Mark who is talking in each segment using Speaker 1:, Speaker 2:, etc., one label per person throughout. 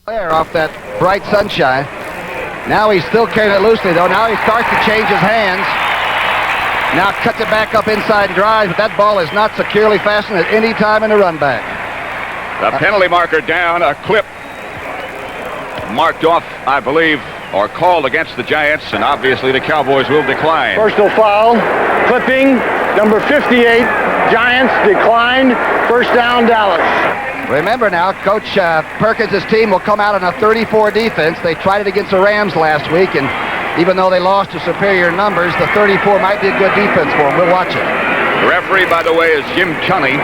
Speaker 1: There off that bright sunshine. Now he's still carrying it loosely, though. Now he starts to change his hands. Now cuts it back up inside and drives, but that ball is not securely fastened at any time in the run back.
Speaker 2: The penalty marker down, a clip marked off, I believe, or called against the Giants, and obviously the Cowboys will decline.
Speaker 3: Personal foul, clipping, number 58, Giants declined, first down Dallas.
Speaker 1: Remember now, Coach Perkins' team will come out on a 34 defense. They tried it against the Rams last week, and even though they lost to superior numbers, the 34 might be a good defense for them. We'll watch it.
Speaker 2: The referee, by the way, is Jim Chunny,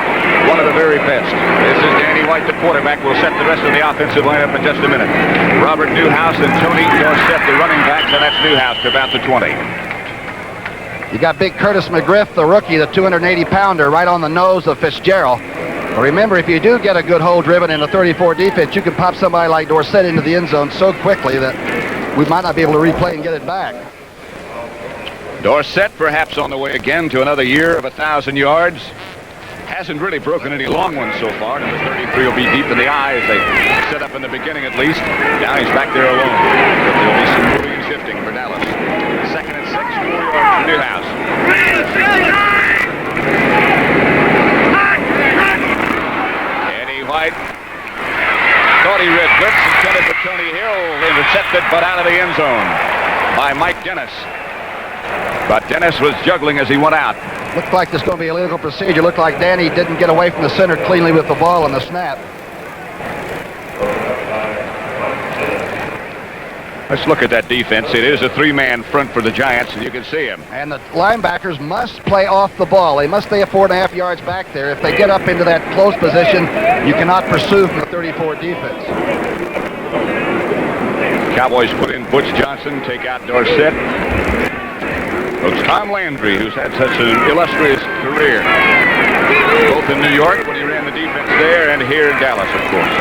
Speaker 2: one of the very best. This is Danny White, the quarterback. We'll set the rest of the offensive lineup in just a minute. Robert Newhouse and Tony Dorsett, the running backs, and that's Newhouse to about the 20.
Speaker 1: You got big Curtis McGriff, the rookie, the 280-pounder, right on the nose of Fitzgerald. But remember, if you do get a good hole driven in a 34 defense, you can pop somebody like Dorsett into the end zone so quickly that we might not be able to replay and get it back.
Speaker 2: Dorsett perhaps on the way again to another year of 1,000 yards. Hasn't really broken any long ones so far. Number 33 will be deep in the eye as they set up in the beginning at least. Now he's back there alone. But there'll be some moving and shifting for Dallas. Second and 6, 4 yards from Newhouse. Eddie White thought he read blitz, intended for Tony Hill, intercepted but out of the end zone by Mike Dennis. But Dennis was juggling as he went out.
Speaker 1: Looked like there's going to be a illegal procedure. Looked like Danny didn't get away from the center cleanly with the ball on the snap.
Speaker 2: Let's look at that defense. It is a three-man front for the Giants, and you can see him.
Speaker 1: And the linebackers must play off the ball. They must stay at 4.5 yards back there. If they get up into that close position, you cannot pursue from the 34 defense.
Speaker 2: Cowboys put in Butch Johnson, take out Dorsett. Coach Tom Landry, who's had such an illustrious career, both in New York when he ran the defense there and here in Dallas, of course.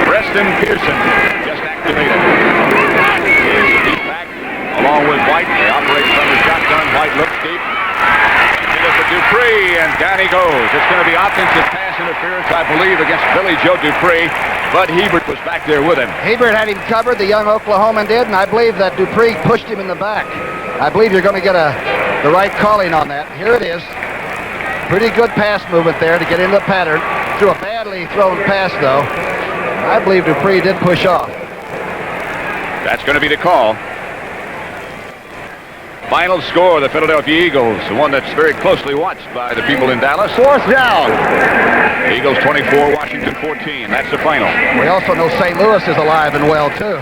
Speaker 2: Preston Pearson just activated. Here's the deep back along with White. They operate from the shotgun. White looks deep. Into for Dupree, and down he goes. It's going to be offensive pass interference, I believe, against Billy Joe Dupree. Bud Hebert was back there with him.
Speaker 1: Hebert had him covered, the young Oklahoman did, and I believe that Dupree pushed him in the back. I believe you're going to get the right calling on that. Here it is. Pretty good pass movement there to get into the pattern. Threw a badly thrown pass, though. I believe Dupree did push off.
Speaker 2: That's going to be the call. Final score, the Philadelphia Eagles, the one that's very closely watched by the people in Dallas.
Speaker 3: Fourth down.
Speaker 2: Eagles 24, Washington 14. That's the final.
Speaker 1: We also know St. Louis is alive and well, too.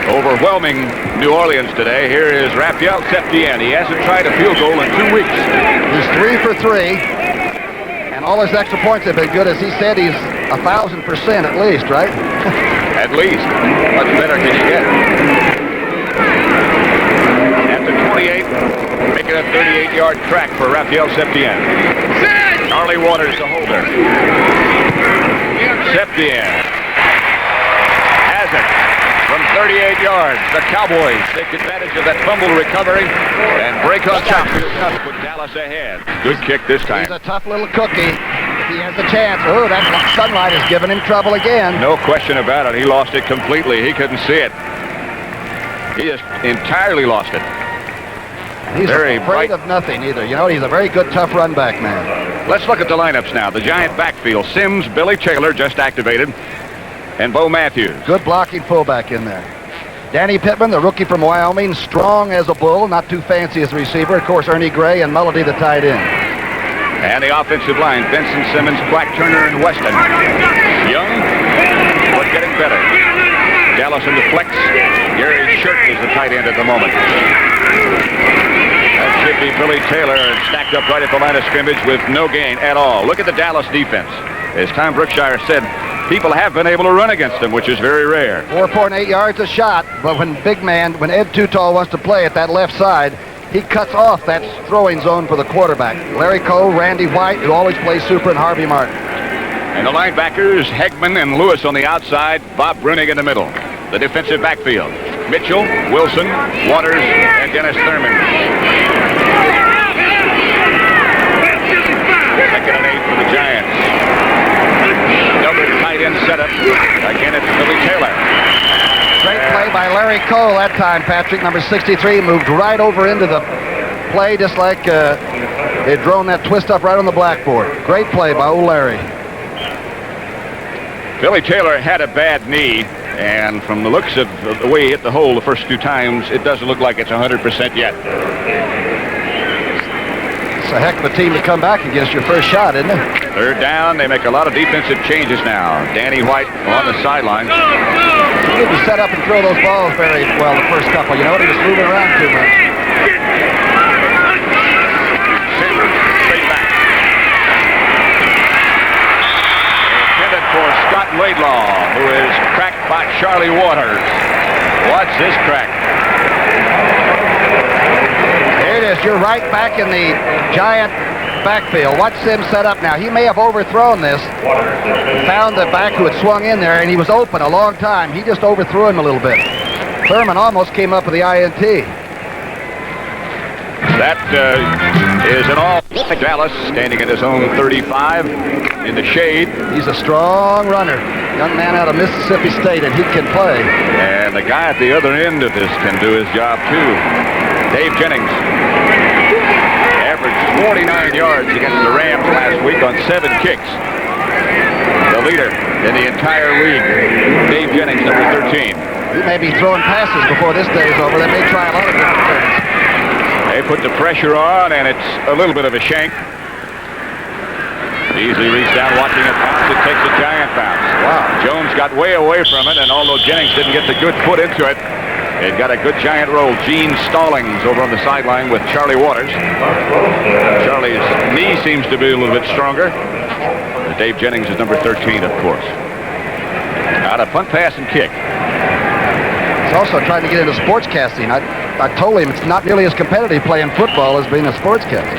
Speaker 2: Overwhelming New Orleans today. Here is Raphael Septien. He hasn't tried a field goal in 2 weeks.
Speaker 1: He's 3 for 3. And all his extra points have been good. As he said, he's 1,000% at least, right?
Speaker 2: At least. Much better can you get? After 28, making a 38-yard track for Raphael Septien. Charlie Waters, the holder. Septien has it. From 38 yards, the Cowboys take advantage of that fumble recovery and break on top to put Dallas ahead. Good kick this time.
Speaker 1: He's a tough little cookie. If he has a chance. Oh, that sunlight is giving him trouble again.
Speaker 2: No question about it. He lost it completely. He couldn't see it. He just entirely lost it.
Speaker 1: He's
Speaker 2: very
Speaker 1: afraid
Speaker 2: bright
Speaker 1: of nothing either. You know, he's a very good, tough run back man.
Speaker 2: Let's look at the lineups now. The Giant backfield. Sims, Billy Taylor just activated, and Bo Matthews.
Speaker 1: Good blocking fullback in there. Danny Pittman, the rookie from Wyoming, strong as a bull, not too fancy as a receiver. Of course, Ernie Gray and Melody, the tight end.
Speaker 2: And the offensive line, Benson, Simmons, Black, Turner, and Weston. Young, but getting better. Dallas in the flex. Gary Shirk is the tight end at the moment. That should be Billy Taylor, stacked up right at the line of scrimmage with no gain at all. Look at the Dallas defense. As Tom Brookshire said, people have been able to run against them, which is very rare.
Speaker 1: 4.8 yards a shot, but when Ed Tutall wants to play at that left side, he cuts off that throwing zone for the quarterback. Larry Coe, Randy White, who always plays super, and Harvey Martin.
Speaker 2: And the linebackers, Hegman and Lewis on the outside, Bob Brunig in the middle. The defensive backfield, Mitchell, Wilson, Waters, and Dennis Thurman. Second and 8 for the Giants. Double tight end setup. Again, it's Billy Taylor.
Speaker 1: Great play by Larry Cole that time, Patrick. Number 63 moved right over into the play just like they'd drawn that twist up right on the blackboard. Great play by old Larry.
Speaker 2: Billy Taylor had a bad knee, and from the looks of the way he hit the hole the first 2 times, it doesn't look like it's 100% yet.
Speaker 1: It's a heck of a team to come back against your first shot, isn't it?
Speaker 2: 3rd down. They make a lot of defensive changes now. Danny White on the sideline.
Speaker 1: He didn't set up and throw those balls very well the first couple. You know, he was moving around too much.
Speaker 2: Straight back. Intended for Scott Laidlaw, who is cracked by Charlie Waters. Watch this crack.
Speaker 1: There it is. You're right back in the Giant backfield. Watch Sims set up now. He may have overthrown this. Found the back who had swung in there, and he was open a long time. He just overthrew him a little bit. Thurman almost came up with the INT.
Speaker 2: That is an all. Dallas standing at his own 35 in the shade.
Speaker 1: He's a strong runner. Young man out of Mississippi State, and he can play.
Speaker 2: And the guy at the other end of this can do his job, too. Dave Jennings. 49 yards against the Rams last week on 7 kicks. The leader in the entire league, Dave Jennings, number 13.
Speaker 1: He may be throwing passes before this day is over. They may try a lot of different things.
Speaker 2: They put the pressure on, and it's a little bit of a shank. Easily reached down, watching it bounce. It takes a giant bounce.
Speaker 1: Wow.
Speaker 2: Jones got way away from it, and although Jennings didn't get the good foot into it, it got a good giant roll. Gene Stallings over on the sideline with Charlie Waters. Charlie's knee seems to be a little bit stronger. Dave Jennings is number 13, of course. Out of punt, pass, and kick.
Speaker 1: He's also trying to get into sportscasting. I told him it's not nearly as competitive playing football as being a sportscaster.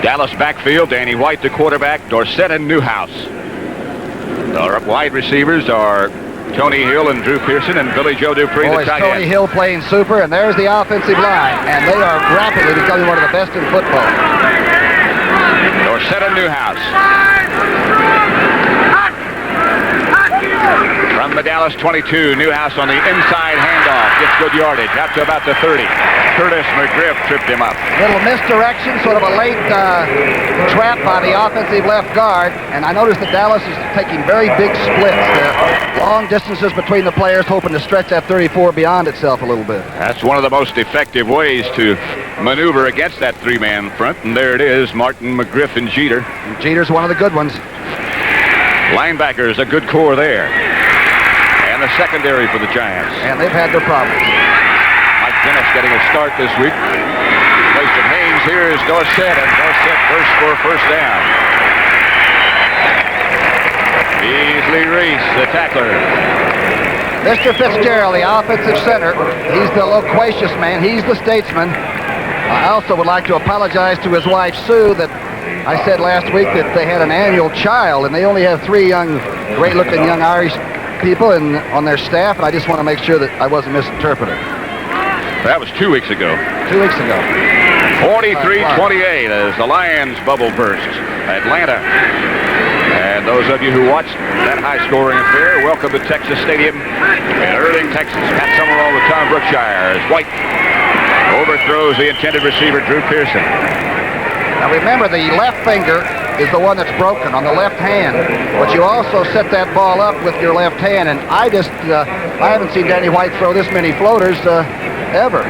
Speaker 2: Dallas backfield, Danny White, the quarterback, Dorsett and Newhouse. Our wide receivers are Tony Hill and Drew Pearson and Billy Joe Dupree, the tight end.
Speaker 1: Tony Hill playing super, and there's the offensive line. And they are rapidly becoming one of the best in football.
Speaker 2: Dorsett and Newhouse. From the Dallas 22, Newhouse on the inside handoff. Gets good yardage, up to about the 30. Curtis McGriff tripped him up.
Speaker 1: Little misdirection, sort of a late trap by the offensive left guard. And I noticed that Dallas is taking very big splits. Long distances between the players, hoping to stretch that 34 beyond itself a little bit.
Speaker 2: That's one of the most effective ways to maneuver against that 3-man front. And there it is, Martin, McGriff, and Jeter.
Speaker 1: And Jeter's one of the good ones.
Speaker 2: Linebackers, a good core there. And the secondary for the Giants.
Speaker 1: And they've had their problems.
Speaker 2: Mike Dennis getting a start this week. Placed at Haynes. Here is Dorsett, and Dorsett burst for a first down. Beasley Reese, the tackler.
Speaker 1: Mr. Fitzgerald, the offensive center. He's the loquacious man. He's the statesman. I also would like to apologize to his wife, Sue, that I said last week that they had an annual child, and they only have 3 young, great-looking young Irish people on their staff, and I just want to make sure that I wasn't misinterpreted.
Speaker 2: That was 2 weeks ago.
Speaker 1: 2 weeks ago.
Speaker 2: 43-28 as the Lions bubble burst. Atlanta. And those of you who watched that high-scoring affair, welcome to Texas Stadium in Irving, Texas. Pat Summerall with Tom Brookshire as White overthrows the intended receiver, Drew Pearson.
Speaker 1: Now remember, the left finger is the one that's broken on the left hand, but you also set that ball up with your left hand, and I haven't seen Danny White throw this many floaters ever.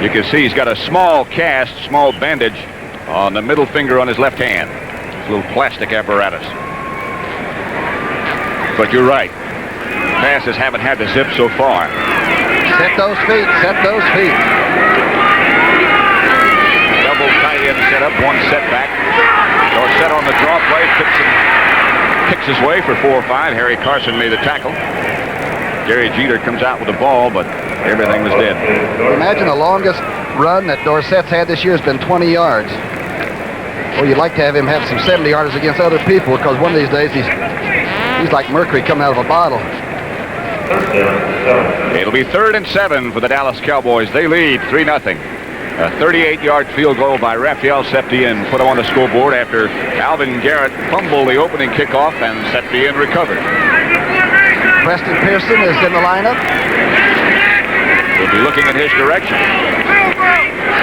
Speaker 2: You can see he's got a small cast, small bandage on the middle finger on his left hand. It's a little plastic apparatus. But you're right. Passes haven't had the zip so far.
Speaker 1: Set those feet, set those feet.
Speaker 2: Double tight end set up, 1 setback. Dorsett on the draw play, picks his way for 4 or 5. Harry Carson made the tackle. Gary Jeter comes out with the ball, but everything was dead.
Speaker 1: Imagine the longest run that Dorsett's had this year has been 20 yards. Well, you'd like to have him have some 70-yarders against other people, because one of these days he's like mercury coming out of a bottle.
Speaker 2: It'll be 3rd and 7 for the Dallas Cowboys. They lead 3-0. A 38-yard field goal by Raphael Septien put him on the scoreboard after Alvin Garrett fumbled the opening kickoff and Septien recovered.
Speaker 1: Preston Pearson is in the lineup.
Speaker 2: We'll be looking in his direction.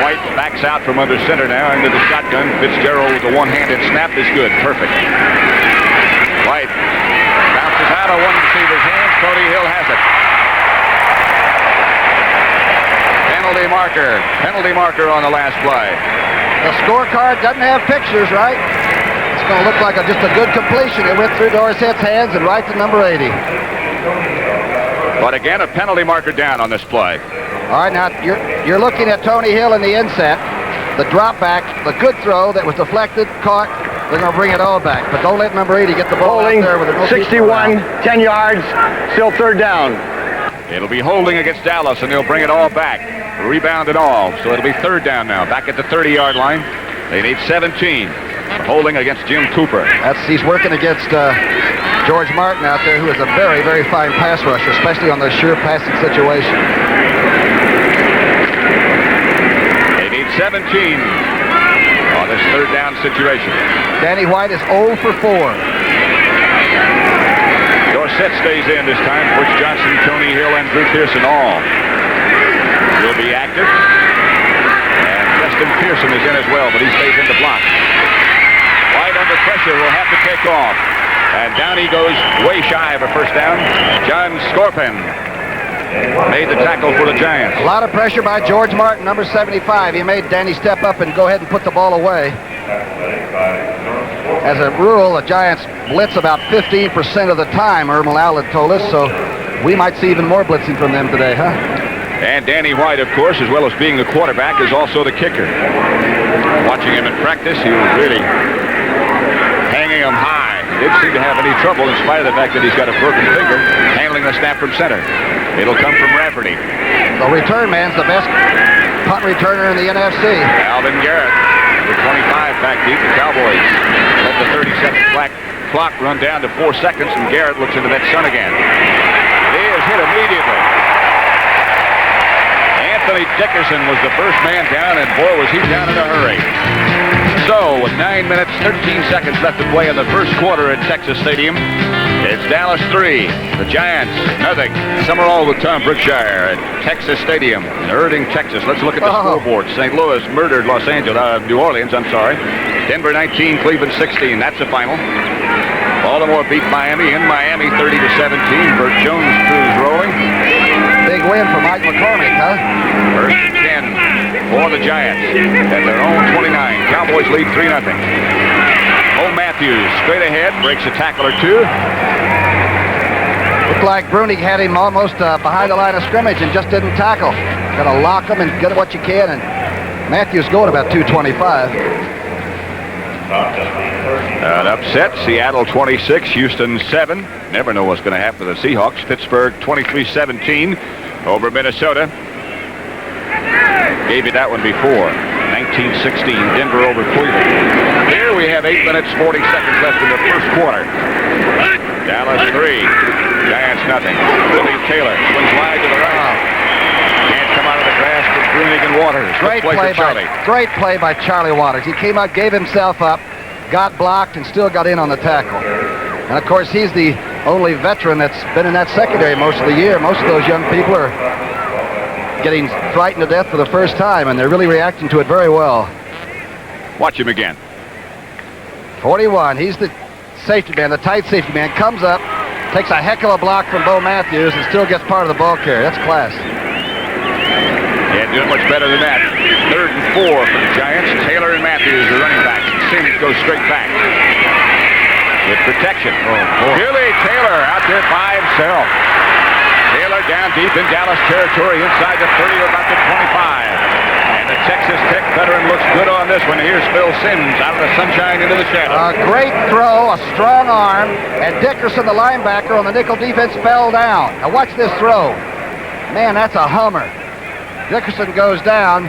Speaker 2: White backs out from under center now into the shotgun. Fitzgerald with a one-handed snap is good. Perfect. White bounces out of one receiver's hands. Tony Hill has it. Penalty marker on the last play.
Speaker 1: The scorecard doesn't have pictures, right? It's going to look like just a good completion. It went through Dorsett's hands and right to number 80.
Speaker 2: But again, a penalty marker down on this play.
Speaker 1: All right, now you're looking at Tony Hill in the inset. The drop back, the good throw that was deflected, caught. They're going to bring it all back. But don't let number 80 get the ball out there with it.
Speaker 3: 61, 10 yards, still third down.
Speaker 2: It'll be holding against Dallas, and they'll bring it all back. Rebound and all. So it'll be third down now. Back at the 30-yard line. They need 17. Holding against Jim Cooper.
Speaker 1: He's working against George Martin out there, who is a very, very fine pass rusher, especially on the sure passing situation.
Speaker 2: They need 17 on this third down situation.
Speaker 1: Danny White is 0 for 4.
Speaker 2: Dorsett stays in this time. Butch Johnson, Tony Hill, and Drew Pearson all will be active. And Preston Pearson is in as well, but he stays in the block. White under pressure will have to take off. And down he goes, way shy of a first down. John Scorpion made the tackle for the Giants.
Speaker 1: A lot of pressure by George Martin, number 75. He made Danny step up and go ahead and put the ball away. As a rule, the Giants blitz about 15% of the time, Irma Lowlett told us, so we might see even more blitzing from them today, huh?
Speaker 2: And Danny White, of course, as well as being the quarterback, is also the kicker. Watching him in practice, he was really hanging him high. He didn't seem to have any trouble in spite of the fact that he's got a broken finger, handling the snap from center. It'll come from Rafferty.
Speaker 1: The return man's the best punt returner in the NFC.
Speaker 2: Alvin Garrett, number 25 back deep. The Cowboys let the 30-second clock run down to 4 seconds, and Garrett looks into that sun again. He is hit immediately. Anthony Dickerson was the first man down, and boy, was he down in a hurry. So, with 9 minutes, 13 seconds left to play in the first quarter at Texas Stadium, it's Dallas 3, the Giants nothing. Summerall with Tom Brookshire at Texas Stadium in Irving, Texas. Let's look at the scoreboard. St. Louis murdered New Orleans, I'm sorry. Denver 19, Cleveland 16. That's the final. Baltimore beat Miami in Miami 30-17. Burt Jones crews rolling.
Speaker 1: Big win for Mike McCormick, huh?
Speaker 2: First and 10 for the Giants at their own 29. Cowboys lead 3-0. Bo Matthews straight ahead, breaks a tackle or two.
Speaker 1: Looked like Brunig had him almost behind the line of scrimmage and just didn't tackle. Got to lock him and get what you can, and Matthews going about 225.
Speaker 2: An upset, Seattle 26, Houston 7. Never know what's going to happen to the Seahawks. Pittsburgh 23-17 over Minnesota. Gave you that one before. 1916, Denver over Cleveland. Here we have 8 minutes, 40 seconds left in the first quarter. Dallas 3, Giants nothing. Willie Taylor swings wide to the right. Can't come out of the grasp of Brunig and Waters.
Speaker 1: Great play by Charlie Waters. He came out, gave himself up, got blocked, and still got in on the tackle. And of course, he's the only veteran that's been in that secondary most of the year. Most of those young people are getting frightened to death for the first time, and they're really reacting to it very well.
Speaker 2: Watch him again.
Speaker 1: 41, he's the safety man, the tight safety man, comes up, takes a heck of a block from Bo Matthews, and still gets part of the ball carrier. That's class.
Speaker 2: Yeah, doing much better than that. 3rd and 4 for the Giants. Taylor and Matthews are running back. Sims goes straight back with protection. Billy Taylor out there by himself. Taylor down deep in Dallas territory inside the 30 or about the 25. And the Texas Tech veteran looks good on this one. Here's Phil Sims out of the sunshine into the shadow.
Speaker 1: A great throw, a strong arm, and Dickerson, the linebacker on the nickel defense, fell down. Now watch this throw. Man, that's a hummer. Dickerson goes down.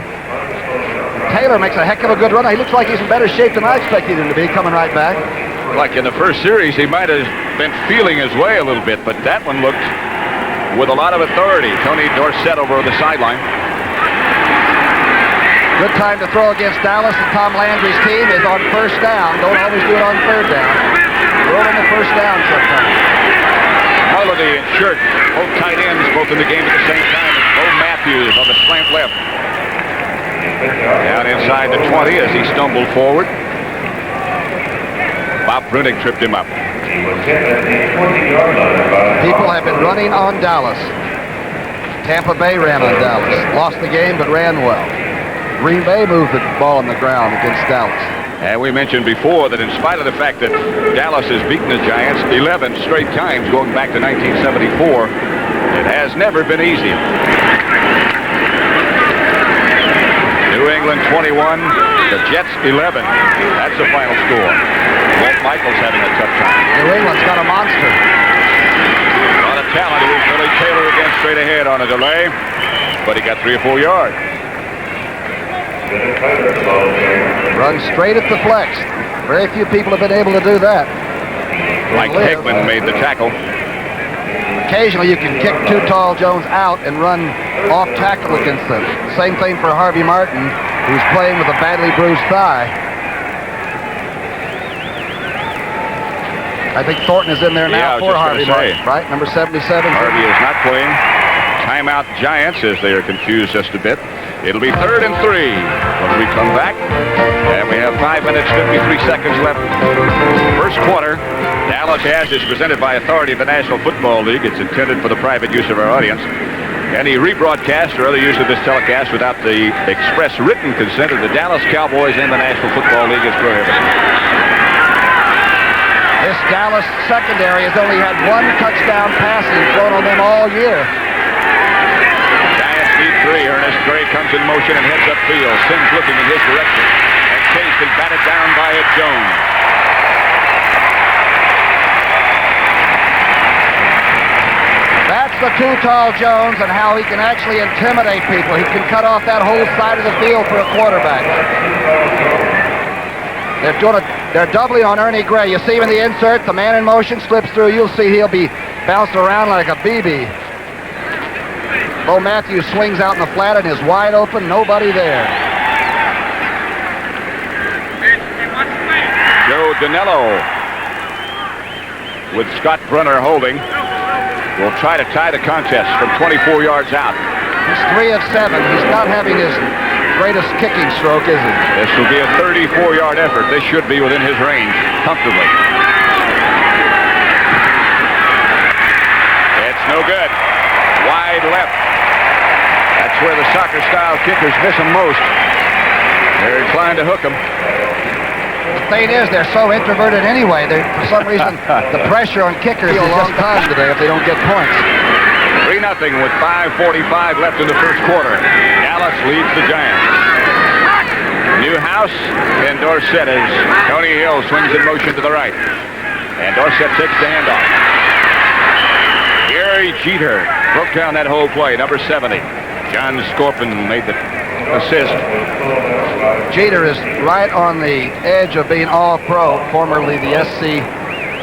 Speaker 1: Taylor makes a heck of a good run. He looks like he's in better shape than I expected him to be, coming right back.
Speaker 2: Like in the first series, he might have been feeling his way a little bit, but that one looked with a lot of authority. Tony Dorsett over on the sideline.
Speaker 1: Good time to throw against Dallas and Tom Landry's team is on first down. Don't always do it on third down. Throw it on the first down sometimes.
Speaker 2: Holiday and Shirt, both tight ends, both in the game at the same time. And Bo Matthews on the slant left. Down inside the 20 as he stumbled forward. Bob Brunig tripped him up.
Speaker 1: People have been running on Dallas. Tampa Bay ran on Dallas. Lost the game, but ran well. Green Bay moved the ball on the ground against Dallas.
Speaker 2: And we mentioned before that in spite of the fact that Dallas has beaten the Giants 11 straight times going back to 1974, it has never been easy. New England 21, the Jets 11. That's the final score. Walt Michaels having a tough time.
Speaker 1: New England's got a monster.
Speaker 2: A lot of talent. It was Billy Taylor again straight ahead on a delay, but he got 3 or 4 yards.
Speaker 1: Run straight at the flex. Very few people have been able to do that.
Speaker 2: Mike Hickman made the tackle.
Speaker 1: Occasionally you can kick Too Tall Jones out and run off tackle against them. Same thing for Harvey Martin, who's playing with a badly bruised thigh. I think Thornton is in there now for Harvey Martin, right? Number 77.
Speaker 2: Harvey is not playing. Timeout Giants as they are confused just a bit. It'll be 3rd and 3 when we come back. And we have 5 minutes, 53 seconds left. First quarter. Dallas Jazz is presented by authority of the National Football League. It's intended for the private use of our audience. Any rebroadcast or other use of this telecast without the express written consent of the Dallas Cowboys and the National Football League is prohibited.
Speaker 1: This Dallas secondary has only had 1 touchdown passing thrown on them all year.
Speaker 2: Giants need 3. Ernest Gray comes in motion and heads upfield. Sims looking in his direction. And chased and batted down by Jones.
Speaker 1: That's the Too Tall Jones and how he can actually intimidate people. He can cut off that whole side of the field for a quarterback. They're doubling on Ernie Gray. You see him in the insert, the man in motion slips through. You'll see he'll be bounced around like a BB. Bo Matthews swings out in the flat and is wide open, nobody there.
Speaker 2: Joe Danello with Scott Brunner holding will try to tie the contest from 24 yards out.
Speaker 1: He's 3 of 7. He's not having his greatest kicking stroke, is he?
Speaker 2: This will be a 34-yard effort. This should be within his range comfortably. It's no good. Wide left. That's where the soccer-style kickers miss him most. They're inclined to hook him.
Speaker 1: The thing is, they're so introverted anyway. For some reason, the pressure on kickers is a long time today if they don't get points.
Speaker 2: 3-0 with 5:45 left in the first quarter. Dallas leads the Giants. Newhouse and Dorsett as Tony Hill swings in motion to the right. And Dorsett takes the handoff. Gary Jeter broke down that whole play, number 70. John Scorpion made the assist.
Speaker 1: Jeter is right on the edge of being all-pro, formerly the SC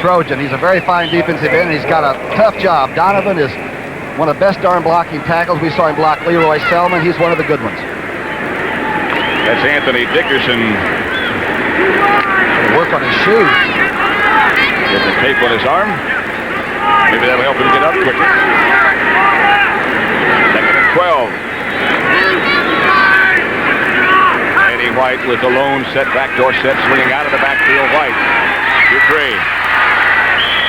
Speaker 1: Trojan. He's a very fine defensive end, and he's got a tough job. Donovan is one of the best darn blocking tackles. We saw him block Leroy Selman. He's one of the good ones.
Speaker 2: That's Anthony Dickerson.
Speaker 1: Work on his shoes.
Speaker 2: Get the tape on his arm. Maybe that'll help him get up quicker. 2nd and 12. Eddie White with the lone set back. Dorsett swinging out of the backfield. White. Dupree.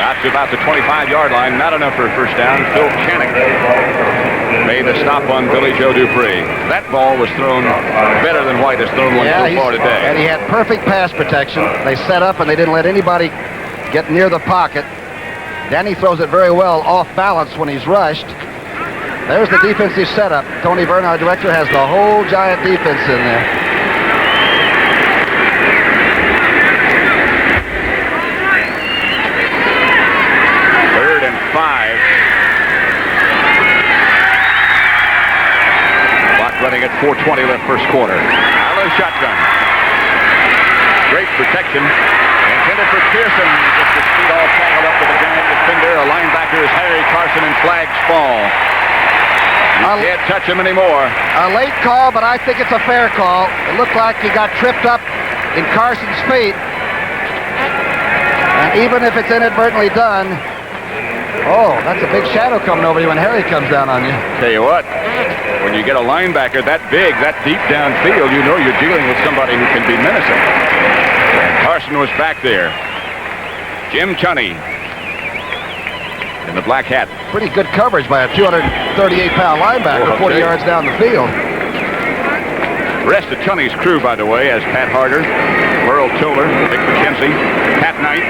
Speaker 2: Out to about the 25-yard line. Not enough for a first down. Phil Channing made the stop on Billy Joe Dupree. That ball was thrown better than White has thrown one so far today.
Speaker 1: And he had perfect pass protection. They set up and they didn't let anybody get near the pocket. Then he throws it very well off balance when he's rushed. There's the defensive setup. Tony Verne, our director, has the whole Giant defense in there. Running at 4:20 left first quarter. Out of the shotgun. Great protection. Intended for Pearson. Just a speed all tangled up with a Giant defender. A linebacker is Harry Carson and flags fall. You can't
Speaker 2: touch him anymore.
Speaker 1: A late call, but I think it's a fair call. It looked like he got tripped up in Carson's feet. And even if it's inadvertently done, oh, that's a big shadow coming over you when Harry comes down on you.
Speaker 2: Tell you what, when you get a linebacker that big, that deep downfield, you know you're dealing with somebody who can be menacing. And Carson was back there. Jim Tunney in the black hat.
Speaker 1: Pretty good coverage by a 238-pound linebacker, 40 yards down the field.
Speaker 2: The rest of Tunney's crew, by the way, as Pat Harder, Merle Tiller, Dick McKenzie, Pat Knight,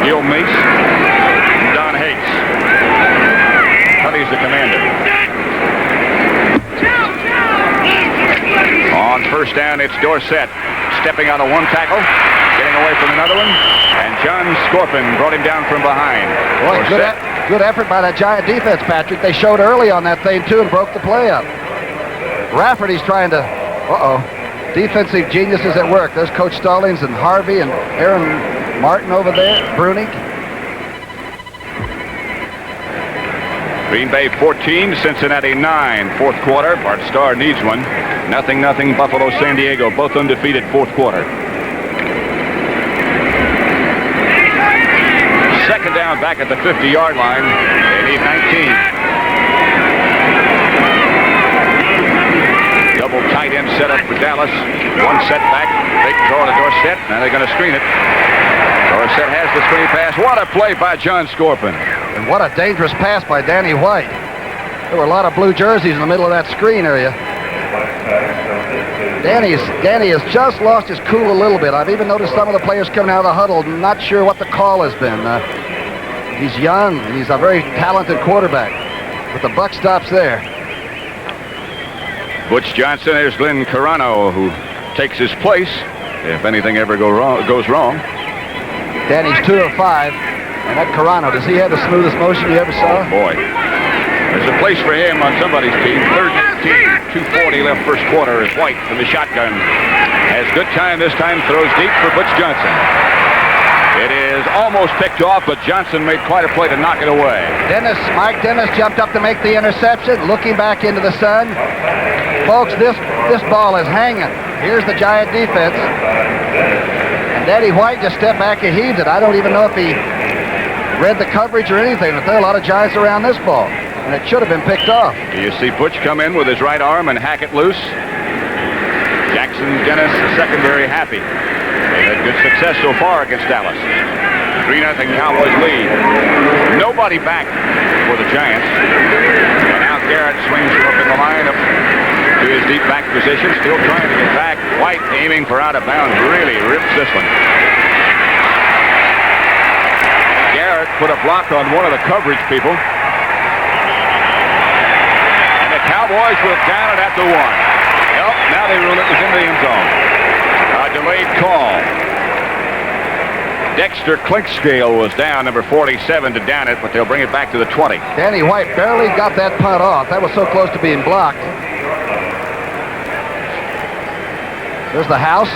Speaker 2: Gil Mace, and Don Hakes. Tunney's the commander. On first down, it's Dorsett stepping out of one tackle, getting away from another one, and John Scorpin brought him down from behind.
Speaker 1: Boy, good effort by that Giant defense, Patrick. They showed early on that thing, too, and broke the play up. Rafferty's trying to... defensive geniuses at work. There's Coach Stallings and Harvey and Aaron Martin over there, Brunig.
Speaker 2: Green Bay 14, Cincinnati 9, fourth quarter. Bart Starr needs one. 0-0 Buffalo, San Diego, both undefeated fourth quarter. Second down back at the 50-yard line. They need 19. Double tight end set up for Dallas. One setback. Big throw to Dorsett. Now they're going to screen it. Dorsett has the screen pass. What a play by John Scorpin.
Speaker 1: And what a dangerous pass by Danny White. There were a lot of blue jerseys in the middle of that screen area. Danny has just lost his cool a little bit. I've even noticed some of the players coming out of the huddle, not sure what the call has been. He's young, and he's a very talented quarterback. But the buck stops there.
Speaker 2: Butch Johnson, there's Glenn Carano, who takes his place if anything ever goes wrong.
Speaker 1: Danny's 2 of 5. And that Carano, does he have the smoothest motion you ever saw?
Speaker 2: Oh, boy. There's a place for him on somebody's team. Third team, 2:40 left first quarter is White from the shotgun. Has good time this time, throws deep for Butch Johnson. It is almost picked off, but Johnson made quite a play to knock it away.
Speaker 1: Mike Dennis jumped up to make the interception, looking back into the sun. Folks, this ball is hanging. Here's the Giant defense. And Danny White just stepped back and heaved it. I don't even know if he read the coverage or anything, but there are a lot of Giants around this ball, and it should have been picked off.
Speaker 2: You see Butch come in with his right arm and hack it loose. Jackson Dennis, the secondary, happy. They've had good success so far against Dallas. 3-0 Cowboys lead. Nobody back for the Giants. And now Garrett swings from up in the line up to his deep back position, still trying to get back. White aiming for out of bounds, really rips this one. Garrett put a block on one of the coverage people. And the Cowboys will down it at the 1. Nope, now they rule it was in the end zone. A delayed call. Dexter Clinkscale was down, number 47, to down it, but they'll bring it back to the 20.
Speaker 1: Danny White barely got that punt off. That was so close to being blocked. There's the house.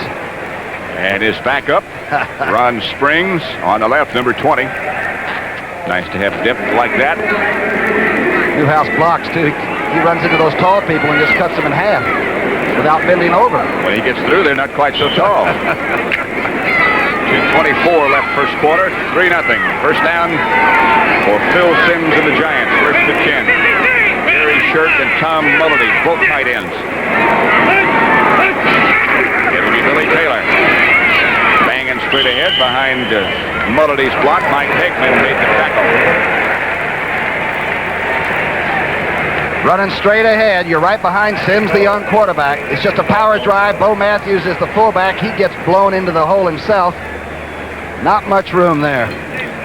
Speaker 2: And his backup, Ron Springs, on the left, number 20. Nice to have depth like that.
Speaker 1: Newhouse blocks, too. He runs into those tall people and just cuts them in half without bending over.
Speaker 2: When he gets through, they're not quite so tall. 2:24 left first quarter, 3-0. First down for Phil Simms and the Giants, first to 10. Gary Shirk and Tom Mullity, both tight ends. It'll be Billy Taylor. Banging straight ahead behind Mullity's block. Mike Hegman made the tackle.
Speaker 1: Running straight ahead. You're right behind Simms, the young quarterback. It's just a power drive. Bo Matthews is the fullback. He gets blown into the hole himself. Not much room there.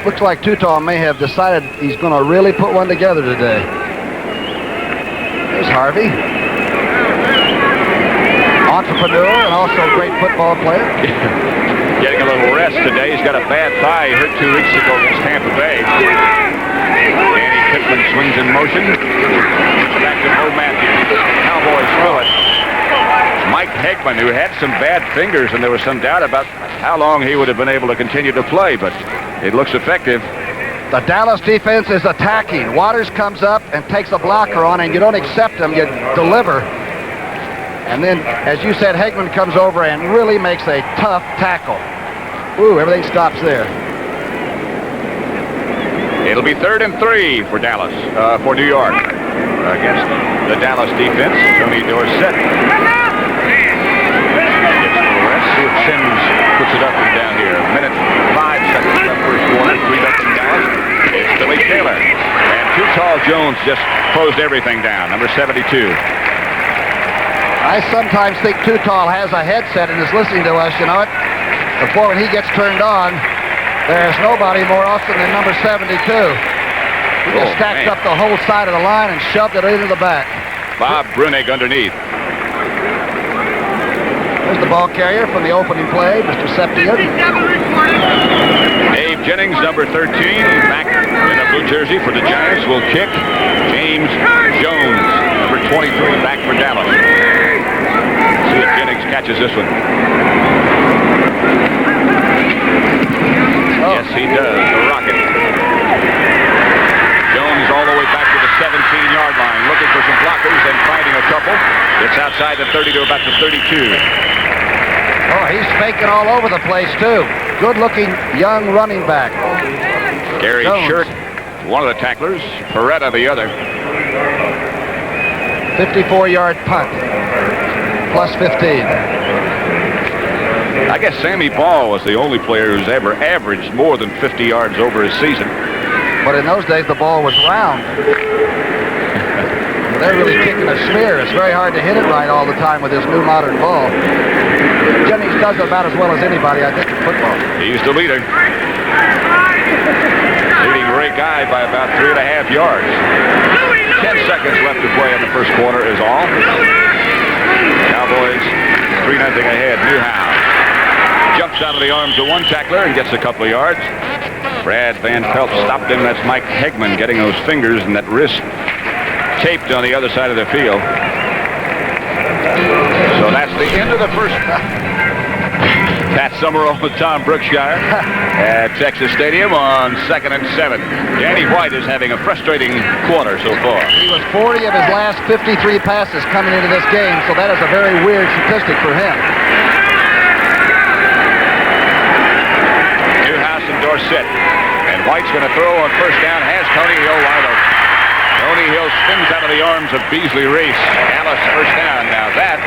Speaker 1: Looks like Tutal may have decided he's going to really put one together today. There's Harvey. Entrepreneur and also a great football player.
Speaker 2: Getting a little rest today. He's got a bad thigh. He hurt 2 weeks ago against Tampa Bay. Danny Pittman swings in motion. Back to Bo Matthews. Cowboys throw it. Mike Hegman, who had some bad fingers, and there was some doubt about how long he would have been able to continue to play, but it looks effective.
Speaker 1: The Dallas defense is attacking. Waters comes up and takes a blocker on, and you don't accept him, you deliver. And then, as you said, Hegman comes over and really makes a tough tackle. Ooh, everything stops there.
Speaker 2: It'll be 3rd and 3 for Dallas, for New York, against the Dallas defense. Tony Dorsett gets to the west. See if Sims puts it up and down here. A minute, 5 seconds left first quarter. 3-0 Dallas. It's Billy Taylor. And Too Tall Jones just closed everything down, number 72.
Speaker 1: I sometimes think Too Tall has a headset and is listening to us, you know it. Before when he gets turned on, there's nobody more often than number 72. He just stacked up the whole side of the line and shoved it into the back.
Speaker 2: Bob Brunig underneath.
Speaker 1: There's the ball carrier from the opening play, Mr. Septier.
Speaker 2: Dave Jennings, number 13, back in a blue jersey for the Giants, will kick. James Jones, number 23, back for Dallas. See if Jennings catches this one. Yes, he does. The rocket. Jones all the way back to the 17-yard line, looking for some blockers and finding a couple. It's outside the 30 to about the 32.
Speaker 1: Oh, he's faking all over the place, too. Good-looking young running back.
Speaker 2: Gary Shirt, one of the tacklers. Peretta, the other.
Speaker 1: 54-yard punt. Plus 15.
Speaker 2: I guess Sammy Ball was the only player who's ever averaged more than 50 yards over his season.
Speaker 1: But in those days, the ball was round. They're really kicking a smear. It's very hard to hit it right all the time with this new modern ball. Jennings does about as well as anybody, I think, in football.
Speaker 2: He's the leader. Leading Ray Guy by about 3.5 yards. 10 seconds left to play in the first quarter is all. Cowboys 3-0 ahead. Newhouse jumps out of the arms of one tackler and gets a couple of yards. Brad Van Pelt stopped him. That's Mike Hegman getting those fingers and that wrist taped on the other side of the field. So that's the end of the first. Pat Summerall with Tom Brookshire at Texas Stadium on 2nd and 7. Danny White is having a frustrating quarter so far.
Speaker 1: He was 40 of his last 53 passes coming into this game, so that is a very weird statistic for him.
Speaker 2: Newhouse and Dorsett. And White's going to throw on first down. Has Tony Hill wide open. Tony Hill spins out of the arms of Beasley Reese. Dallas first down. Now that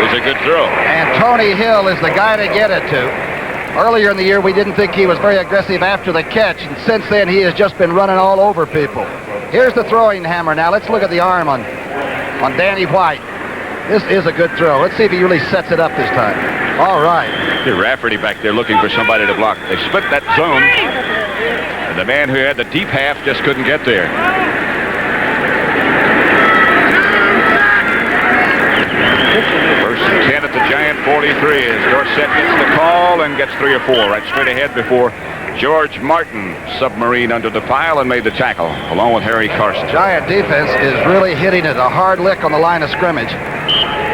Speaker 2: is a good throw.
Speaker 1: And Tony Hill is the guy to get it to. Earlier in the year, we didn't think he was very aggressive after the catch, and since then, he has just been running all over people. Here's the throwing hammer now. Let's look at the arm on Danny White. This is a good throw. Let's see if he really sets it up this time. All right.
Speaker 2: Rafferty back there looking for somebody to block. They split that zone. And the man who had the deep half just couldn't get there. First and 10 at the Giant 43 as Dorsett gets the call and gets 3 or 4 right straight ahead before George Martin submarine under the pile and made the tackle along with Harry Carson.
Speaker 1: Giant defense is really hitting it a hard lick on the line of scrimmage.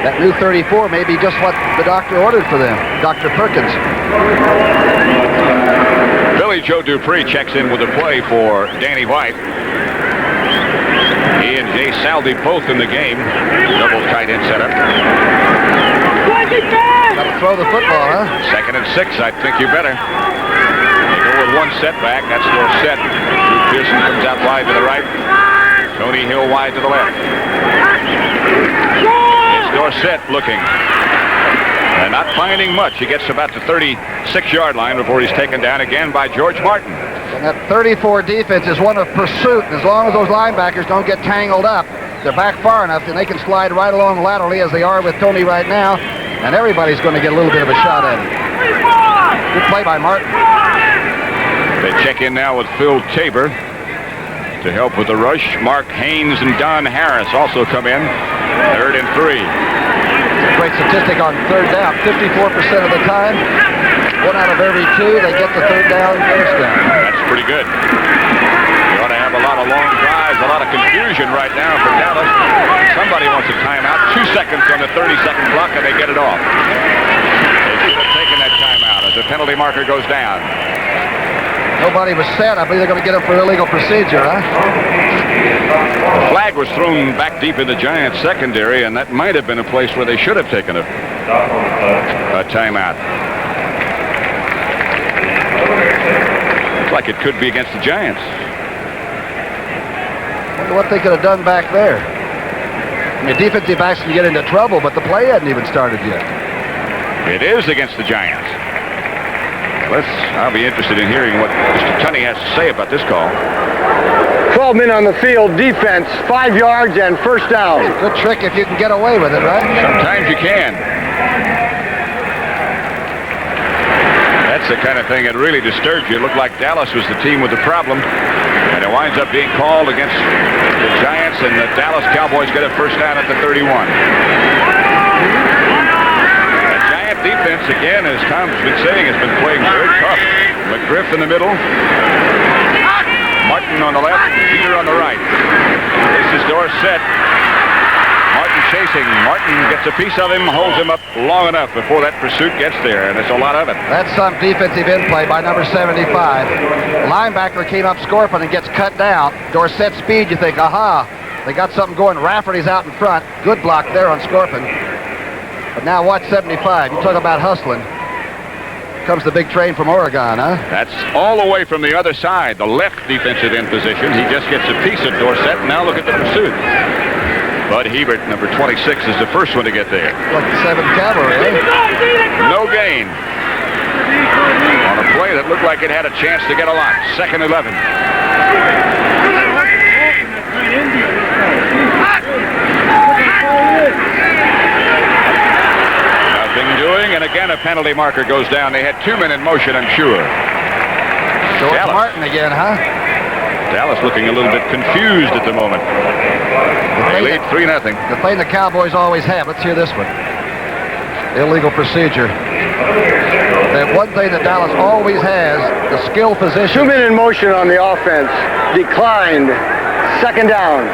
Speaker 1: That new 34 may be just what the doctor ordered for them, Dr. Perkins.
Speaker 2: Billy Joe Dupree checks in with a play for Danny White. He and Jay Saldi both in the game. Double tight end setup.
Speaker 1: Got to throw the football, huh?
Speaker 2: 2nd and 6, I think you better. They go with one setback. That's Dorsett. Drew Pearson comes out wide to the right. Tony Hill wide to the left. It's Dorsett looking. And not finding much. He gets about the 36-yard line before he's taken down again by George Martin.
Speaker 1: And that 34 defense is one of pursuit. And as long as those linebackers don't get tangled up, they're back far enough, and they can slide right along laterally as they are with Tony right now. And everybody's going to get a little bit of a shot at it. Good play by Martin.
Speaker 2: They check in now with Phil Tabor to help with the rush. Mark Haynes and Don Harris also come in. 3rd and 3.
Speaker 1: Great statistic on third down. 54% of the time, 1 out of every 2, they get the third down, first down.
Speaker 2: That's pretty good. You ought to have a lot of long drives, a lot of confusion right now for Dallas. Somebody wants a timeout. 2 seconds on the 30-second clock, and they get it off. They should have taken that timeout as the penalty marker goes down.
Speaker 1: Nobody was set. I believe they're going to get him for illegal procedure, huh?
Speaker 2: The flag was thrown back deep in the Giants secondary, and that might have been a place where they should have taken a timeout. Looks like it could be against the Giants.
Speaker 1: Wonder what they could have done back there. I mean, defensive backs can get into trouble, but the play hadn't even started yet.
Speaker 2: It is against the Giants. I'll be interested in hearing what Mr. Tunney has to say about this call.
Speaker 3: 12 men on the field, defense, 5 yards and first down.
Speaker 1: Good trick if you can get away with it, right?
Speaker 2: Sometimes you can. That's the kind of thing that really disturbs you. It looked like Dallas was the team with the problem, and it winds up being called against the Giants, and the Dallas Cowboys get a first down at the 31. Defense, again, as Tom's been saying, has been playing very tough. McGriff in the middle, Martin on the left, Peter on the right. This is Dorsett. Martin chasing. Martin gets a piece of him, holds him up long enough before that pursuit gets there, and it's a lot of it.
Speaker 1: That's some defensive in play by number 75. Linebacker came up Scorpion and gets cut down. Dorsett speed, you think, aha, they got something going. Rafferty's out in front. Good block there on Scorpion. But now watch 75. You talk about hustling. Comes the big train from Oregon, huh?
Speaker 2: That's all the way from the other side, the left defensive end position. He just gets a piece of Dorsett. Now look at the pursuit. Bud Hebert, number 26, is the first one to get there.
Speaker 1: Like the 7th Cavalry, eh?
Speaker 2: No gain. On a play that looked like it had a chance to get a lot. 2nd 11. Doing, and again a penalty marker goes down. They had 2 men in motion, I'm sure.
Speaker 1: George Martin again, huh?
Speaker 2: Dallas looking a little bit confused at the moment. They lead 3-0.
Speaker 1: The thing the Cowboys always have. Let's hear this one. Illegal procedure. The one thing that Dallas always has, the skill position.
Speaker 3: 2 men in motion on the offense. Declined. 2nd down.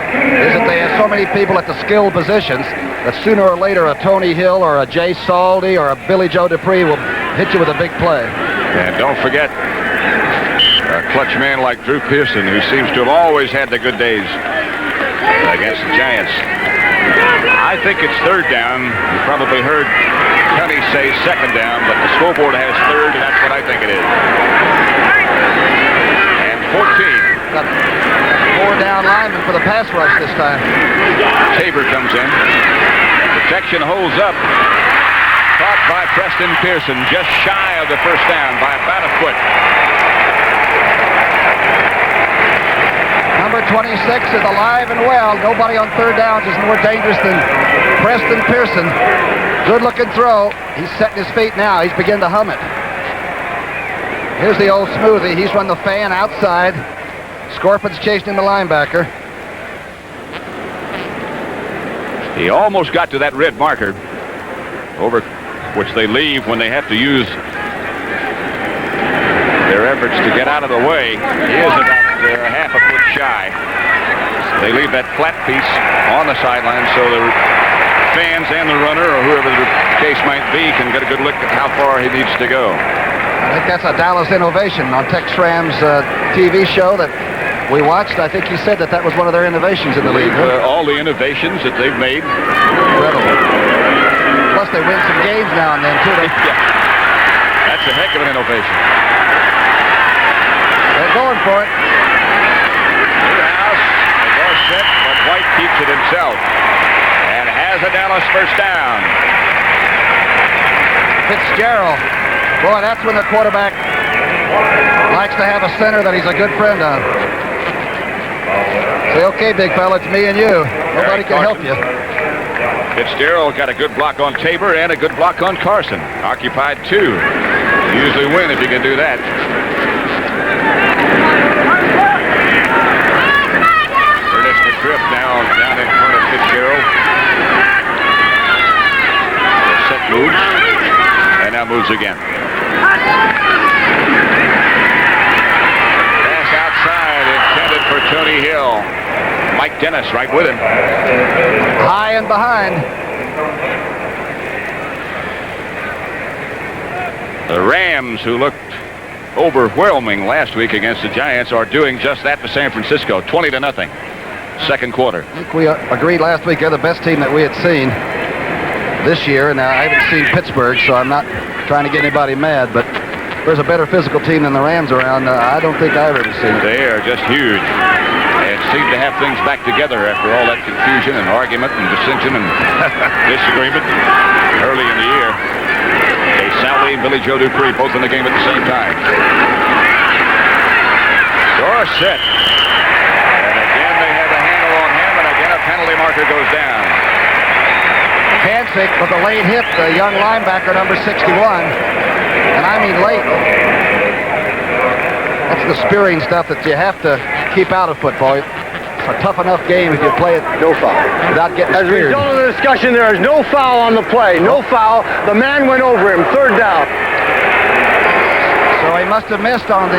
Speaker 1: Is that they have so many people at the skill positions that sooner or later a Tony Hill or a Jay Saldy or a Billy Joe Dupree will hit you with a big play.
Speaker 2: And don't forget a clutch man like Drew Pearson, who seems to have always had the good days against the Giants. I think it's 3rd down. You probably heard Tunney say 2nd down, but the scoreboard has 3rd, and that's what I think it is. And 14.
Speaker 1: Got 4 down linemen for the pass rush this time.
Speaker 2: Tabor comes in. Protection holds up. Caught by Preston Pearson, just shy of the first down by about a foot.
Speaker 1: Number 26 is alive and well. Nobody on 3rd downs is more dangerous than Preston Pearson. Good looking throw. He's setting his feet now. He's beginning to hum it. Here's the old smoothie. He's run the fan outside. Scorpion's chasing him, the linebacker.
Speaker 2: He almost got to that red marker, over which they leave when they have to use their efforts to get out of the way. He is about a half a foot shy. They leave that flat piece on the sideline so the fans and the runner, or whoever the case might be, can get a good look at how far he needs to go.
Speaker 1: I think that's a Dallas innovation on Tex Schramm's TV show that we watched. I think he said that was one of their innovations in the league.
Speaker 2: All the innovations that they've made.
Speaker 1: Incredible. Plus, they win some games now and then, too.
Speaker 2: Yeah. That's a heck of an innovation.
Speaker 1: They're going for it.
Speaker 2: Newhouse, Dorsett, but White keeps it himself. And has a Dallas first down.
Speaker 1: Fitzgerald. Boy, that's when the quarterback likes to have a center that he's a good friend of. Say, okay, big fella, it's me and you. Nobody can help you.
Speaker 2: Fitzgerald got a good block on Tabor and a good block on Carson. Occupied 2. You usually win if you can do that. Ernest McGriff now down in front of Fitzgerald. Set moves. And now moves again. Pass outside intended for Tony Hill. Mike Dennis right with him.
Speaker 1: High and behind.
Speaker 2: The Rams, who looked overwhelming last week against the Giants, are doing just that to San Francisco, 20-0. Second quarter.
Speaker 1: I think we agreed last week they're the best team that we had seen this year, and I haven't seen Pittsburgh, so I'm not trying to get anybody mad, but there's a better physical team than the Rams around. I don't think I've ever seen it.
Speaker 2: They are just huge and seem to have things back together after all that confusion and argument and dissension and disagreement early in the year. Okay, Sally and Billy Joe Dupree both in the game at the same time. Dorsett. And again they have a handle on him, and again a penalty marker goes down.
Speaker 1: Kancik with a late hit, the young linebacker, number 61. And I mean late. That's the spearing stuff that you have to keep out of football. It's a tough enough game if you play it
Speaker 3: No foul.
Speaker 1: without getting
Speaker 3: As a
Speaker 1: speared.
Speaker 3: result of the discussion, there is no foul on the play. No foul. The man went over him. Third down.
Speaker 1: So he must have missed on the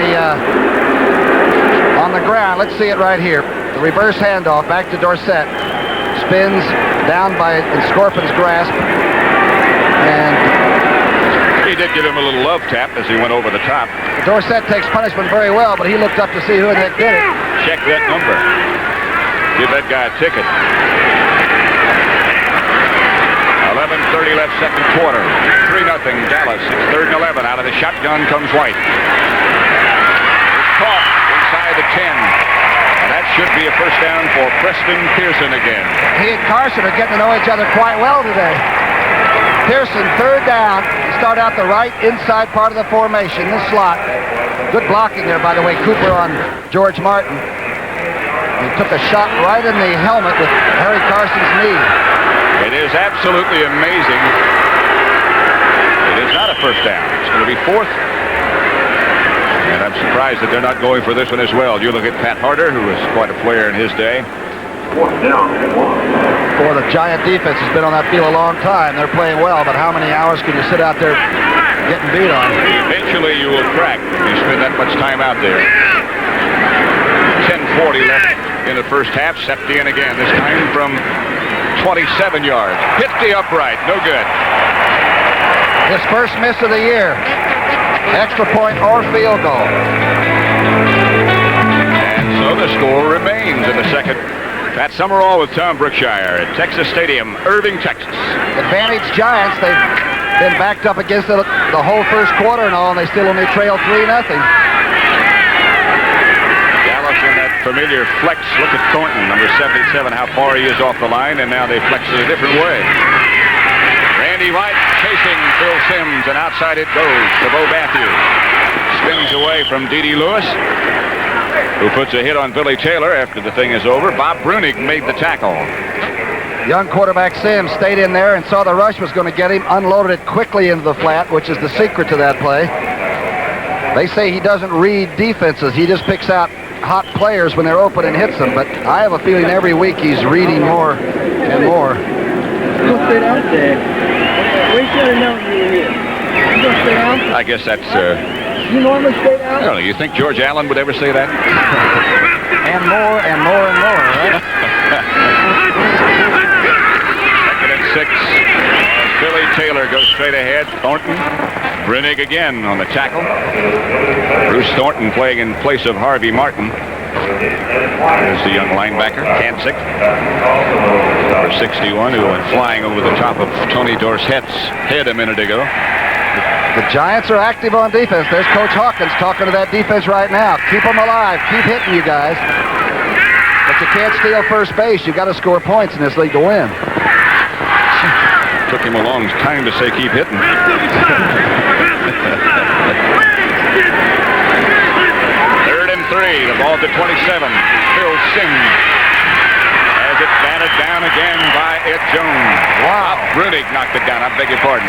Speaker 1: ground. Let's see it right here. The reverse handoff back to Dorsett. Spins down by Scorpion's grasp. And
Speaker 2: He did give him a little love tap as he went over the top.
Speaker 1: Dorsett takes punishment very well, but he looked up to see who the heck did it.
Speaker 2: Check that number. Give that guy a ticket. 11:30 left, second quarter. 3-0 Dallas. It's 3rd and 11. Out of the shotgun comes White. It's caught inside the 10. And that should be a first down for Preston Pearson again.
Speaker 1: He and Carson are getting to know each other quite well today. Pearson, 3rd down. Start out the right inside part of the formation, the slot. Good blocking there, by the way, Cooper on George Martin. He took a shot right in the helmet with Harry Carson's knee.
Speaker 2: It is absolutely amazing. It is not a first down. It's going to be 4th. And I'm surprised that they're not going for this one as well. You look at Pat Harder, who was quite a player in his day.
Speaker 1: Boy, the Giant defense has been on that field a long time. They're playing well, but how many hours can you sit out there getting beat on?
Speaker 2: Eventually you will crack if you spend that much time out there. 10:40 left in the first half. Septien again, this time from 27 yards. Hit the upright, no good.
Speaker 1: His first miss of the year. Extra point or field goal.
Speaker 2: And so the score remains in the second. Pat Summerall with Tom Brookshire at Texas Stadium, Irving, Texas.
Speaker 1: Advantage Giants. They've been backed up against the whole first quarter and all, and they still only trail 3-0.
Speaker 2: Dallas in that familiar flex. Look at Thornton, number 77, how far he is off the line, and now they flex it a different way. Randy White chasing Phil Simms, and outside it goes to Bo Matthews. Spins away from D.D. Lewis, who puts a hit on Billy Taylor after the thing is over. Bob Brunig made the tackle.
Speaker 1: Young quarterback Sims stayed in there and saw the rush was going to get him, unloaded it quickly into the flat, which is the secret to that play. They say he doesn't read defenses. He just picks out hot players when they're open and hits them, but I have a feeling every week he's reading more and more.
Speaker 4: Go stay down there. We should have known you were here. You gonna stay down?
Speaker 2: I guess that's,
Speaker 4: You normally stay down?
Speaker 2: I don't know, you think George Allen would ever say that?
Speaker 1: And more and more and more, right?
Speaker 2: 2nd and 6. Billy Taylor goes straight ahead. Thornton. Brunig again on the tackle. Bruce Thornton playing in place of Harvey Martin. There's the young linebacker, Kancik. Number 61, who went flying over the top of Tony Dorsett's head a minute ago.
Speaker 1: The Giants are active on defense. There's Coach Hawkins talking to that defense right now. Keep them alive. Keep hitting, you guys. But you can't steal first base. You've got to score points in this league to win.
Speaker 2: Took him a long time to say keep hitting. 3rd and 3. The ball to 27. Phil Simms has it batted down again by Ed Jones. Wow. Brunig knocked it down. I beg your pardon.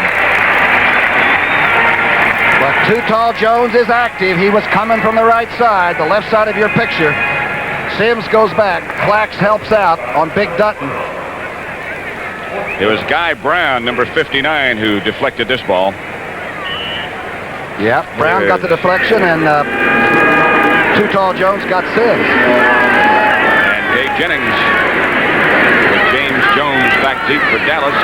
Speaker 1: But Too Tall Jones is active. He was coming from the right side, the left side of your picture. Sims goes back. Clax helps out on Big Dutton.
Speaker 2: It was Guy Brown, number 59, who deflected this ball.
Speaker 1: Yeah, Brown got the deflection, and Too Tall Jones got Sims.
Speaker 2: And Dave Jennings with James Jones back deep for Dallas.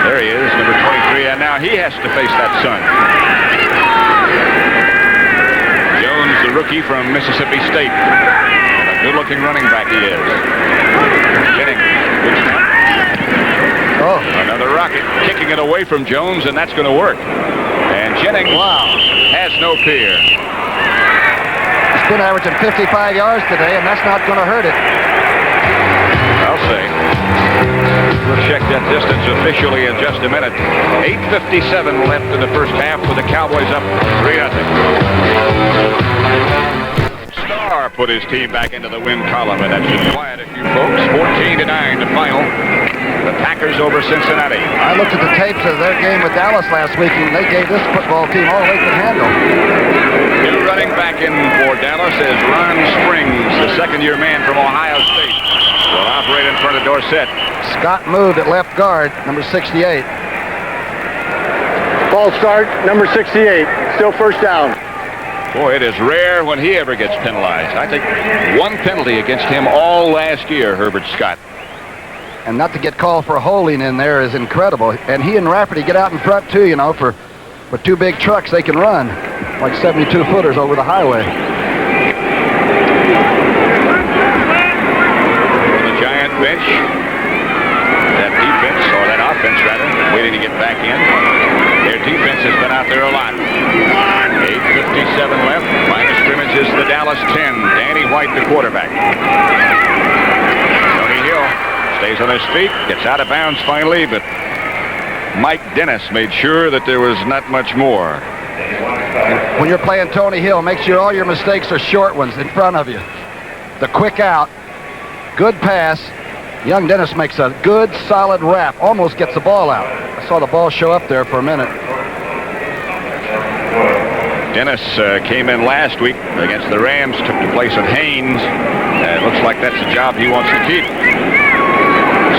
Speaker 2: There he is, number 23, and now he has to face that son. Jones, the rookie from Mississippi State. And a good-looking running back he is. Jennings. Good snap.
Speaker 1: Oh.
Speaker 2: Another rocket. Kicking it away from Jones, and that's going to work. And Jennings has no fear.
Speaker 1: He's been averaging 55 yards today, and that's not going to hurt it.
Speaker 2: I'll say. We'll check that distance officially in just a minute. 8:57 left in the first half with the Cowboys up 3-0. Starr put his team back into the win column, and that should quiet a few folks. 14-9 to final. The Packers over Cincinnati.
Speaker 1: I looked at the tapes of their game with Dallas last week, and they gave this football team all they could handle.
Speaker 2: New running back in for Dallas is Ron Springs, the second-year man from Ohio State. Will operate in front of Dorsett.
Speaker 1: Scott moved at left guard, number 68.
Speaker 3: False start, number 68. Still first down.
Speaker 2: Boy, it is rare when he ever gets penalized. I think one penalty against him all last year, Herbert Scott.
Speaker 1: And not to get called for holding in there is incredible. And he and Rafferty get out in front, too, you know, for two big trucks they can run, like 72-footers over the highway.
Speaker 2: Bench. That defense, or that offense rather, waiting to get back in. Their defense has been out there a lot. 8:57 left. Line of scrimmage is the Dallas 10. Danny White, the quarterback. Tony Hill stays on his feet, gets out of bounds finally, but Mike Dennis made sure that there was not much more.
Speaker 1: When you're playing Tony Hill, make sure all your mistakes are short ones in front of you. The quick out, good pass. Young Dennis makes a good, solid wrap. Almost gets the ball out. I saw the ball show up there for a minute.
Speaker 2: Dennis came in last week against the Rams, took the place of Haynes. It looks like that's a job he wants to keep.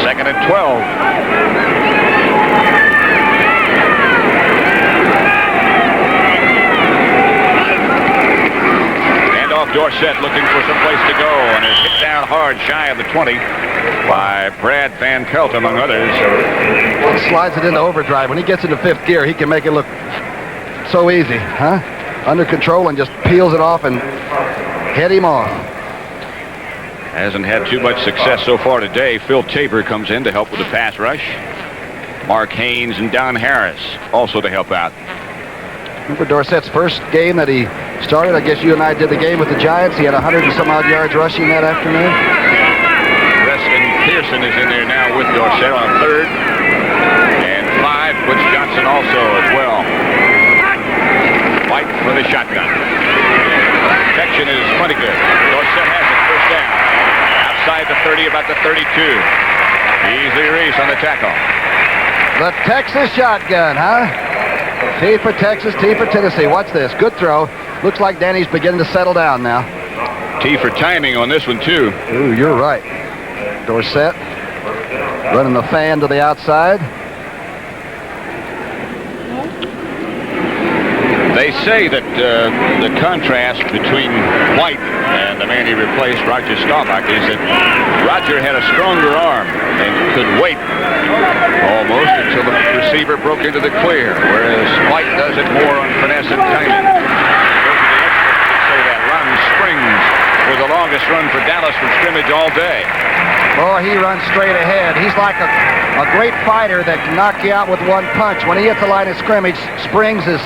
Speaker 2: 2nd and 12. Dorsett looking for some place to go and is hit down hard shy of the 20 by Brad Van Pelt, among others.
Speaker 1: He slides it into overdrive. When he gets into fifth gear, he can make it look so easy, huh? Under control and just peels it off and head him off.
Speaker 2: Hasn't had too much success so far today. Phil Tabor comes in to help with the pass rush. Mark Haynes and Don Harris also to help out.
Speaker 1: Remember Dorsett's first game that he started? I guess you and I did the game with the Giants. He had 100 and some odd yards rushing that afternoon.
Speaker 2: Preston Pearson is in there now with Dorsett on third. And 5, Butch Johnson also as well. White for the shotgun. Protection is pretty good. Dorsett has it, first down. Outside the 30, about the 32. Easy Reese on the tackle.
Speaker 1: The Texas shotgun, huh? T for Texas, T for Tennessee. Watch this. Good throw. Looks like Danny's beginning to settle down now.
Speaker 2: T for timing on this one, too.
Speaker 1: Ooh, you're right. Dorsett running the fan to the outside.
Speaker 2: They say that the contrast between White and the man he replaced, Roger Staubach, is that Roger had a stronger arm and could wait almost until the receiver broke into the clear, whereas White does it more on finesse and timing. Those are the experts that say that. Ron Springs was the longest run for Dallas from scrimmage all day.
Speaker 1: Oh, he runs straight ahead. He's like a great fighter that can knock you out with one punch. When he hits the line of scrimmage, Springs is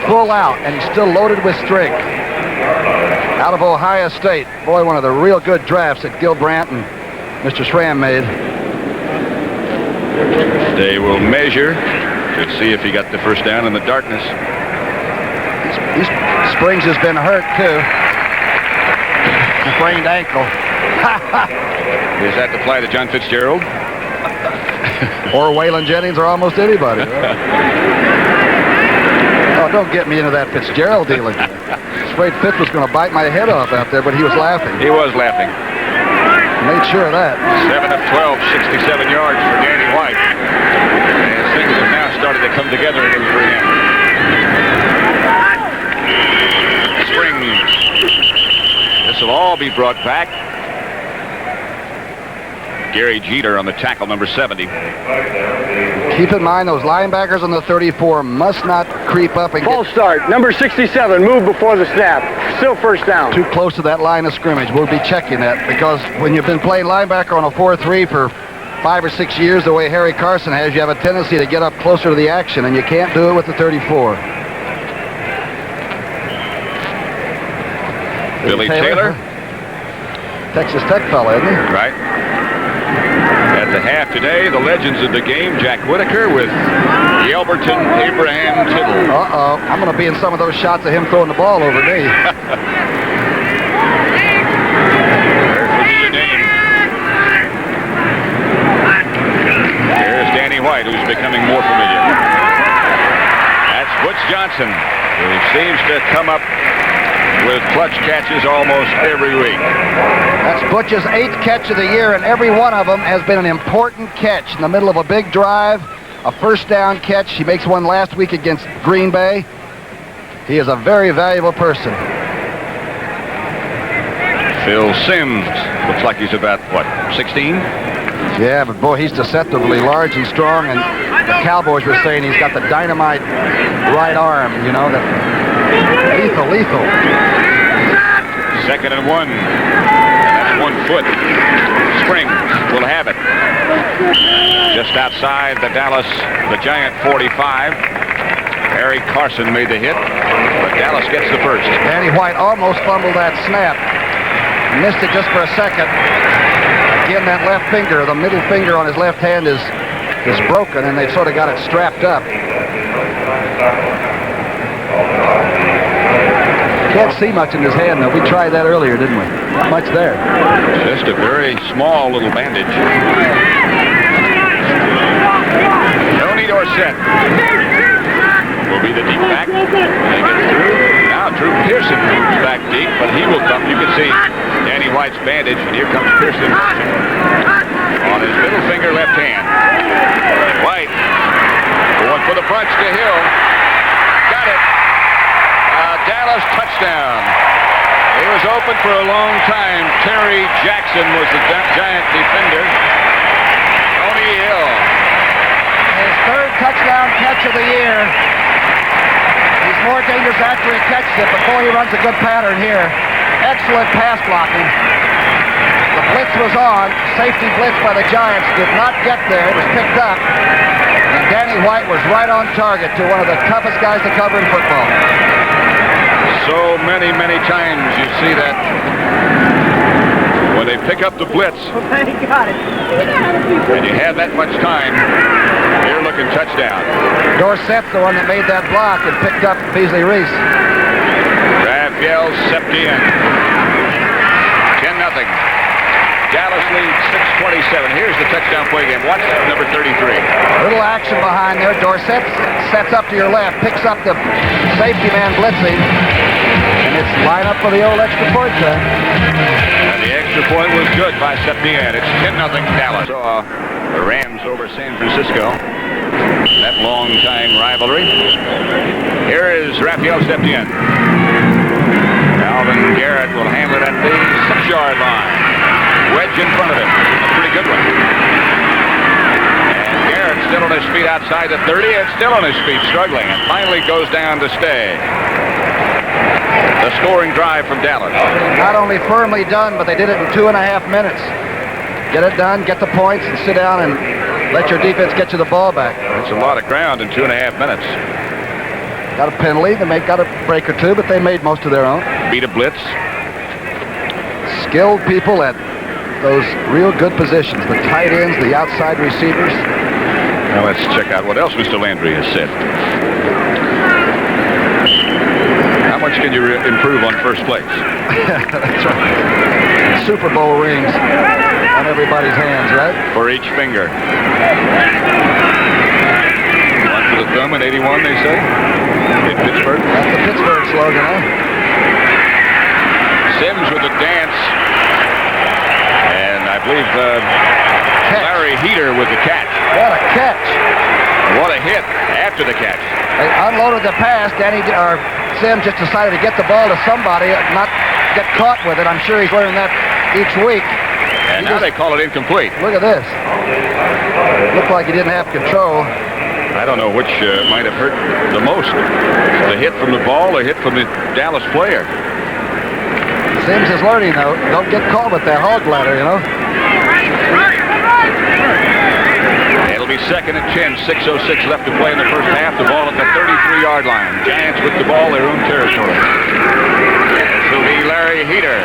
Speaker 1: full out, and he's still loaded with strength. Out of Ohio State. Boy, one of the real good drafts that Gil Brandt and Mr. Schramm made.
Speaker 2: They will measure to see if he got the first down in the darkness.
Speaker 1: Springs has been hurt, too. Sprained ankle.
Speaker 2: Is that the play to John Fitzgerald?
Speaker 1: Or Waylon Jennings, or almost anybody. Oh, don't get me into that Fitzgerald deal again. Afraid Fitz was going to bite my head off out there, but he was laughing.
Speaker 2: He was laughing.
Speaker 1: Made sure of that.
Speaker 2: 7 of 12, 67 yards for Danny White. And things have now started to come together a little for him. Springs. This will all be brought back. Gary Jeter on the tackle, number 70.
Speaker 1: Keep in mind, those linebackers on the 34 must not creep up and
Speaker 3: False start, number 67, move before the snap. still first down.
Speaker 1: Too close to that line of scrimmage. We'll be checking that because when you've been playing linebacker on a 4-3 for 5 or 6 years, the way Harry Carson has, you have a tendency to get up closer to the action, and you can't do it with the 34.
Speaker 2: Billy Taylor.
Speaker 1: Texas Tech fella, isn't he?
Speaker 2: Right. At the half today, the legends of the game, Jack Whitaker with Yelverton Abraham Tittle.
Speaker 1: Uh-oh. I'm going to be in some of those shots of him throwing the ball over me.
Speaker 2: There's Danny White, who's becoming more familiar. That's Butch Johnson, who seems to come up with clutch catches almost every week.
Speaker 1: That's Butch's 8th catch of the year, and every one of them has been an important catch in the middle of a big drive, a first down catch. He makes one last week against Green Bay. He is a very valuable person.
Speaker 2: Phil Simms looks like he's about, what, 16?
Speaker 1: Yeah, but boy, he's deceptively large and strong, and the Cowboys were saying he's got the dynamite right arm, you know, that lethal.
Speaker 2: 2nd and 1. And that's 1 foot. Springs will have it. Just outside the Giant 45. Harry Carson made the hit, but Dallas gets the first.
Speaker 1: Danny White almost fumbled that snap. Missed it just for a second. Again, that left finger, the middle finger on his left hand is broken, and they've sort of got it strapped up. Can't see much in his hand, though. We tried that earlier, didn't we? Not much there.
Speaker 2: Just a very small little bandage. Tony Dorsett will be the deep back. They get through. Now Drew Pearson moves back deep, but he will come. You can see Danny White's bandage, and here comes Pearson on his middle finger left hand. White going for the punch to Hill. Got it. Dallas touchdown. He was open for a long time. Terry Jackson was the Giant defender. Tony Hill.
Speaker 1: His 3rd touchdown catch of the year. He's more dangerous after he catches it. Before he runs a good pattern here. Excellent pass blocking. The blitz was on. Safety blitz by the Giants. Did not get there. It was picked up. And Danny White was right on target to one of the toughest guys to cover in football.
Speaker 2: So many times you see that when they pick up the blitz and you have that much time, you're looking touchdown.
Speaker 1: Dorsett's the one that made that block and picked up Beasley Reese.
Speaker 2: Raphael Septien. 10-0. Dallas leads 6:27. Here's the touchdown play game. Watch number 33.
Speaker 1: Little action behind there. Dorsett sets up to your left, picks up the safety man blitzing, and it's line up for the old extra point there.
Speaker 2: And the extra point was good by Septien. It's 10-0 Dallas. The Rams over San Francisco. That long-time rivalry. Here is Raphael Septien. Alvin Garrett will handle it at the 6-yard line. Wedge in front of him. A pretty good one. And Garrett still on his feet outside the 30 and still on his feet struggling and finally goes down to stay. The scoring drive from Dallas.
Speaker 1: Not only firmly done, but they did it in 2.5 minutes. Get it done, get the points, and sit down and let your defense get you the ball back.
Speaker 2: That's a lot of ground in 2.5 minutes.
Speaker 1: Got a penalty, they got a break or two, but they made most of their own.
Speaker 2: Beat a blitz.
Speaker 1: Skilled people at those real good positions, the tight ends, the outside receivers.
Speaker 2: Now let's check out what else Mr. Landry has said. How much can you improve on first place?
Speaker 1: That's right. Super Bowl rings on everybody's hands, right?
Speaker 2: For each finger. One for the thumb in 81, they say, in Pittsburgh.
Speaker 1: That's the Pittsburgh slogan, huh?
Speaker 2: Sims with a dance. And I believe Larry Heater with the catch.
Speaker 1: What a catch.
Speaker 2: What a hit after the catch.
Speaker 1: They unloaded the pass. Sims just decided to get the ball to somebody, not get caught with it. I'm sure he's learning that each week.
Speaker 2: And now they call it incomplete.
Speaker 1: Look at this. Looked like he didn't have control.
Speaker 2: I don't know which might have hurt the most. The hit from the ball or hit from the Dallas player.
Speaker 1: Sims is learning, though. Don't get caught with that hog bladder, you know.
Speaker 2: It'll be 2nd and 10, 6:06 left to play in the first half. The ball at the 33-yard line. Giants with the ball, their own territory. This will be Larry Heater.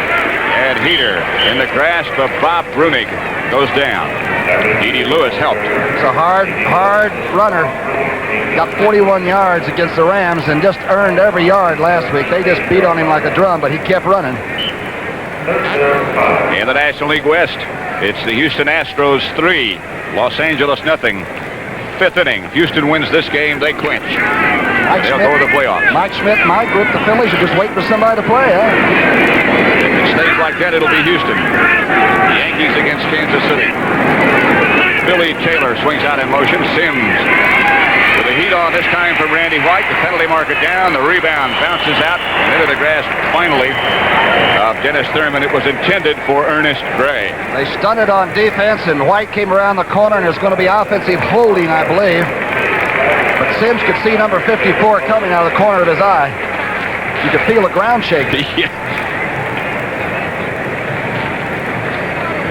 Speaker 2: And Heater in the grasp of Bob Brunig goes down. D.D. Lewis helped.
Speaker 1: It's a hard runner. Got 41 yards against the Rams and just earned every yard last week. They just beat on him like a drum, but he kept running.
Speaker 2: In the National League West, it's the Houston Astros 3, Los Angeles nothing. 5th inning. If Houston wins this game, they clinch. They'll go to the playoffs.
Speaker 1: Mike Schmidt, my group, the Phillies, are just waiting for somebody to play, huh?
Speaker 2: If it stays like that, it'll be Houston. Yankees against Kansas City. Billy Taylor swings out in motion. Sims with the heat on this time from Randy White. The penalty marker down. The rebound bounces out and into the grass finally of Dennis Thurman. It was intended for Ernest Gray.
Speaker 1: They stunted on defense, and White came around the corner, and there's going to be offensive holding, I believe. But Sims could see number 54 coming out of the corner of his eye. You could feel the ground shaking.
Speaker 2: Yeah.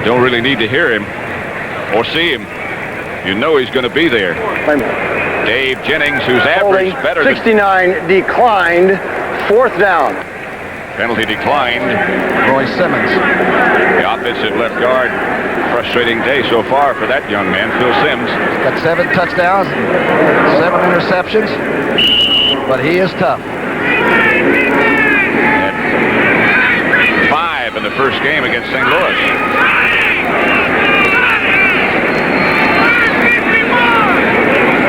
Speaker 2: Don't really need to hear him or see him. You know he's going to be there. Dave Jennings, who's average better
Speaker 3: 69 declined. 4th down.
Speaker 2: Penalty declined.
Speaker 1: Roy Simmons.
Speaker 2: The offensive left guard. Frustrating day so far for that young man, Phil Sims.
Speaker 1: Got 7 touchdowns, 7 interceptions, but he is tough.
Speaker 2: Had 5 in the first game against St. Louis.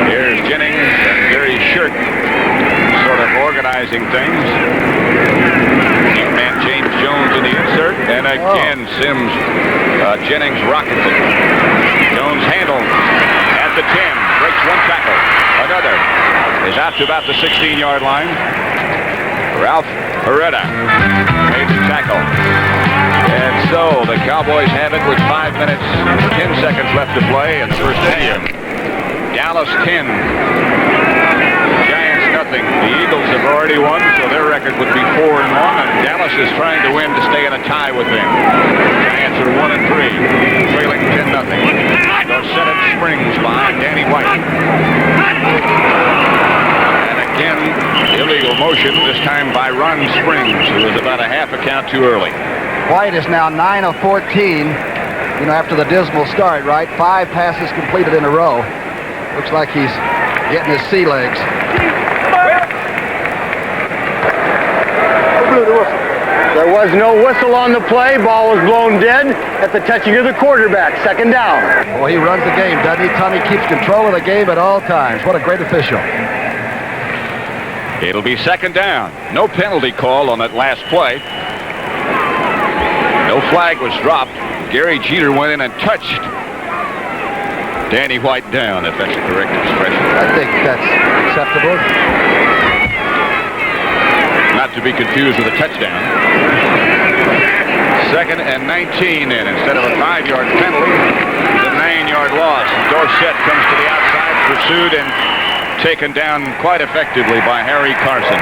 Speaker 2: Here's Jennings and Gary Shirt sort of organizing things. Young man James Jones in the insert, and again Sims, Jennings rockets it. Jones handled at the 10, breaks 1 tackle. Another is out to about the 16-yard line. Ralph Herrera made the tackle. And so the Cowboys have it with 5 minutes, 10 seconds left to play in the first half. Dallas 10. Giants nothing. The Eagles have already won, so their record would be 4-1, and Dallas is trying to win to stay in a tie with them. Giants are 1-3, trailing 10-0. Dorsett springs behind Danny White. And again, illegal motion, this time by Ron Springs, who was about a half a count too early.
Speaker 1: White is now 9 of 14, after the dismal start, right? 5 passes completed in a row. Looks like he's getting his sea legs.
Speaker 3: There was no whistle on the play. Ball was blown dead at the touching of the quarterback. 2nd down.
Speaker 1: Well, he runs the game, doesn't he? Tommy keeps control of the game at all times. What a great official.
Speaker 2: It'll be 2nd down. No penalty call on that last play. No flag was dropped. Gary Jeter went in and touched Danny White down, if that's the correct expression.
Speaker 1: I think that's acceptable.
Speaker 2: Not to be confused with a touchdown. 2nd and 19 in. Instead of a 5-yard penalty, it's a 9-yard loss. Dorsett comes to the outside, pursued and taken down quite effectively by Harry Carson.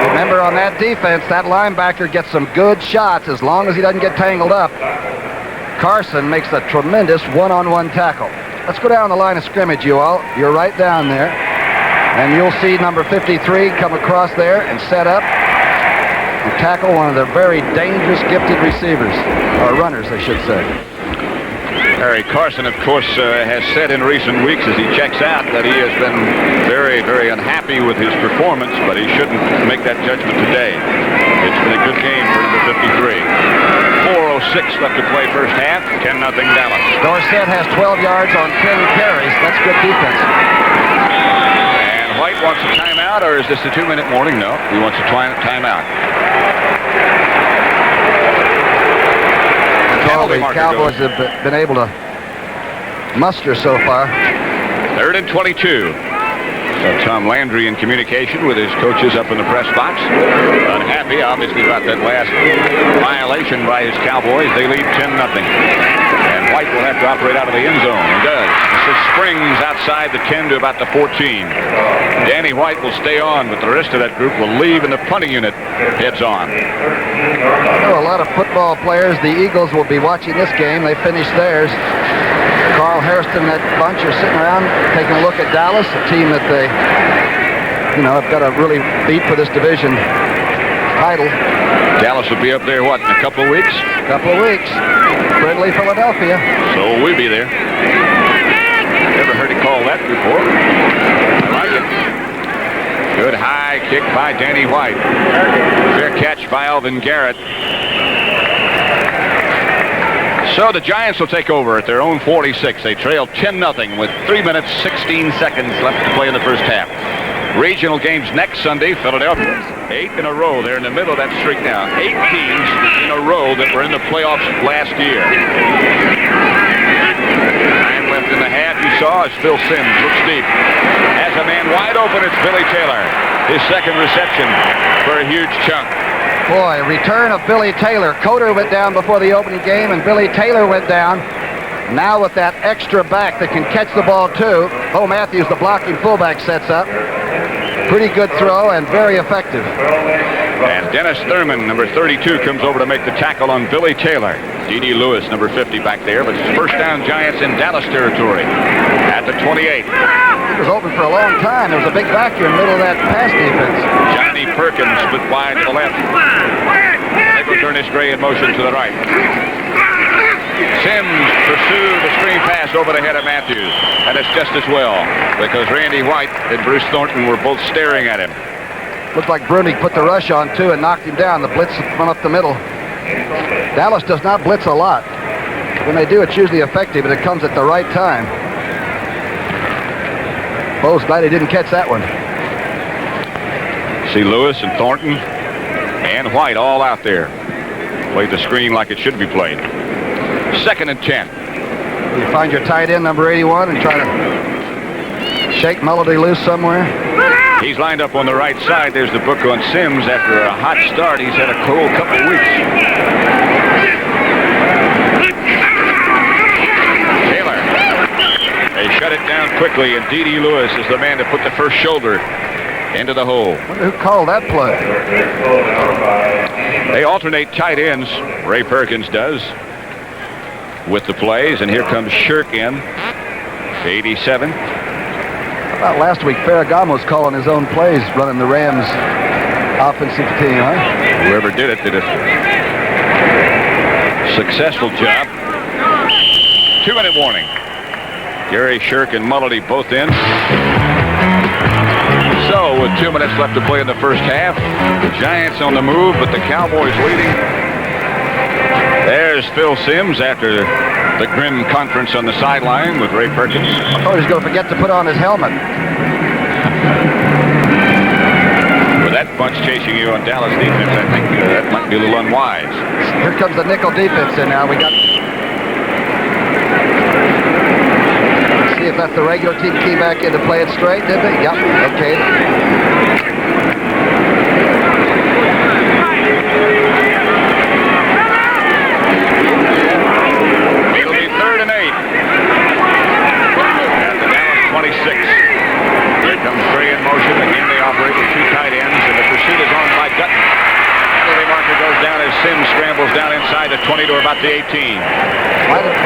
Speaker 1: Remember, on that defense, that linebacker gets some good shots as long as he doesn't get tangled up. Carson makes a tremendous one-on-one tackle. Let's go down the line of scrimmage, you all. You're right down there. And you'll see number 53 come across there and set up and tackle one of the very dangerous, gifted receivers, or runners, I should say.
Speaker 2: Harry Carson, of course, has said in recent weeks as he checks out that he has been very, very unhappy with his performance, but he shouldn't make that judgment today. It's been a good game for number 53. 4:06 left to play first half. 10-0 Dallas.
Speaker 1: Dorsett has 12 yards on 10 carries. That's good defense.
Speaker 2: And White wants a timeout, or is this a 2-minute warning? No, he wants a timeout.
Speaker 1: All the Cowboys have been able to muster so far.
Speaker 2: 3rd and 22. So Tom Landry in communication with his coaches up in the press box. Unhappy, obviously, about that last violation by his Cowboys. They lead 10-0. And White will have to operate out of the end zone. He does. This springs outside the 10 to about the 14. Danny White will stay on, but the rest of that group will leave, and the punting unit heads on.
Speaker 1: I know a lot of football players. The Eagles will be watching this game. They finished theirs. Carl Hairston and that bunch are sitting around taking a look at Dallas, a team that they, have got to really beat for this division title.
Speaker 2: Dallas will be up there, what, in a couple of weeks?
Speaker 1: A couple of weeks. Friendly Philadelphia.
Speaker 2: So we'll be there. Never heard it called that before. I like it. Good high kick by Danny White. Fair catch by Alvin Garrett. So the Giants will take over at their own 46. They trail 10-0 with 3 minutes, 16 seconds left to play in the first half. Regional games next Sunday. Philadelphia, 8 in a row. They're in the middle of that streak now. 8 teams in a row that were in the playoffs last year. 9 left in the half. You saw as Phil Simms looks deep. Has a man wide open. It's Billy Taylor. His second reception for a huge chunk.
Speaker 1: Boy, return of Billy Taylor. Coder went down before the opening game, and Billy Taylor went down. Now with that extra back that can catch the ball too. Bo Matthews, the blocking fullback, sets up. Pretty good throw and very effective.
Speaker 2: And Dennis Thurman, number 32, comes over to make the tackle on Billy Taylor. D.D. Lewis, number 50, back there, but it's first down Giants in Dallas territory at the 28.
Speaker 1: It was open for a long time. There was a big vacuum in the middle of that pass defense.
Speaker 2: Johnny Perkins split wide to the left. They will turn his gray in motion to the right. Simms pursued the screen pass over the head of Matthews, and it's just as well because Randy White and Bruce Thornton were both staring at him.
Speaker 1: Looked like Brunig put the rush on too and knocked him down. The blitz went up the middle. Dallas does not blitz a lot. When they do, it's usually effective, and it comes at the right time. Bo's glad he didn't catch that one.
Speaker 2: See Lewis and Thornton and White all out there. Played the screen like it should be played. 2nd and 10.
Speaker 1: You find your tight end, number 81, and try to shake Melody loose somewhere.
Speaker 2: He's lined up on the right side. There's the book on Simms. After a hot start, he's had a cold couple of weeks. Taylor. They shut it down quickly, and D.D. Lewis is the man to put the first shoulder into the hole.
Speaker 1: I wonder who called that play.
Speaker 2: They alternate tight ends. Ray Perkins does with the plays, and here comes Shirk in, 87.
Speaker 1: About last week, Ferragamo's calling his own plays, running the Rams offensive team, huh?
Speaker 2: Whoever did it did a successful job. 2-minute warning. Gary Shirk and Mullity both in. So with 2 minutes left to play in the first half, the Giants on the move, but the Cowboys leading. There's Phil Simms after the grim conference on the sideline with Ray Perkins.
Speaker 1: I thought he was going to forget to put on his helmet.
Speaker 2: With that bunch chasing you on Dallas defense, I think that might be a little unwise.
Speaker 1: Here comes the nickel defense in now. Let's see if that's the regular team came back in to play it straight, did they? Yep, okay.
Speaker 2: It'll be 3rd and 8. At the Dallas 26. Here comes Gray in motion. Again, they operate with 2 tight ends, and the pursuit is on by Dutton. Penalty marker goes down as Simms scrambles down inside the 20 to about the 18.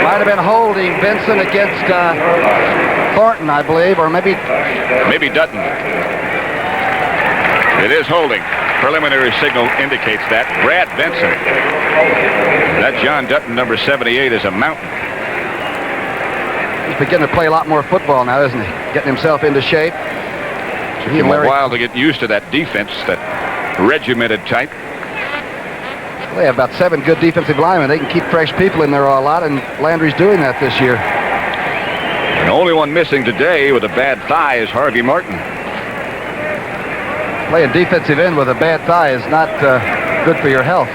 Speaker 1: Might have been holding Benson against Thornton, I believe, or maybe
Speaker 2: Dutton. It is holding. Preliminary signal indicates that. Brad Benson. That John Dutton, number 78, is a mountain.
Speaker 1: He's beginning to play a lot more football now, isn't he? Getting himself into shape.
Speaker 2: Took him a while to get used to that defense, that regimented type.
Speaker 1: They have about 7 good defensive linemen. They can keep fresh people in there a lot, and Landry's doing that this year.
Speaker 2: And the only one missing today with a bad thigh is Harvey Martin.
Speaker 1: Playing defensive end with a bad thigh is not good for your health.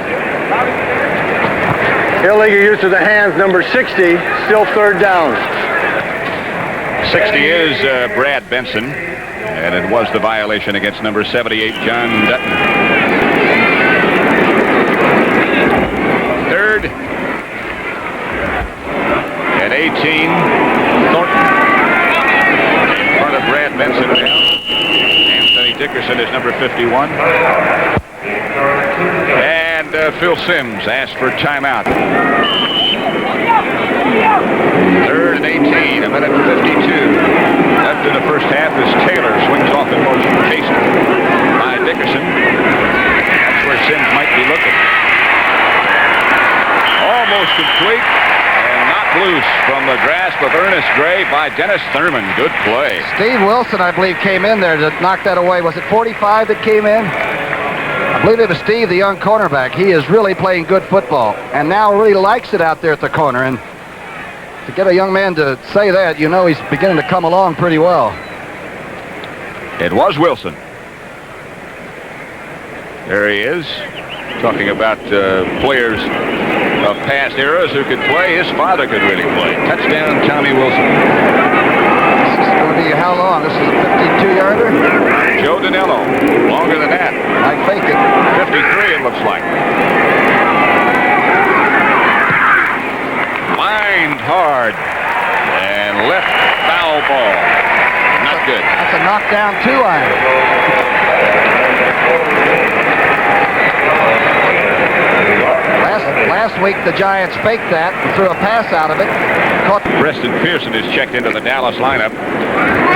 Speaker 3: Illegal use of the hands, number 60, still 3rd down.
Speaker 2: 60 is Brad Benson, and it was the violation against number 78, John Dutton. 3rd 18, Thornton. In front of Brad Benson now. Anthony Dickerson is number 51. And Phil Simms asked for timeout. 3rd and 18, a minute 52. Left in the first half as Taylor swings off in motion, chased by Dickerson. That's where Simms might be looking. Almost complete and knocked loose from the grasp of Ernest Gray by Dennis Thurman. Good play.
Speaker 1: Steve Wilson, I believe, came in there to knock that away. Was it 45 that came in? I believe it was Steve, the young cornerback. He is really playing good football and now really likes it out there at the corner. And to get a young man to say that, you know he's beginning to come along pretty well.
Speaker 2: It was Wilson. There he is, talking about players of past eras who could play. His father could really play. Touchdown, Tommy Wilson.
Speaker 1: This is going to be how long? This is a 52-yarder?
Speaker 2: Joe Danello, longer than that.
Speaker 1: I fake it.
Speaker 2: 53, it looks like. Lined hard and left foul ball. Not good.
Speaker 1: That's a knockdown 2-iron. Last week the Giants faked that and threw a pass out of it. Caught.
Speaker 2: Preston Pearson is checked into the Dallas lineup.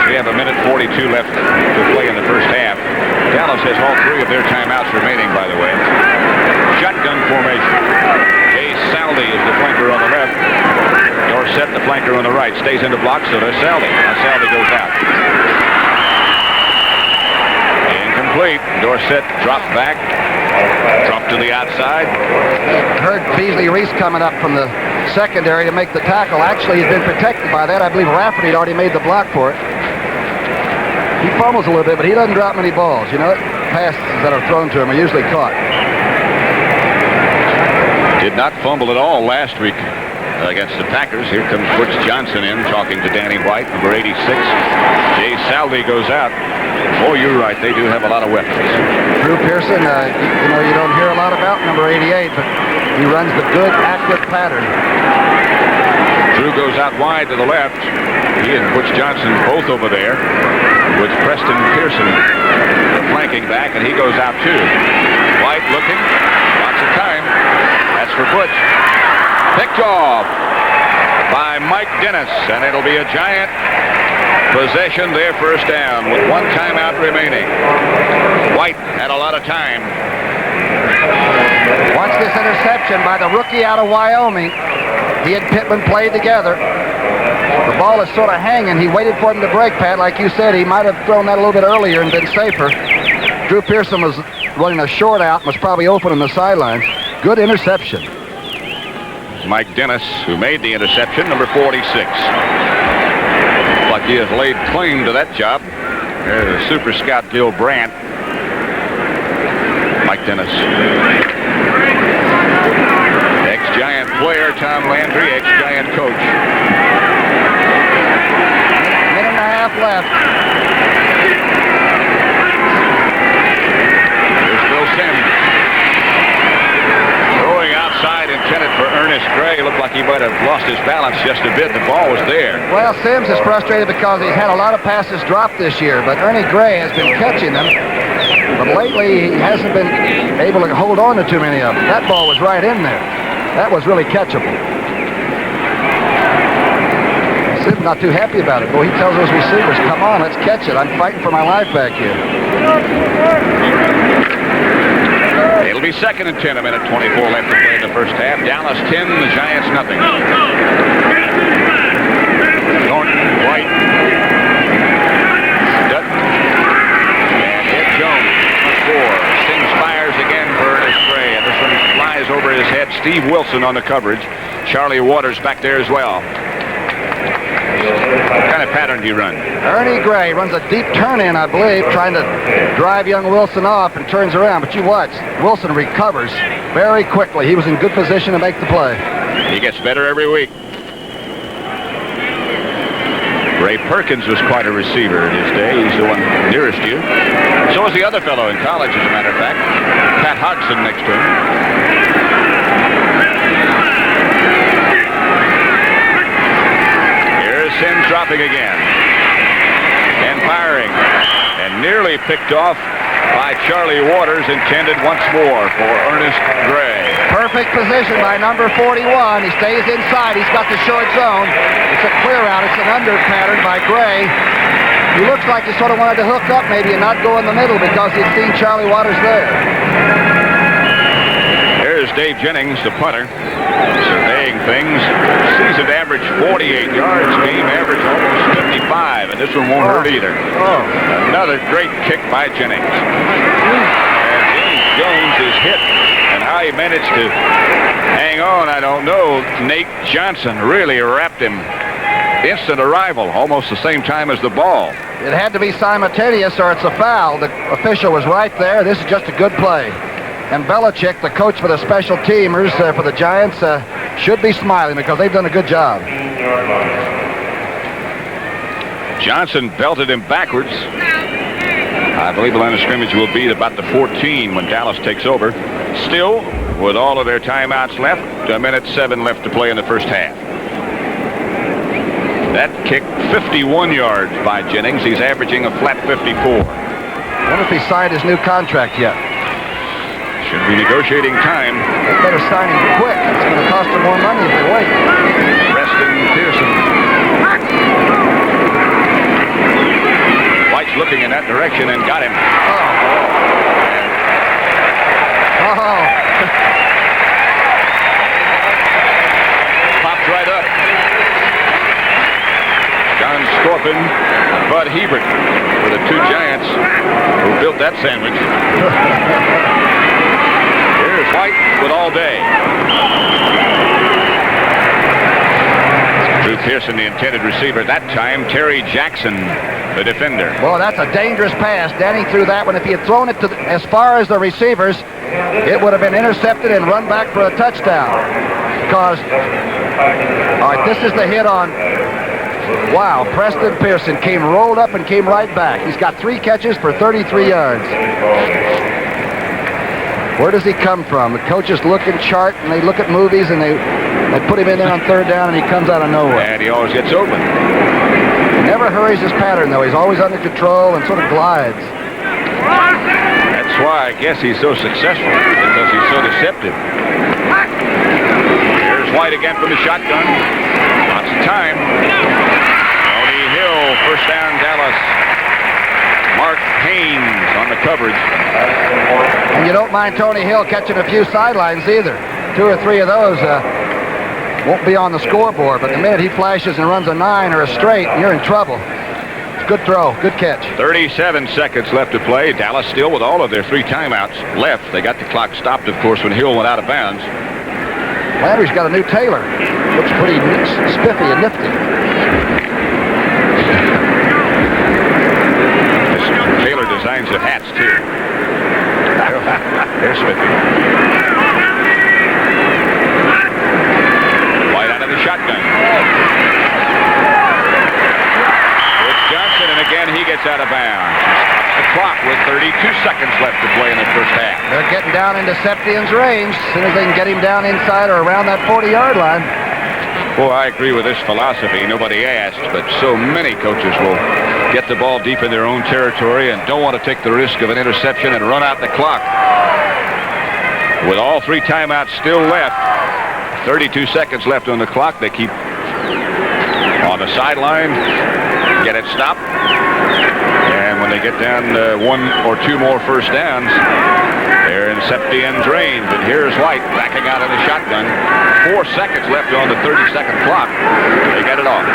Speaker 2: We have a minute 42 left to play in the first half. Dallas has all 3 of their timeouts remaining, by the way. Shotgun formation. Jay Saldi is the flanker on the left. Dorsett, the flanker on the right, stays in the block, so does Saldi. Now Saldi goes out. Incomplete. Dorsett dropped back. Dropped to the outside.
Speaker 1: Heard Beasley Reese coming up from the secondary to make the tackle. Actually, he's been protected by that. I believe Rafferty had already made the block for it. He fumbles a little bit, but he doesn't drop many balls. You know, passes that are thrown to him are usually caught.
Speaker 2: Did not fumble at all last week against the Packers. Here comes Butch Johnson in, talking to Danny White, number 86. Jay Saldi goes out. Oh, you're right. They do have a lot of weapons.
Speaker 1: Drew Pearson, you know, you don't hear a lot about number 88, but he runs the good, accurate pattern.
Speaker 2: Drew goes out wide to the left. He and Butch Johnson both over there with Preston Pearson flanking back, and he goes out too. White looking. Lots of time. That's for Butch. Picked off by Mike Dennis, and it'll be a Giant possession, their first down with 1 timeout remaining. White had a lot of time.
Speaker 1: Watch this interception by the rookie out of Wyoming. He and Pittman played together. The ball is sort of hanging. He waited for him to break, Pat. Like you said, he might have thrown that a little bit earlier and been safer. Drew Pearson was running a short out and was probably open on the sidelines. Good interception.
Speaker 2: Mike Dennis, who made the interception, number 46. Like he has laid claim to that job. There's Super Scout Gil Brandt. Mike Dennis. Ex-Giant player Tom Landry, ex-Giant coach.
Speaker 1: Minute and a half left.
Speaker 2: Here's Phil Simms. Throwing outside, intended for Ernest Gray. Looked like he might have lost his balance just a bit. The ball was there.
Speaker 1: Well, Simms is frustrated because he's had a lot of passes dropped this year, but Ernie Gray has been catching them. But lately, he hasn't been able to hold on to too many of them. That ball was right in there. That was really catchable. Simms not too happy about it. Boy, he tells those receivers, come on, let's catch it. I'm fighting for my life back here.
Speaker 2: It'll be 2nd and 10, a minute 24 left to play in the first half. Dallas 10, the Giants nothing. Thornton, White, Dutton, and Ed Jones, 4. Simms fires again for Ernest Gray, and this one flies over his head. Steve Wilson on the coverage. Charlie Waters back there as well. What kind of pattern do you run?
Speaker 1: Ernie Gray runs a deep turn-in, I believe, trying to drive young Wilson off and turns around. But you watch, Wilson recovers very quickly. He was in good position to make the play.
Speaker 2: He gets better every week. Ray Perkins was quite a receiver in his day. He's the one nearest you. So was the other fellow in college, as a matter of fact. Pat Hodgson next to him. dropping again. And firing. And nearly picked off by Charlie Waters, intended once more for Ernest Gray.
Speaker 1: Perfect position by number 41. He stays inside. He's got the short zone. It's a clear out. It's an under pattern by Gray. He looks like he sort of wanted to hook up maybe and not go in the middle because he'd seen Charlie Waters there.
Speaker 2: Here's Dave Jennings, the punter, surveying things. Season average 48 yards, game average almost 55, and this one won't hurt either. Another great kick by Jennings. And James Jones is hit, and how he managed to hang on, I don't know. Nate Johnson really wrapped him. Instant arrival, almost the same time as the ball.
Speaker 1: It had to be simultaneous or it's a foul. The official was right there. This is just a good play. And Belichick, the coach for the special teamers for the Giants, should be smiling because they've done a good job.
Speaker 2: Johnson belted him backwards. I believe the line of scrimmage will be about the 14 when Dallas takes over. Still, with all of their timeouts left, 1:07 left to play in the first half. That kick 51 yards by Jennings. He's averaging a flat 54.
Speaker 1: I wonder if he signed his new contract yet.
Speaker 2: Should be negotiating time.
Speaker 1: They better sign him quick. It's going to cost them more money if they wait.
Speaker 2: Preston Pearson. White's looking in that direction and got him. Popped right up. John Scorpin, Bud Hebert were the two Giants who built that sandwich. Here's White with all day. Drew Pearson, the intended receiver. That time, Terry Jackson, the defender.
Speaker 1: Boy, that's a dangerous pass. Danny threw that one. If he had thrown it to as far as the receivers, it would have been intercepted and run back for a touchdown. Because, all right, this is the hit on... Wow, Preston Pearson came rolled up and came right back. He's got 3 catches for 33 yards. Where does he come from? The coaches look and chart, and they look at movies, and they put him in there on third down, and he comes out of nowhere.
Speaker 2: And he always gets open.
Speaker 1: He never hurries his pattern, though. He's always under control and sort of glides.
Speaker 2: That's why I guess he's so successful, because he's so deceptive. Here's White again from the shotgun. Lots of time. Tony Hill, first down, Dallas. Mark Haynes on the coverage.
Speaker 1: And you don't mind Tony Hill catching a few sidelines either. 2 or 3 of those won't be on the scoreboard, but the minute he flashes and runs a 9 or a straight, you're in trouble. Good throw, good catch.
Speaker 2: 37 seconds left to play. Dallas still with all of their 3 timeouts left. They got the clock stopped, of course, when Hill went out of bounds.
Speaker 1: Landry's got a new tailor. Looks pretty spiffy and nifty.
Speaker 2: Mr. Taylor designs the hats, too. They're spiffy. White out of the shotgun. It's Johnson, and again he gets out of bounds. The clock with 32 seconds left to play in the first half.
Speaker 1: They're getting down into Septien's range. As soon as they can get him down inside or around that 40-yard line.
Speaker 2: Boy, I agree with this philosophy. Nobody asked, but so many coaches will get the ball deep in their own territory and don't want to take the risk of an interception and run out the clock. With all 3 timeouts still left, 32 seconds left on the clock, they keep on the sideline, get it stopped. And when they get down 1 or 2 more first downs, they're in Septien's range. And here's White backing out of the shotgun. 4 seconds left on the 30-second clock. They get it off.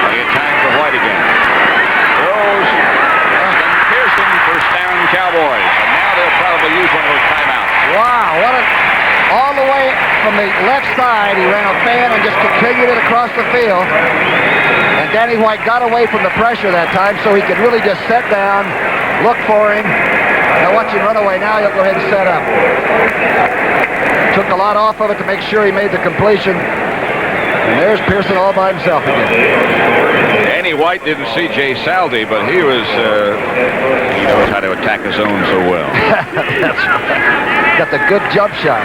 Speaker 2: Plenty of time for White again. Throws. Pearson, first down, Cowboys. And now they'll probably use one of those timeouts.
Speaker 1: Wow, what a... All the way from the left side, he ran a fan and just continued it across the field. And Danny White got away from the pressure that time, so he could really just set down, look for him. Now watch him run away. Now he'll go ahead and set up. Took a lot off of it to make sure he made the completion. And there's Pearson all by himself again.
Speaker 2: Danny White didn't see Jay Saldi, but he was, he knows how to attack his own so well.
Speaker 1: That's right. Got the good jump shot.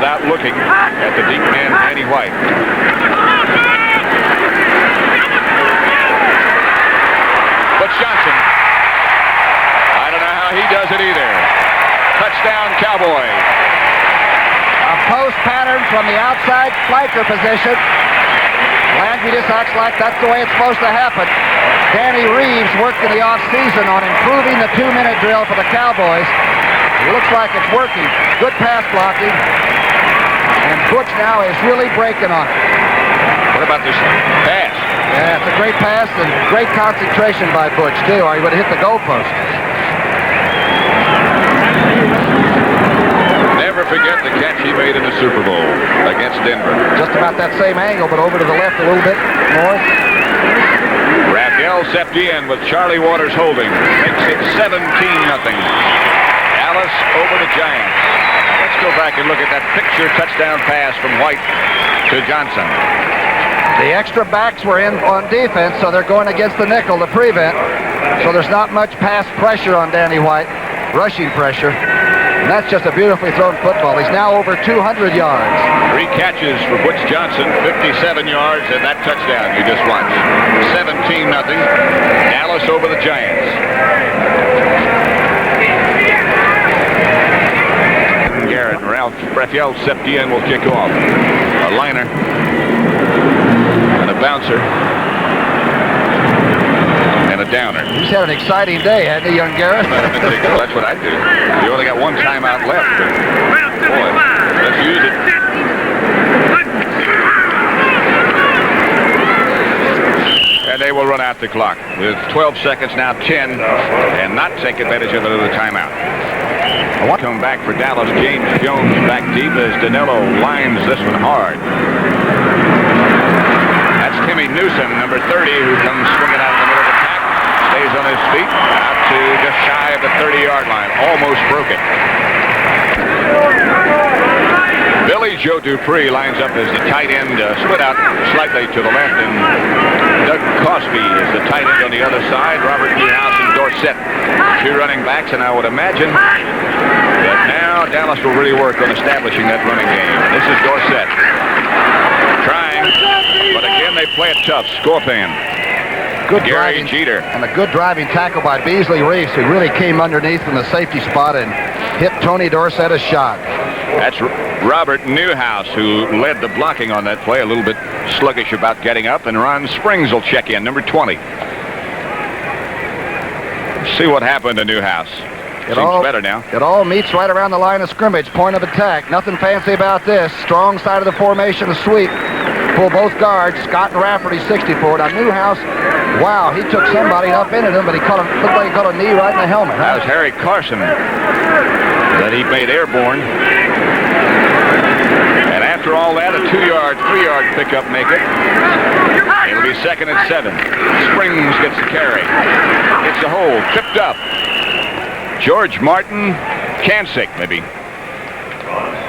Speaker 2: without looking at the deep man, Danny White. Butch Johnson. I don't know how he does it either. Touchdown, Cowboys.
Speaker 1: A post pattern from the outside flanker position. Landry just acts like that's the way it's supposed to happen. Danny Reeves worked in the offseason on improving the 2-minute drill for the Cowboys. It looks like it's working. Good pass blocking. And Butch now is really breaking on it.
Speaker 2: What about this pass?
Speaker 1: Yeah, it's a great pass and great concentration by Butch, too, or he would have hit the goalpost.
Speaker 2: Never forget the catch he made in the Super Bowl against Denver.
Speaker 1: Just about that same angle, but over to the left a little bit more.
Speaker 2: Raphael Septien with Charlie Waters holding. Makes it 17-0. Dallas over the Giants. Let's go back and look at that picture touchdown pass from White to Johnson.
Speaker 1: The extra backs were in on defense, so they're going against the nickel to prevent. So there's not much pass pressure on Danny White, rushing pressure. And that's just a beautifully thrown football. He's now over 200 yards.
Speaker 2: 3 catches for Butch Johnson, 57 yards, and that touchdown you just watched. 17-0. Dallas over the Giants. Garrett and Raphael Septien will kick off. A liner and a bouncer and a downer.
Speaker 1: He's had an exciting day, hasn't he, young Garrett?
Speaker 2: That's what I do. You only got one timeout left, but boy, let's use it. And they will run out the clock with 12 seconds now, 10, and not take advantage of another timeout. Come back for Dallas. James Jones back deep as Danilo lines this one hard. That's Timmy Newsom, number 30, who comes swinging out in the middle of the pack. Stays on his feet, out to just shy of the 30-yard line. Almost broke it. Billy Joe Dupree lines up as the tight end, split out slightly to the left, and Doug Cosby is the tight end on the other side. Robert Newhouse and Dorsett, 2 running backs, and I would imagine that now Dallas will really work on establishing that running game. This is Dorsett trying, but again they play it tough. Scorpion.
Speaker 1: Good
Speaker 2: Gary
Speaker 1: driving,
Speaker 2: Jeter.
Speaker 1: and a good driving tackle by Beasley Reeves, who really came underneath from the safety spot and hit Tony Dorsett a shot.
Speaker 2: That's Robert Newhouse, who led the blocking on that play, a little bit sluggish about getting up, and Ron Springs will check in, number 20. See what happened to Newhouse. Seems better now.
Speaker 1: It all meets right around the line of scrimmage, point of attack. Nothing fancy about this. Strong side of the formation, a sweep. Pull both guards. Scott and Rafferty 64. Now Newhouse, wow, he took somebody up into him, but he looked like he caught a knee right in the helmet.
Speaker 2: That was Harry Carson that he made airborne. And after all that, a 2-yard, 3-yard pickup make it. It'll be 2nd and 7. Springs gets the carry. Gets the hold. Tipped up. George Martin Kancic, maybe.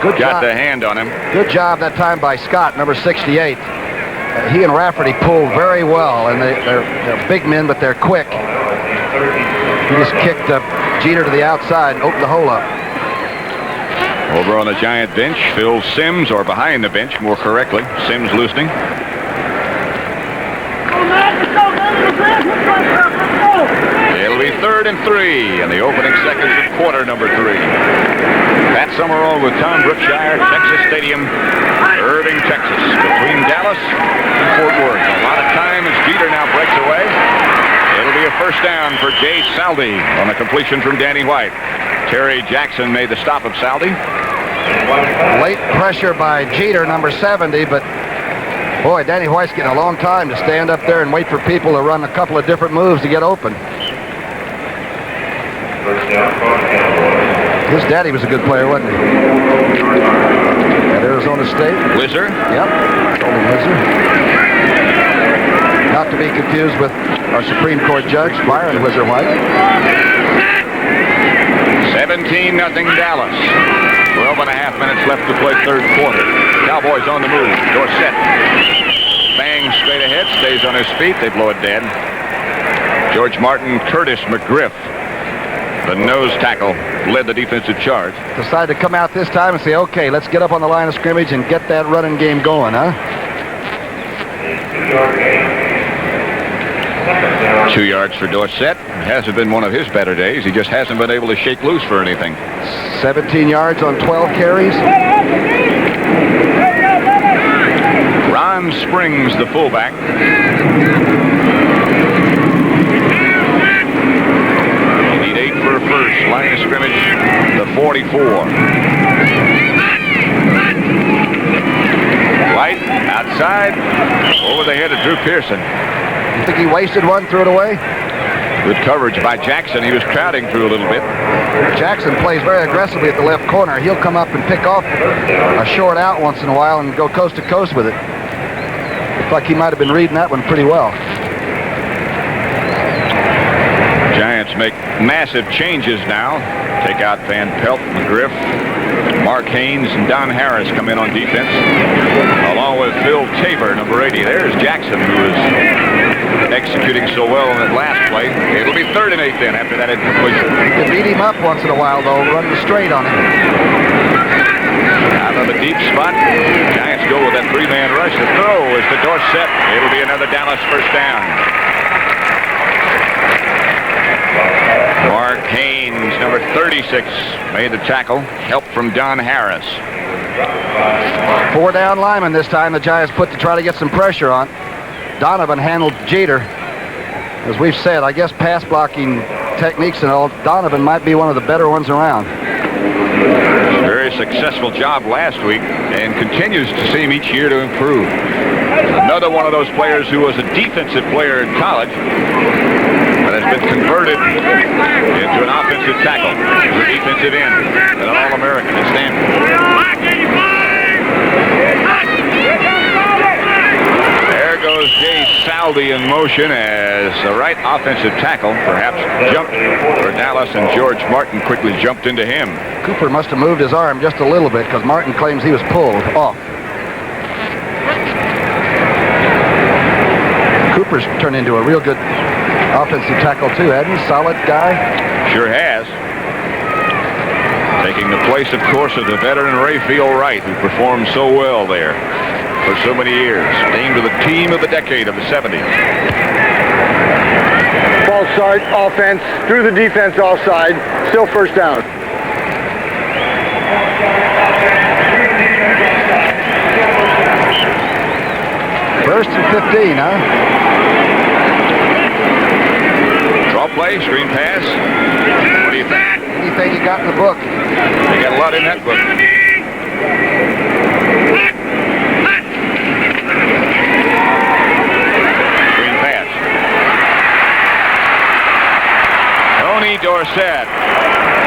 Speaker 1: Good
Speaker 2: Got
Speaker 1: job.
Speaker 2: the hand on him.
Speaker 1: Good job that time by Scott, number 68. He and Rafferty pulled very well, and they're big men, but they're quick. He just kicked Jeter to the outside and opened the hole up.
Speaker 2: Over on the Giant bench, Phil Simms, or behind the bench, more correctly. Simms loosening. It'll be 3rd and 3 in the opening seconds of quarter number 3. Pat Summerall with Tom Brookshire, Texas Stadium, Irving, Texas, between Dallas and Fort Worth. A lot of time as Jeter now breaks away. It'll be a first down for Jay Saldi on a completion from Danny White. Terry Jackson made the stop of Saldi.
Speaker 1: Late pressure by Jeter, number 70, but boy, Danny White's getting a long time to stand up there and wait for people to run a couple of different moves to get open. His daddy was a good player, wasn't he? At Arizona State.
Speaker 2: Whizzer?
Speaker 1: Yep. Called him Whizzer. Not to be confused with our Supreme Court Judge, Byron Whizzer White.
Speaker 2: 17-0 Dallas. 12.5 minutes left to play 3rd quarter. Cowboys on the move. Dorsett bangs straight ahead, stays on his feet. They blow it dead. George Martin, Curtis McGriff The nose tackle led the defensive charge.
Speaker 1: Decided to come out this time and say, okay, let's get up on the line of scrimmage and get that running game going, huh?
Speaker 2: 2 yards for Dorsett. Hasn't been one of his better days. He just hasn't been able to shake loose for anything.
Speaker 1: 17 yards on 12 carries.
Speaker 2: Ron Springs, the fullback. You need 8 for a first. Line of scrimmage, the 44. White outside, over the head of Drew Pearson.
Speaker 1: You think he wasted one, threw it away?
Speaker 2: Good coverage by Jackson. He was crowding through a little bit.
Speaker 1: Jackson plays very aggressively at the left corner. He'll come up and pick off a short out once in a while and go coast to coast with it. Looks like he might have been reading that one pretty well.
Speaker 2: Giants make massive changes now. Take out Van Pelt, McGriff, Mark Haynes, and Don Harris come in on defense, along with Phil Tabor, number 80. There's Jackson, who is executing so well in that last play. It'll be 3rd and 8 then after that incompletion.
Speaker 1: You beat him up once in a while, though, running straight on him.
Speaker 2: Out of the deep spot, Giants go with that 3-man rush. The throw is to Dorsett. It'll be another Dallas first down. Mark Haynes, number 36, made the tackle. Help from Don Harris.
Speaker 1: 4 down linemen this time the Giants put to try to get some pressure on. Donovan handled Jeter. As we've said, I guess pass blocking techniques and all, Donovan might be one of the better ones around.
Speaker 2: Very successful job last week and continues to seem each year to improve. Another one of those players who was a defensive player in college but has been converted into an offensive tackle, a defensive end, and an All-American at Stanford. There goes Jay Saldi in motion as the right offensive tackle perhaps jumped for Dallas, and George Martin quickly jumped into him.
Speaker 1: Cooper must have moved his arm just a little bit because Martin claims he was pulled off. Cooper's turned into a real good offensive tackle too, hasn't he? Solid guy.
Speaker 2: Sure has. Taking the place, of course, of the veteran Rayfield Wright, who performed so well there for so many years. Named to the team of the decade of the 70s.
Speaker 3: False start, offense, through the defense offside, still first down.
Speaker 1: First and 15, huh?
Speaker 2: Draw play, screen pass. What do you think?
Speaker 1: Anything you got in the book?
Speaker 2: They got a lot in that book. Screen pass. Tony Dorsett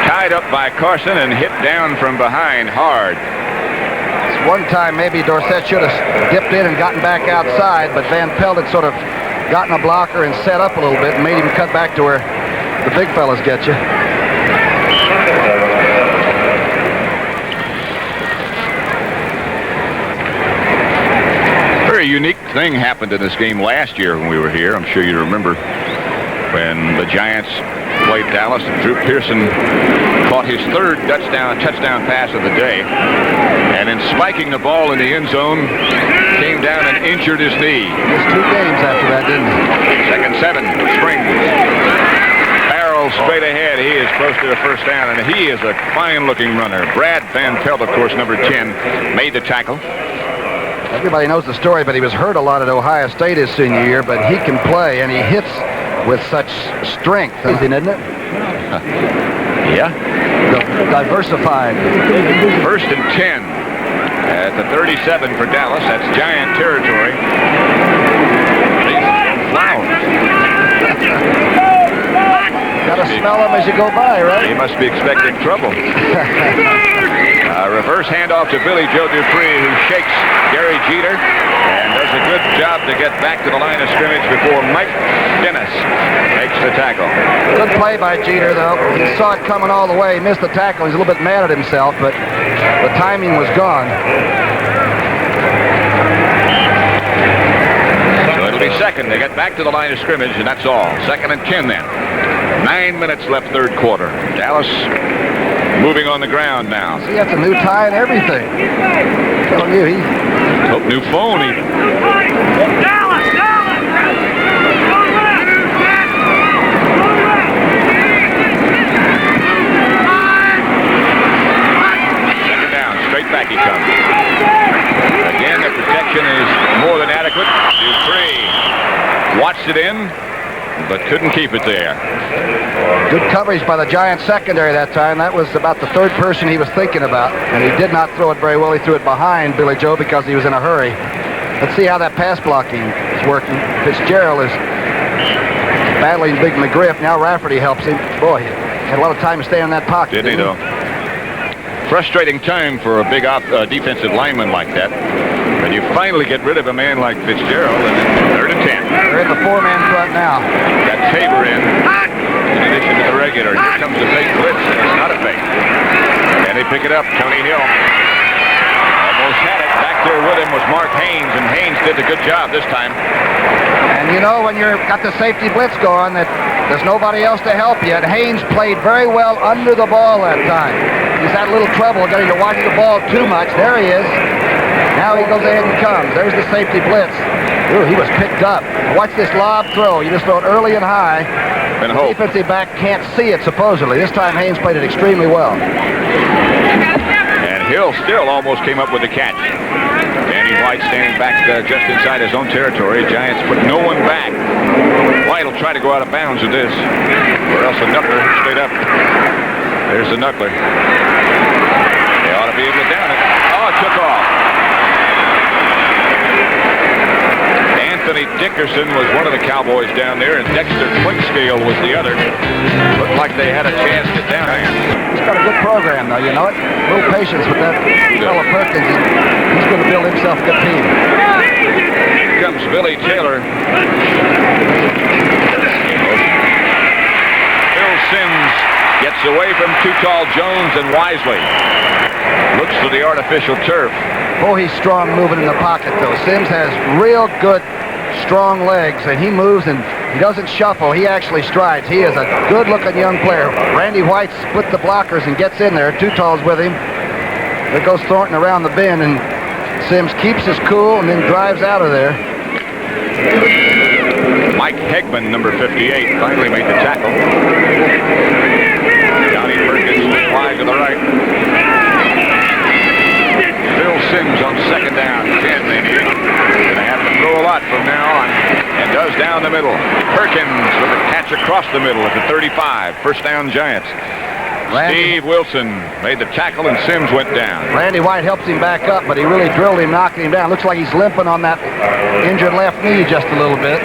Speaker 2: tied up by Carson and hit down from behind hard.
Speaker 1: One time maybe Dorsett should have dipped in and gotten back outside, but Van Pelt had sort of gotten a blocker and set up a little bit and made him cut back to where the big fellas get you.
Speaker 2: Very unique thing happened in this game last year when we were here. I'm sure you remember when the Giants played Dallas and Drew Pearson caught his 3rd touchdown pass of the day, and in spiking the ball in the end zone came down and injured his knee.
Speaker 1: Missed 2 games after that, didn't he?
Speaker 2: 2nd 7, Springs. Barrel straight ahead. He is close to the first down, and he is a fine-looking runner. Brad Van Pelt, of course, number 10, made the tackle.
Speaker 1: Everybody knows the story, but he was hurt a lot at Ohio State his senior year, but he can play, and he hits with such strength, isn't it?
Speaker 2: Yeah.
Speaker 1: Diversified.
Speaker 2: 1st and 10 at the 37 for Dallas. That's Giant territory. Flowers.
Speaker 1: Gotta smell them as you go by, right?
Speaker 2: He must be expecting trouble. Reverse handoff to Billy Joe Dupree, who shakes Gary Jeter and does a good job to get back to the line of scrimmage before Mike Dennis makes the tackle.
Speaker 1: Good play by Jeter, though. He saw it coming all the way. He missed the tackle. He's a little bit mad at himself, but the timing was gone. So
Speaker 2: it'll be 2nd. They get back to the line of scrimmage, and that's all. 2nd and 10 then. 9 minutes left, third quarter. Dallas moving on the ground now.
Speaker 1: See, that's a new tie and everything. I'm telling you,
Speaker 2: Oh, new phone. Second down, straight back he comes. Again, the protection is more than adequate. Dupree watched it in, but couldn't keep it there.
Speaker 1: good coverage by the Giants secondary that time. That was about the third person he was thinking about, and he did not throw it very well. He threw it behind Billy Joe because he was in a hurry. Let's see how that pass blocking is working. Fitzgerald is battling Big McGriff. Now Rafferty helps him. Boy, he had a lot of time to stay in that pocket.
Speaker 2: Didn't he, though? Frustrating time for a big defensive lineman like that. And you finally get rid of a man like Fitzgerald, and it's 3rd and 10.
Speaker 1: They're in the four-man front now.
Speaker 2: Got Tabor in addition to the regular. Here comes the fake blitz, and it's not a fake. And they pick it up. Tony Hill almost had it. Back there with him was Mark Haynes, and Haynes did a good job this time.
Speaker 1: And you know, when you've got the safety blitz going, that there's nobody else to help you. And Haynes played very well under the ball that time. He's had a little trouble getting to watch the ball too much. There he is. Now he goes ahead and comes. There's the safety blitz. Ooh, he was picked up. Watch this lob throw. You just throw it early and high.
Speaker 2: And
Speaker 1: the defensive back can't see it, supposedly. This time Haynes played it extremely well.
Speaker 2: And Hill still almost came up with the catch. Danny White standing back just inside his own territory. Giants put no one back. White will try to go out of bounds with this, or else a knuckler straight up. There's the knuckler. They ought to be able to down it. Oh, it took off. Anthony Dickerson was one of the Cowboys down there, and Dexter Quickscale was the other. Looked like they had a chance to down it.
Speaker 1: He's got a good program, though, you know it. A little patience with that fellow Perkins. He's going to build himself a good team.
Speaker 2: Here comes Billy Taylor. Phil Simms gets away from Too Tall Jones and wisely looks for the artificial turf.
Speaker 1: Boy, he's strong moving in the pocket, though. Simms has real good, strong legs, and he moves, and he doesn't shuffle. He actually strides. He is a good-looking young player. Randy White split the blockers and gets in there. Too Tall's with him. There goes Thornton around the bend, and Simms keeps his cool and then drives out of there.
Speaker 2: Mike Hegman, number 58, finally made the tackle. Johnny Perkins wide to the right. Phil Simms on second down. 10 they need. Going to have to throw a lot from now on. And does down the middle. Perkins with a catch across the middle at the 35. First down Giants. Steve Wilson made the tackle and Simms went down.
Speaker 1: Randy White helps him back up, but he really drilled him, knocking him down. Looks like he's limping on that injured left knee just a little bit.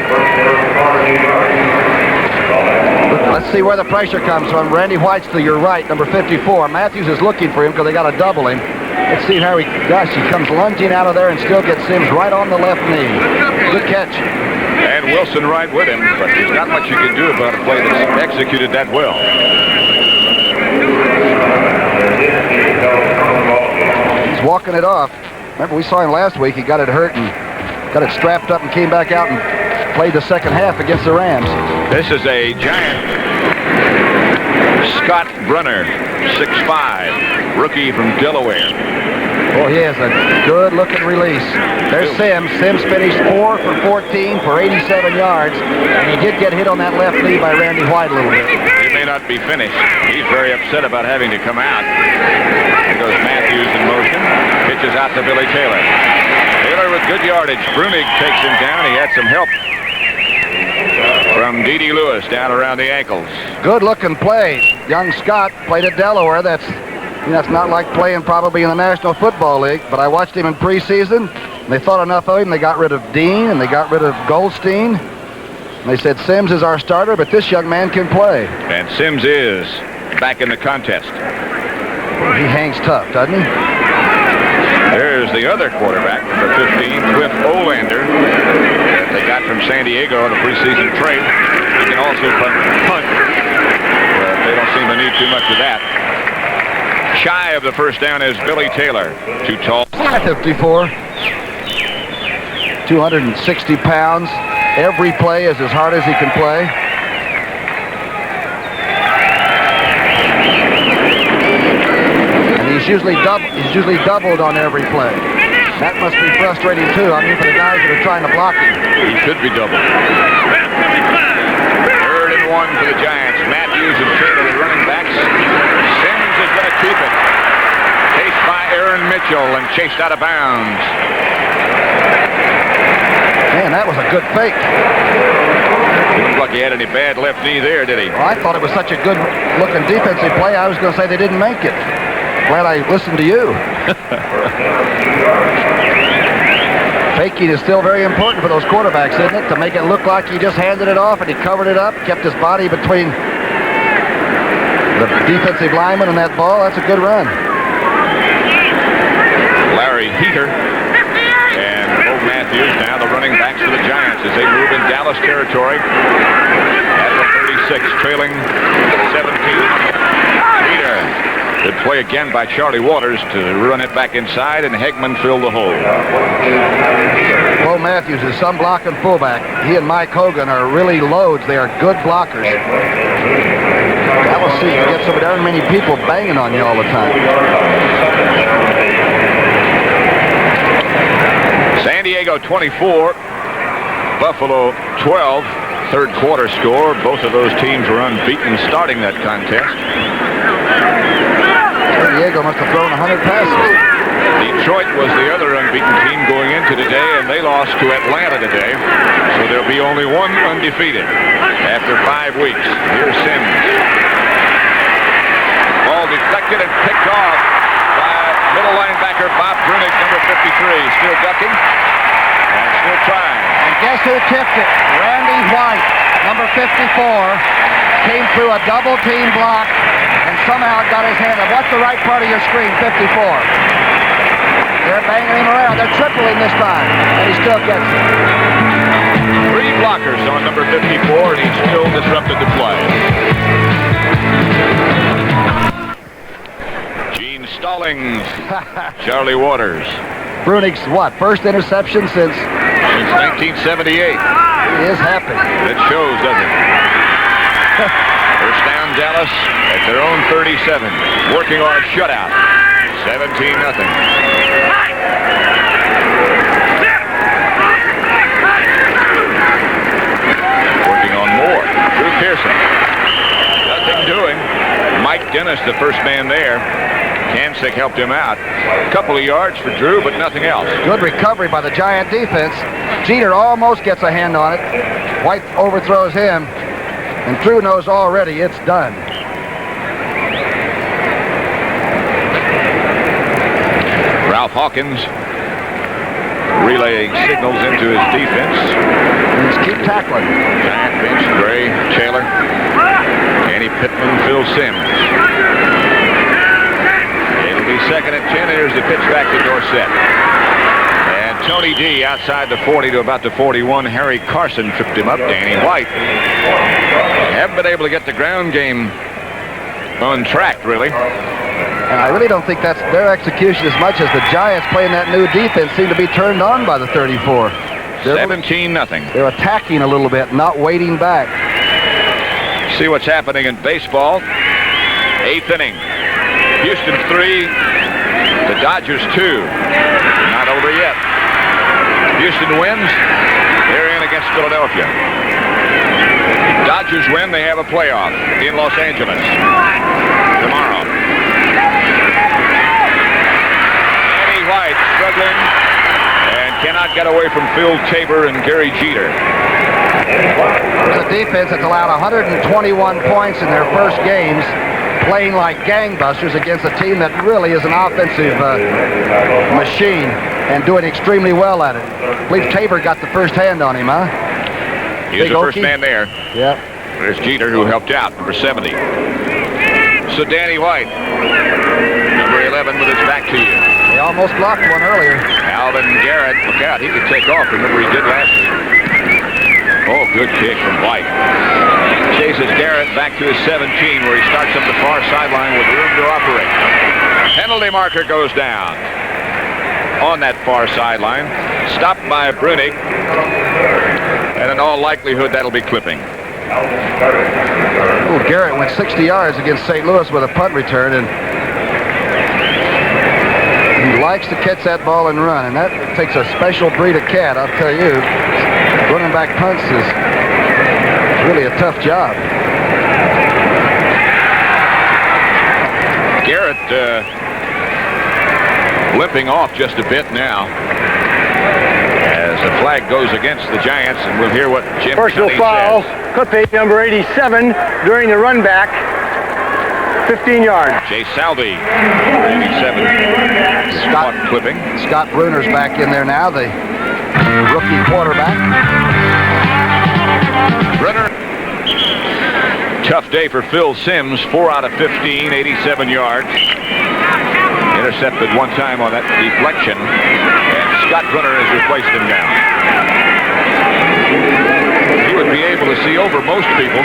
Speaker 1: Let's see where the pressure comes from. Randy White's to your right, number 54. Matthews is looking for him because they got to double him. Let's see how he comes lunging out of there and still gets Simms right on the left knee. Good catch.
Speaker 2: And Wilson right with him, but there's not much you can do about a play that's executed that well.
Speaker 1: He's walking it off. Remember, we saw him last week. He got it hurt and got it strapped up and came back out and played the second half against the Rams.
Speaker 2: This is a Giant. Scott Brunner, 6'5", rookie from Delaware.
Speaker 1: Oh, he has a good-looking release. There's Simms. Simms finished 4 for 14 for 87 yards, and he did get hit on that left knee by Randy White a little bit.
Speaker 2: He may not be finished. He's very upset about having to come out. Here goes Matthews in motion. Pitches out to Billy Taylor. Taylor with good yardage. Brunig takes him down. He had some help from D.D. Lewis down around the ankles.
Speaker 1: Good-looking play. Young Scott played at Delaware. That's not like playing probably in the National Football League, but I watched him in preseason. And they thought enough of him. They got rid of Dean, and they got rid of Goldstein. And they said, Simms is our starter, but this young man can play.
Speaker 2: And Simms is back in the contest.
Speaker 1: He hangs tough, doesn't he?
Speaker 2: There's the other quarterback, number 15, Cliff Olander. They got from San Diego on a preseason trade. He can also punt. They don't seem to need too much of that. Shy of the first down is Billy Taylor. Too tall.
Speaker 1: 54. 260 pounds. Every play is as hard as he can play. He's usually doubled on every play. That must be frustrating too. I mean, for the guys that are trying to block him.
Speaker 2: He should be doubled. 3rd and 1 for the Giants. Matthews and Taylor, the running backs. Sims is going to keep it. Chased by Aaron Mitchell and chased out of bounds.
Speaker 1: Man, that was a good fake.
Speaker 2: Didn't look like he had any bad left knee there, did he?
Speaker 1: Well, I thought it was such a good-looking defensive play, I was going to say they didn't make it. Glad I listened to you. Faking is still very important for those quarterbacks, isn't it? To make it look like he just handed it off and he covered it up, kept his body between the defensive lineman and that ball. That's a good run.
Speaker 2: Larry Heater and Bo Matthews now the running backs for the Giants as they move in Dallas territory at the 36, trailing 17. Heater. Good play again by Charlie Waters to run it back inside, and Hegman filled the hole.
Speaker 1: Bo Matthews is some blocking fullback. He and Mike Hogan are really loads. They are good blockers. That will see you get some of many people banging on you all the time.
Speaker 2: San Diego 24, Buffalo 12. Third quarter score. Both of those teams were unbeaten starting that contest.
Speaker 1: San Diego must have thrown 100 passes.
Speaker 2: Detroit was the other unbeaten team going into today, and they lost to Atlanta today. So there'll be only one undefeated after 5 weeks. Here's Sims. Ball deflected and picked off by middle linebacker Bob Brunig, number 53. Still ducking and still trying.
Speaker 1: And guess who tipped it? Randy White, number 54, came through a double team block and somehow got his hand up. What's the right part of your screen? 54. They're banging him around. They're tripling this time, and he still gets it.
Speaker 2: 3 blockers on number 54, and he still disrupted the play. Gene Stallings, Charlie Waters.
Speaker 1: Brunig's what? First interception since
Speaker 2: 1978.
Speaker 1: He is happy.
Speaker 2: It shows, doesn't it? First down, Dallas at their own 37. Working on a shutout. 17-0. Working on more. Drew Pearson. Nothing doing. Mike Dennis, the first man there. Kancik helped him out. A couple of yards for Drew, but nothing else.
Speaker 1: Good recovery by the Giant defense. Jeter almost gets a hand on it. White overthrows him. And Drew knows already it's done.
Speaker 2: Ralph Hawkins relaying signals into his defense.
Speaker 1: Just keep tackling.
Speaker 2: Giant bench, Gray, Taylor, Kenny Pittman, Phil Sims. It'll be second and 10. Here's the pitch back to Dorsett. And Tony D outside the 40 to about the 41. Harry Carson tripped him up. Danny White. Haven't been able to get the ground game on track, really.
Speaker 1: And I really don't think that's their execution as much as the Giants playing that new defense seem to be turned on by the 34.
Speaker 2: 17-0.
Speaker 1: They're attacking a little bit, not waiting back.
Speaker 2: See what's happening in baseball. 8th inning. Houston 3, the Dodgers 2. Not over yet. Houston wins. They're in against Philadelphia. Dodgers win, they have a playoff in Los Angeles tomorrow. Danny White struggling and cannot get away from Phil Tabor and Gary Jeter.
Speaker 1: There's a defense that's allowed 121 points in their first games, playing like gangbusters against a team that really is an offensive machine and doing extremely well at it. I believe Tabor got the first hand on him, huh?
Speaker 2: He was the first man there.
Speaker 1: Yep.
Speaker 2: There's Jeter, who helped out, number 70. So Danny White, number 11, with his back to you.
Speaker 1: He almost blocked one earlier.
Speaker 2: Alvin Garrett, look out, he could take off. Remember he did last week. Oh, good kick from White. Chases Garrett back to his 17, where he starts up the far sideline with room to operate. Penalty marker goes down on that far sideline. Stopped by Brunig. And in all likelihood, that'll be clipping.
Speaker 1: Oh, Garrett went 60 yards against St. Louis with a punt return, and He likes to catch that ball and run, and that takes a special breed of cat, I'll tell you. Running back punts is really a tough job.
Speaker 2: Garrett limping off just a bit now as the flag goes against the Giants, and we'll hear what Jim
Speaker 3: Personal
Speaker 2: Kelly
Speaker 3: foul,
Speaker 2: says.
Speaker 3: Clipping, number 87, during the run back, 15 yards.
Speaker 2: Jay Salvi, 87. Scott Clipping.
Speaker 1: Scott Bruner's back in there now, the rookie quarterback.
Speaker 2: Brunner. Tough day for Phil Simms, 4 out of 15, 87 yards. Intercepted one time on that deflection, and Scott Brunner has replaced him now. He would be able to see over most people.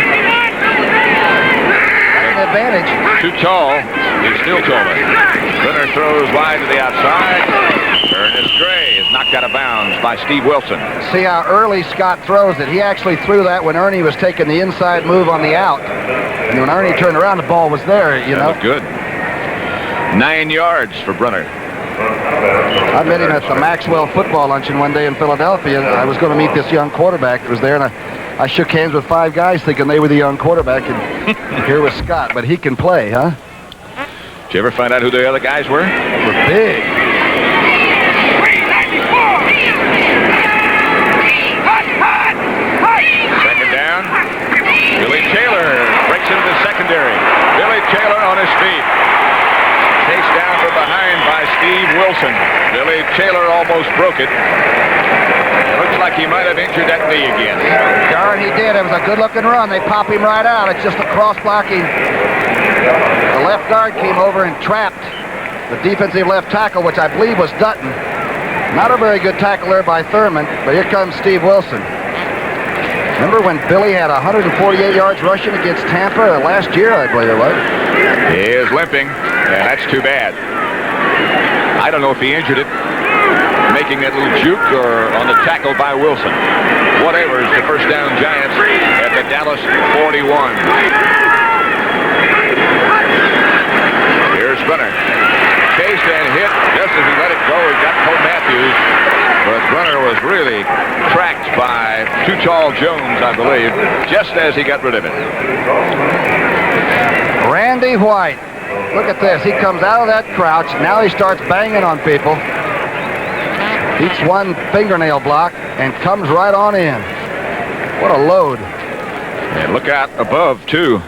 Speaker 1: Advantage.
Speaker 2: Too tall. He's still taller. Brunner throws wide to the outside. Ernest Gray is knocked out of bounds by Steve Wilson.
Speaker 1: See how early Scott throws it. He actually threw that when Ernie was taking the inside move on the out. And when Ernie turned around, the ball was there, you know.
Speaker 2: Good. 9 yards for Brunner.
Speaker 1: I met him at the Maxwell football luncheon one day in Philadelphia. I was going to meet this young quarterback that was there, and I shook hands with 5 guys thinking they were the young quarterback, and here was Scott, but he can play, huh?
Speaker 2: Did you ever find out who the other guys were?
Speaker 1: They were big.
Speaker 2: Second down. Billy Taylor breaks into the secondary. Billy Taylor on his feet. Chased down from behind by Steve Wilson. Billy Taylor almost broke it. It looks like he might have injured that knee again.
Speaker 1: Darn, he did. It was a good-looking run. They pop him right out. It's just a cross-blocking. The left guard came over and trapped the defensive left tackle, which I believe was Dutton. Not a very good tackle there by Thurman, but here comes Steve Wilson. Remember when Billy had 148 yards rushing against Tampa last year, I believe it was?
Speaker 2: He is limping, and that's too bad. I don't know if he injured it making that little juke or on the tackle by Wilson. Whatever, it's the first down Giants at the Dallas 41. Here's Brunner. Chased and hit just as he let it go. He got Cole Matthews. But Brunner was really tracked by Too Tall Jones, I believe, just as he got rid of it.
Speaker 1: Randy White. Look at this. He comes out of that crouch. Now he starts banging on people. Eats one fingernail block and comes right on in. What a load.
Speaker 2: And look out above, too.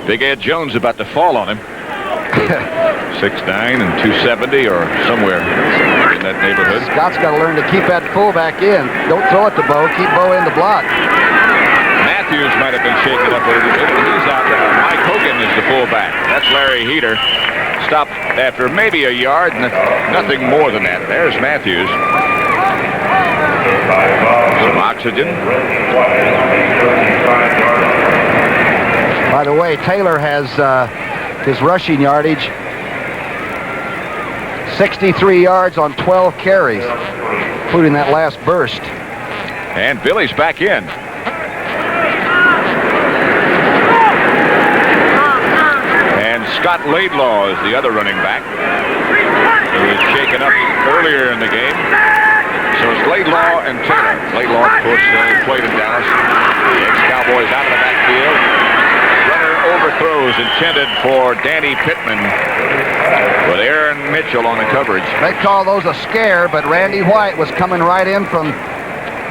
Speaker 2: Big Ed Jones about to fall on him. 6'9" and 270 or somewhere in that neighborhood.
Speaker 1: Scott's got to learn to keep that fullback in. Don't throw it to Bo. Keep Bo in the block.
Speaker 2: Matthews might have been shaken up a little bit, but he's out there. Mike Hogan is the fullback. That's Larry Heater. Stopped after maybe a yard, nothing more than that. There's Matthews. Some oxygen.
Speaker 1: By the way, Taylor has his rushing yardage 63 yards on 12 carries, including that last burst.
Speaker 2: And Billy's back in. And Scott Laidlaw is the other running back, who was shaken up earlier in the game. So it's Laidlaw and Taylor. Laidlaw, of course, played in Dallas. The ex-Cowboys out of the backfield. Runner overthrows intended for Danny Pittman, with Aaron Mitchell on the coverage.
Speaker 1: They call those a scare, but Randy White was coming right in from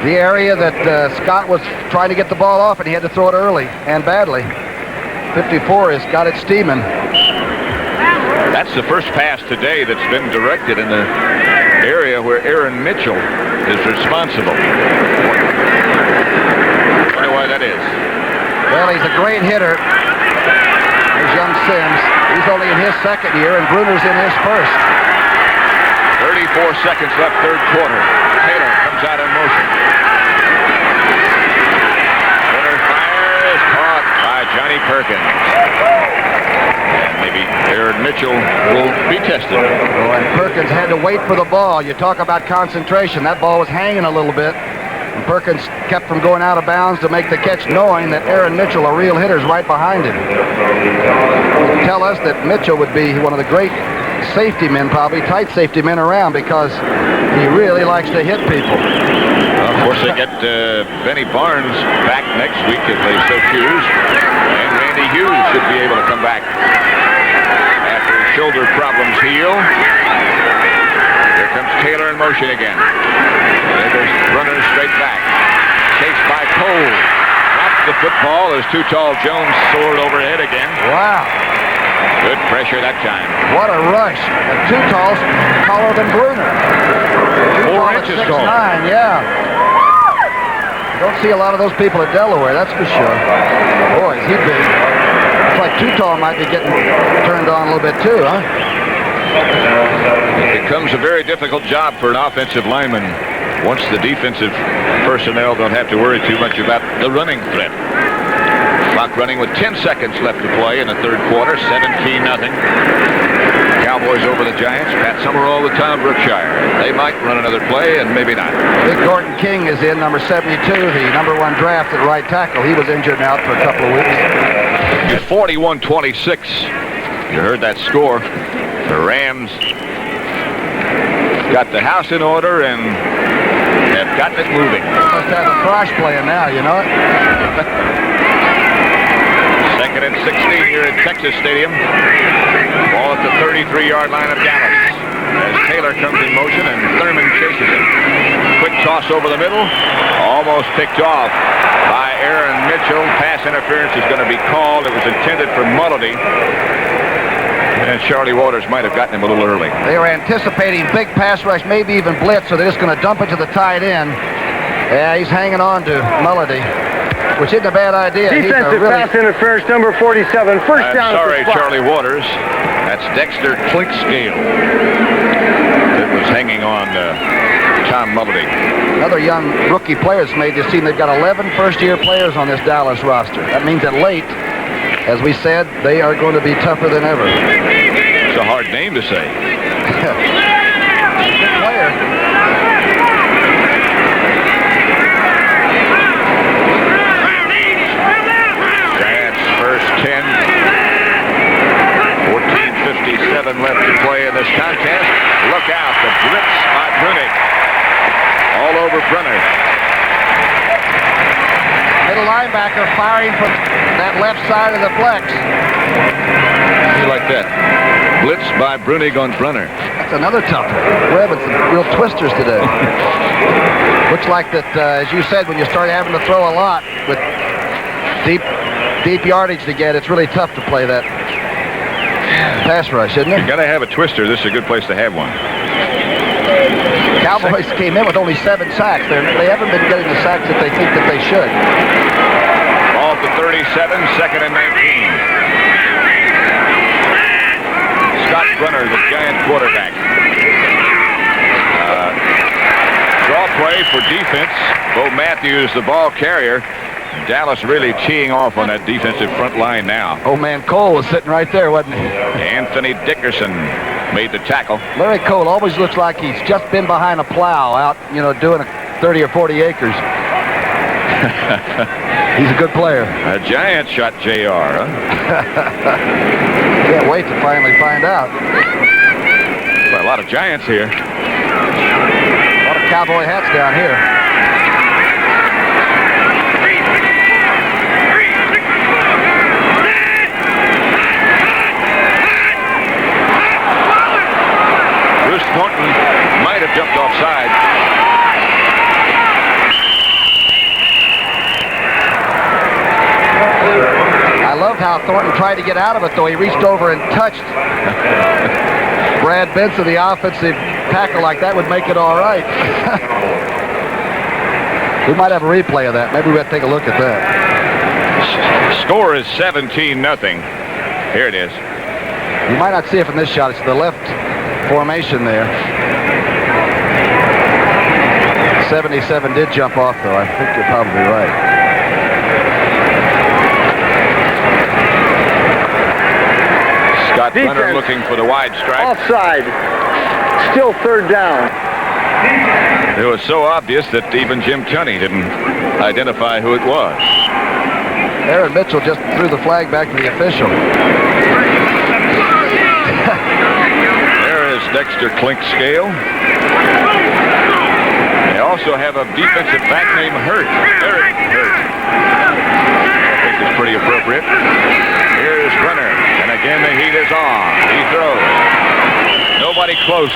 Speaker 1: the area that Scott was trying to get the ball off, and he had to throw it early and badly. 54 has got it steaming.
Speaker 2: That's the first pass today that's been directed in the area where Aaron Mitchell is responsible. I wonder why that is.
Speaker 1: Well, he's a great hitter. There's young Simms. He's only in his second year, and Bruner's in his first.
Speaker 2: 34 seconds left, third quarter. Taylor comes out in motion. Brunner fires, caught by Johnny Perkins. And maybe Aaron Mitchell will be tested.
Speaker 1: Oh, and Perkins had to wait for the ball. You talk about concentration. That ball was hanging a little bit. And Perkins kept from going out of bounds to make the catch, knowing that Aaron Mitchell, a real hitter, is right behind him. Tell us that Mitchell would be one of the great safety men, probably tight safety men around, because he really likes to hit people.
Speaker 2: Well, of course, they get Benny Barnes back next week if they so choose. And Randy Hughes should be able to come back after his shoulder problems heal. Here comes Taylor in motion again. There goes runner straight back. Chased by Cole. Drops the football as Too Tall Jones soared overhead again.
Speaker 1: Wow.
Speaker 2: Good pressure that time.
Speaker 1: What a rush. And Too Tall's taller than Bruner.
Speaker 2: 4 inches tall.
Speaker 1: 6'9", yeah. You don't see a lot of those people at Delaware, that's for sure. Boy, is he big. It's like Too Tall might be getting turned on a little bit too, huh?
Speaker 2: It becomes a very difficult job for an offensive lineman once the defensive personnel don't have to worry too much about the running threat. Clock running with 10 seconds left to play in the third quarter, 17-0. Cowboys over the Giants. Pat Summerall with Tom Brookshire. They might run another play and maybe not.
Speaker 1: Big Gordon King is in, number 72, the number 1 draft at right tackle. He was injured and out for a couple of weeks.
Speaker 2: 41-26. You heard that score. The Rams got the house in order and have gotten it moving.
Speaker 1: Must have a cross playing now, you know it?
Speaker 2: Second and 16 here at Texas Stadium. Ball at the 33-yard line of Dallas. As Taylor comes in motion and Thurman chases him. Quick toss over the middle. Almost picked off by Aaron Mitchell. Pass interference is going to be called. It was intended for Mulledy. And Charlie Waters might have gotten him a little early.
Speaker 1: They were anticipating big pass rush, maybe even blitz, so they're just going to dump it to the tight end. Yeah, he's hanging on to Mulledy, which isn't a bad idea.
Speaker 3: Defensive pass interference, number 47. First down.
Speaker 2: Sorry, Charlie Waters. That's Dexter Clinkscale that was hanging on Tom Mulledy.
Speaker 1: Another young rookie players made this team. They've got 11 first-year players on this Dallas roster. That means that late, as we said, they are going to be tougher than ever.
Speaker 2: It's a hard name to say.
Speaker 1: Good player.
Speaker 2: Giants first 10. 14:57 left to play in this contest. Look out, the blitz by Brunig. All over Brunner.
Speaker 1: Middle linebacker firing from that left side of the flex.
Speaker 2: You like that? Blitz by Brunig on Brunner.
Speaker 1: That's another tough one. We're having some real twisters today. Looks like that, as you said, when you start having to throw a lot with deep yardage to get, it's really tough to play that pass rush, isn't it?
Speaker 2: You got to have a twister. This is a good place to have one.
Speaker 1: Cowboys came in with only 7 sacks. They haven't been getting the sacks that they think that they should.
Speaker 2: Ball to 37, second and 19. Scott Brunner, the Giant quarterback. Draw play for defense. Bo Matthews, the ball carrier. Dallas really teeing off on that defensive front line now.
Speaker 1: Oh, man, Cole was sitting right there, wasn't he?
Speaker 2: Anthony Dickerson made the tackle.
Speaker 1: Larry Cole always looks like he's just been behind a plow out, doing 30 or 40 acres. He's a good player.
Speaker 2: A Giant shot JR, huh?
Speaker 1: Can't wait to finally find out.
Speaker 2: Well, a lot of Giants here.
Speaker 1: A lot of cowboy hats down here.
Speaker 2: Bruce Thornton might have jumped offside.
Speaker 1: I loved how Thornton tried to get out of it, though. He reached over and touched Brad Benson, the offensive tackle. Like that would make it all right. We might have a replay of that. Maybe we ought to take a look at that.
Speaker 2: Score is 17-0. Here it is.
Speaker 1: You might not see it from this shot. It's the left formation there. 77 did jump off, though. I think you're probably right.
Speaker 2: Scott Brunner looking for the wide strike.
Speaker 3: Offside. Still third down.
Speaker 2: It was so obvious that even Jim Tunney didn't identify who it was.
Speaker 1: Aaron Mitchell just threw the flag back to the official.
Speaker 2: There is Dexter Clinkscale. They also have a defensive back named Hurt. Eric Hurt. I think it's pretty appropriate. Here's Brenner. And again, the heat is on. He throws. Nobody close.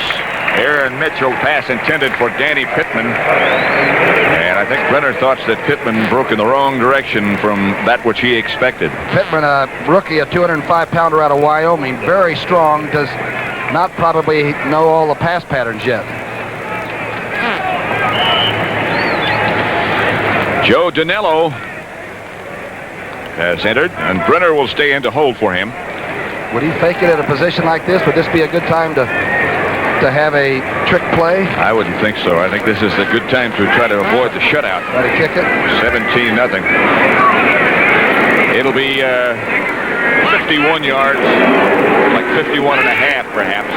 Speaker 2: Aaron Mitchell, pass intended for Danny Pittman. And I think Brenner thought that Pittman broke in the wrong direction from that which he expected.
Speaker 1: Pittman, a rookie, a 205-pounder out of Wyoming, very strong, does not probably know all the pass patterns yet.
Speaker 2: Joe Danello has entered, and Brenner will stay in to hold for him.
Speaker 1: Would he fake it at a position like this? Would this be a good time to have a trick play?
Speaker 2: I wouldn't think so. I think this is a good time to try to avoid the shutout.
Speaker 1: Try to kick it?
Speaker 2: 17-0. It'll be 51 yards, like 51 and a half, perhaps.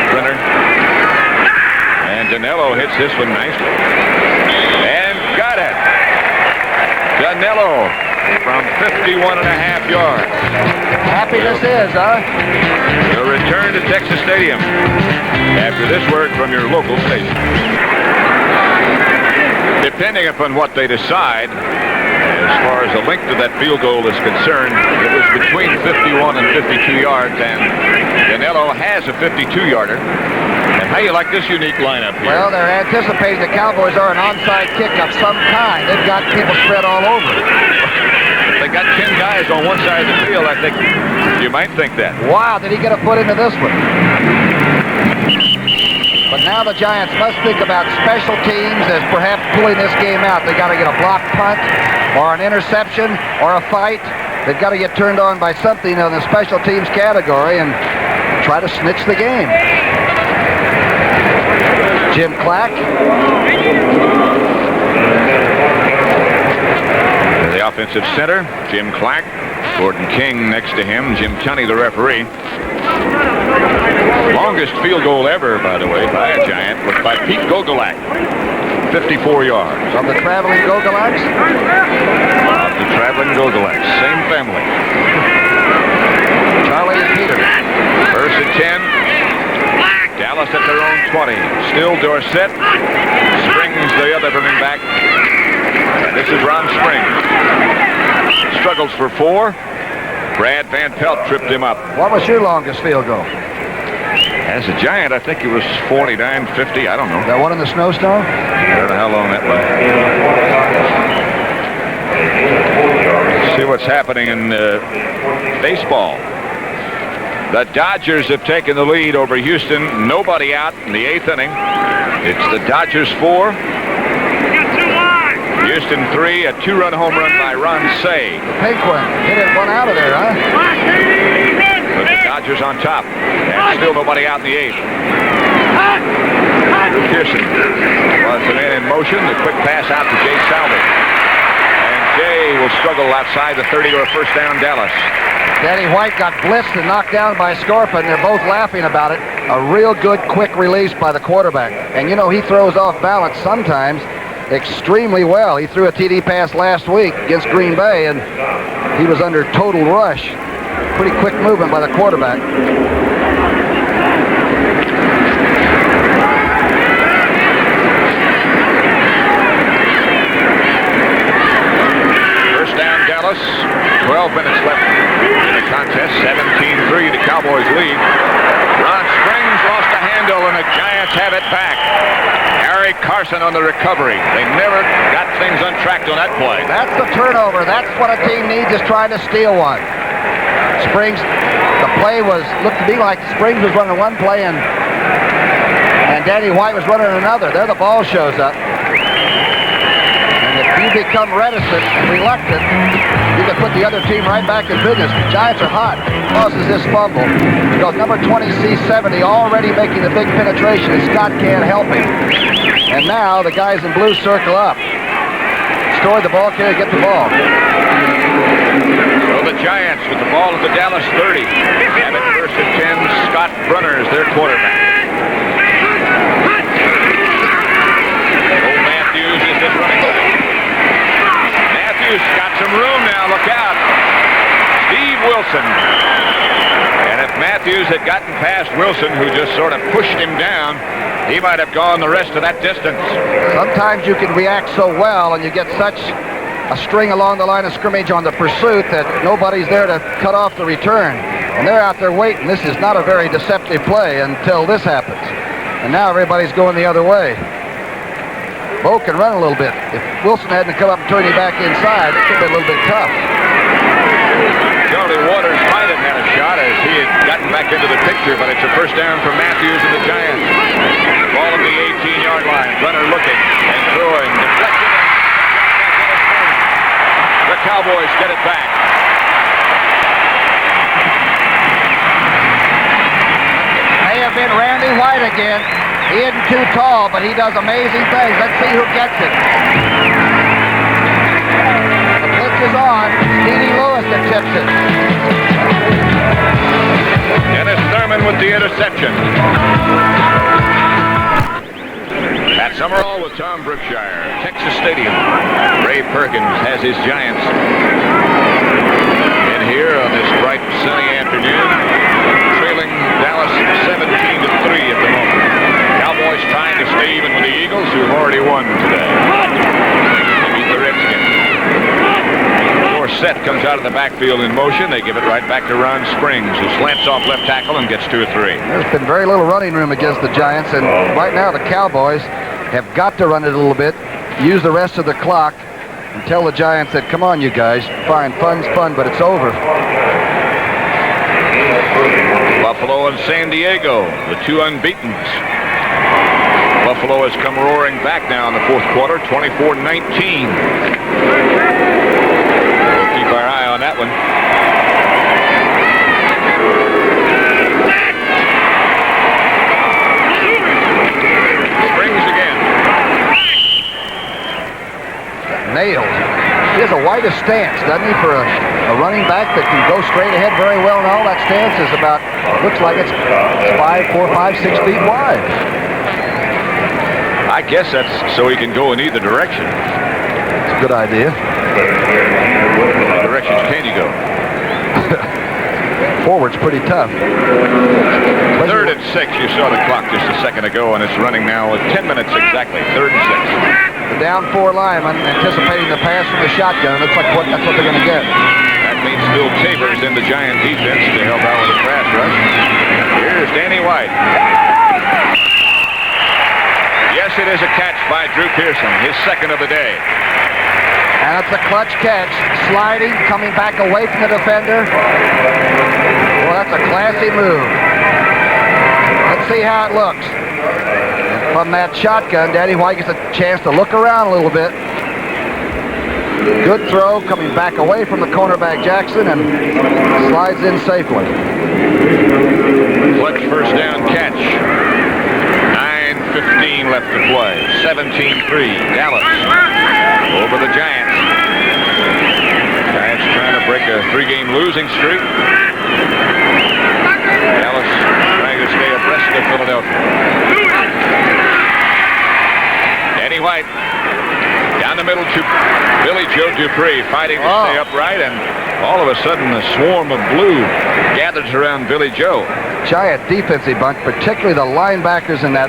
Speaker 2: Brenner. And Danello hits this one nicely. And got it. Danello from 51 and a half yards.
Speaker 1: Happy this is, huh?
Speaker 2: We'll return to Texas Stadium after this word from your local station. Depending upon what they decide, as far as the length of that field goal is concerned, it was between 51 and 52 yards, and Danello has a 52-yarder. And how do you like this unique lineup here?
Speaker 1: Well, they're anticipating the Cowboys are an onside kick of some kind. They've got people spread all over.
Speaker 2: If they got 10 guys on one side of the field, I think you might think that.
Speaker 1: Wow, did he get a foot into this one? But now the Giants must think about special teams as perhaps pulling this game out. They got to get a blocked punt or an interception or a fight. They've got to get turned on by something in the special teams category and try to snitch the game. Jim Clack.
Speaker 2: The offensive center, Jim Clack. Gordon King next to him. Jim Tunney, the referee. Longest field goal ever, by the way, by a Giant was by Pete Gogolak. 54 yards.
Speaker 1: Of the traveling Gogolaks?
Speaker 2: Of the traveling Gogolaks. Same family.
Speaker 1: Charlie and Peter.
Speaker 2: First and 10. Dallas at their own 20. Still Dorsett. Springs the other running back. And this is Ron Springs. Struggles for 4. Brad Van Pelt tripped him up.
Speaker 1: What was your longest field goal?
Speaker 2: As a Giant, I think it was 49-50. I don't know.
Speaker 1: That one in the snowstorm?
Speaker 2: I don't know how long that was. See what's happening in baseball. The Dodgers have taken the lead over Houston. Nobody out in the 8th inning. It's the Dodgers 4. Houston 3, a 2-run home run by Ron Say.
Speaker 1: The pink one. Hit it one out of there, huh?
Speaker 2: But the Dodgers on top. And still nobody out in the 8th. Pearson was the man in motion. The quick pass out to Jay Salvey. And Jay will struggle outside the 30 or a first down Dallas.
Speaker 1: Danny White got blitzed and knocked down by Scorpion. They're both laughing about it. A real good quick release by the quarterback. And you know, he throws off balance sometimes extremely well. He threw a TD pass last week against Green Bay, and he was under total rush. Pretty quick movement by the quarterback.
Speaker 2: First down Dallas. 12 minutes left in the contest. 17-3, the Cowboys lead. Ron Springs lost a handle, and the Giants have it back. Harry Carson on the recovery. They never got things untracked on that play.
Speaker 1: That's the turnover. That's what a team needs, is trying to steal one. Springs, the play looked to me like Springs was running one play and Danny White was running another. There the ball shows up. And if you become reticent and reluctant, you can put the other team right back in business. The Giants are hot. Causes this fumble. Because number 20, C70, already making the big penetration, and Scott can't help him. And now the guys in blue circle up. Story the ball carrier, get the ball.
Speaker 2: So the Giants with the ball at the Dallas 30. Have it first and 10. Scott Brunner is their quarterback. some room now. Look out. Steve Wilson. And if Matthews had gotten past Wilson, who just sort of pushed him down, he might have gone the rest of that distance.
Speaker 1: Sometimes you can react so well and you get such a string along the line of scrimmage on the pursuit that nobody's there to cut off the return. And they're out there waiting. This is not a very deceptive play until this happens. And now everybody's going the other way. Bo can run a little bit. If Wilson hadn't come up and turned him back inside, it could have been a little bit tough.
Speaker 2: Charlie Waters might have had a shot as he had gotten back into the picture, but it's a first down for Matthews and the Giants. Ball at the 18-yard line. Runner looking and throwing. Deflected. The Cowboys get it back.
Speaker 1: May have been Randy White again. He isn't too tall, but he does amazing things. Let's see who gets it. The blitz is on. Stevie Lewis that tips it.
Speaker 2: Dennis Thurman with the interception. At Summerall with Tom Brookshire, Texas Stadium. Ray Perkins has his Giants in here on this bright sunny afternoon, trailing Dallas 17-3 at the moment. Cowboys trying to stay even with the Eagles, who have already won today. They beat the Redskins. Dorsett comes out of the backfield in motion. They give it right back to Ron Springs, who slants off left tackle and gets 2 or 3.
Speaker 1: There's been very little running room against the Giants, and right now the Cowboys have got to run it a little bit, use the rest of the clock, and tell the Giants that, come on, you guys, fine, fun's fun, but it's over.
Speaker 2: Buffalo and San Diego, the 2 unbeatens. Buffalo has come roaring back now in the fourth quarter, 24-19. We'll keep our eye on that one. Springs again.
Speaker 1: Nailed. He has a widest stance, doesn't he, for a running back that can go straight ahead very well, and all that stance is about, looks like it's 4, 5, 6 feet wide.
Speaker 2: I guess that's so he can go in either direction.
Speaker 1: It's a good idea.
Speaker 2: What directions can you go?
Speaker 1: Forward's pretty tough.
Speaker 2: 3rd and 6. You saw the clock just a second ago, and it's running now with 10 minutes exactly. 3rd and 6.
Speaker 1: The down 4 linemen anticipating the pass from the shotgun. Looks like that's what they're going to get.
Speaker 2: That means Bill Tabers in the Giant defense to help out with the pass rush. Here's Danny White. Yes, it is a catch by Drew Pearson, his second of the day.
Speaker 1: And it's a clutch catch. Sliding, coming back away from the defender. Well, that's a classy move. Let's see how it looks. And from that shotgun, Danny White gets a chance to look around a little bit. Good throw, coming back away from the cornerback Jackson, and slides in safely.
Speaker 2: Clutch first down catch. 9:15 left to play. 17-3. Dallas over the Giants. Giants trying to break a 3-game losing streak. Dallas trying to stay abreast of Philadelphia. Danny White down the middle to Billy Joe Dupree, fighting to stay upright, and all of a sudden a swarm of blue gathers around Billy Joe.
Speaker 1: Giant defensive bunch, particularly the linebackers in the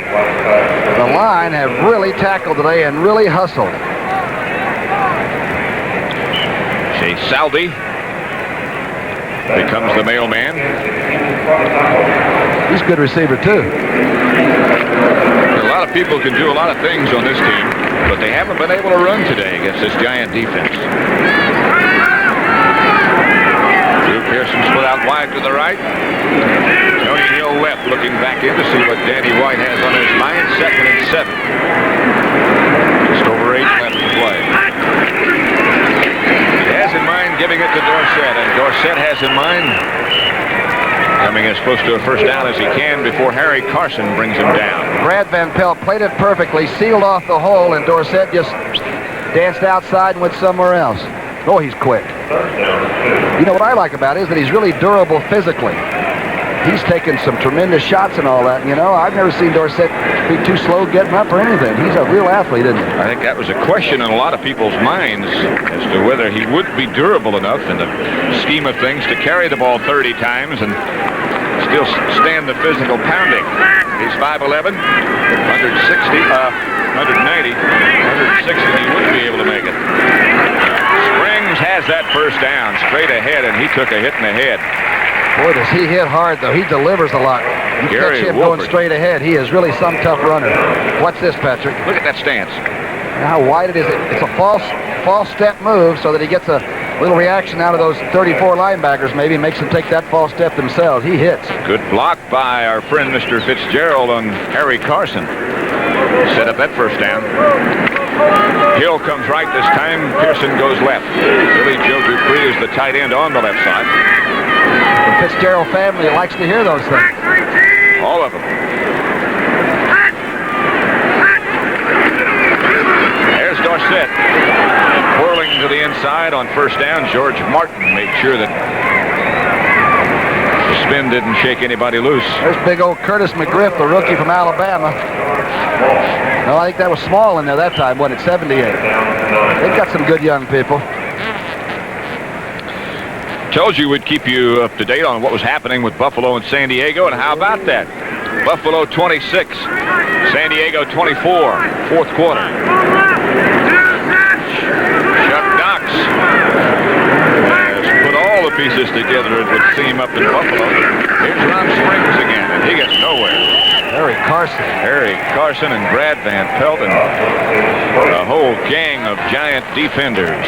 Speaker 1: line, have really tackled today and really hustled.
Speaker 2: Chase Salby becomes the mailman.
Speaker 1: He's a good receiver, too.
Speaker 2: A lot of people can do a lot of things on this team, but they haven't been able to run today against this Giant defense. Drew Pearson split out wide to the right. Tony Hill left, looking back in to see what Danny White has on his mind. 2nd and 7. Just over 8 left to play. He has in mind giving it to Dorsett, and Dorsett has in mind coming as close to a first down as he can before Harry Carson brings him down.
Speaker 1: Brad Van Pelt played it perfectly, sealed off the hole, and Dorsett just danced outside and went somewhere else. Oh, he's quick. You know what I like about it is that he's really durable physically. he's taken some tremendous shots and all that. And, you know, I've never seen Dorsett be too slow getting up or anything. He's a real athlete, isn't he?
Speaker 2: I think that was a question in a lot of people's minds as to whether he would be durable enough in the scheme of things to carry the ball 30 times and still stand the physical pounding. He's 5'11", 160, 190, 160. He would be able to make it. Springs has that first down straight ahead, and he took a hit in the head.
Speaker 1: Boy, does he hit hard, though. He delivers a lot. You
Speaker 2: Gary
Speaker 1: catch him
Speaker 2: Wolford.
Speaker 1: going straight ahead. He is really some tough runner. What's this, Patrick?
Speaker 2: Look at that stance.
Speaker 1: How wide it is. It's a false step move so that he gets a little reaction out of those 34 linebackers, maybe makes them take that false step themselves. He hits.
Speaker 2: Good block by our friend Mr. Fitzgerald on Harry Carson. Set up that first down. Hill comes right this time. Pearson goes left. Billy Joe Dupree is the tight end on the left side.
Speaker 1: The Fitzgerald family likes to hear those things.
Speaker 2: All of them. There's Dorsett. Whirling to the inside on first down. George Martin made sure that the spin didn't shake anybody loose.
Speaker 1: There's big old Curtis McGriff, the rookie from Alabama. No, I think that was Small in there that time, wasn't it? 78. They've got some good young people.
Speaker 2: Told you we'd keep you up to date on what was happening with Buffalo and San Diego, and how about that? Buffalo 26, San Diego 24, fourth quarter. Chuck Knox has put all the pieces together, it would seem, up in Buffalo. Here's Ron Springs again, and he gets nowhere.
Speaker 1: Harry
Speaker 2: Carson and Brad Van Pelt and a whole gang of Giant defenders.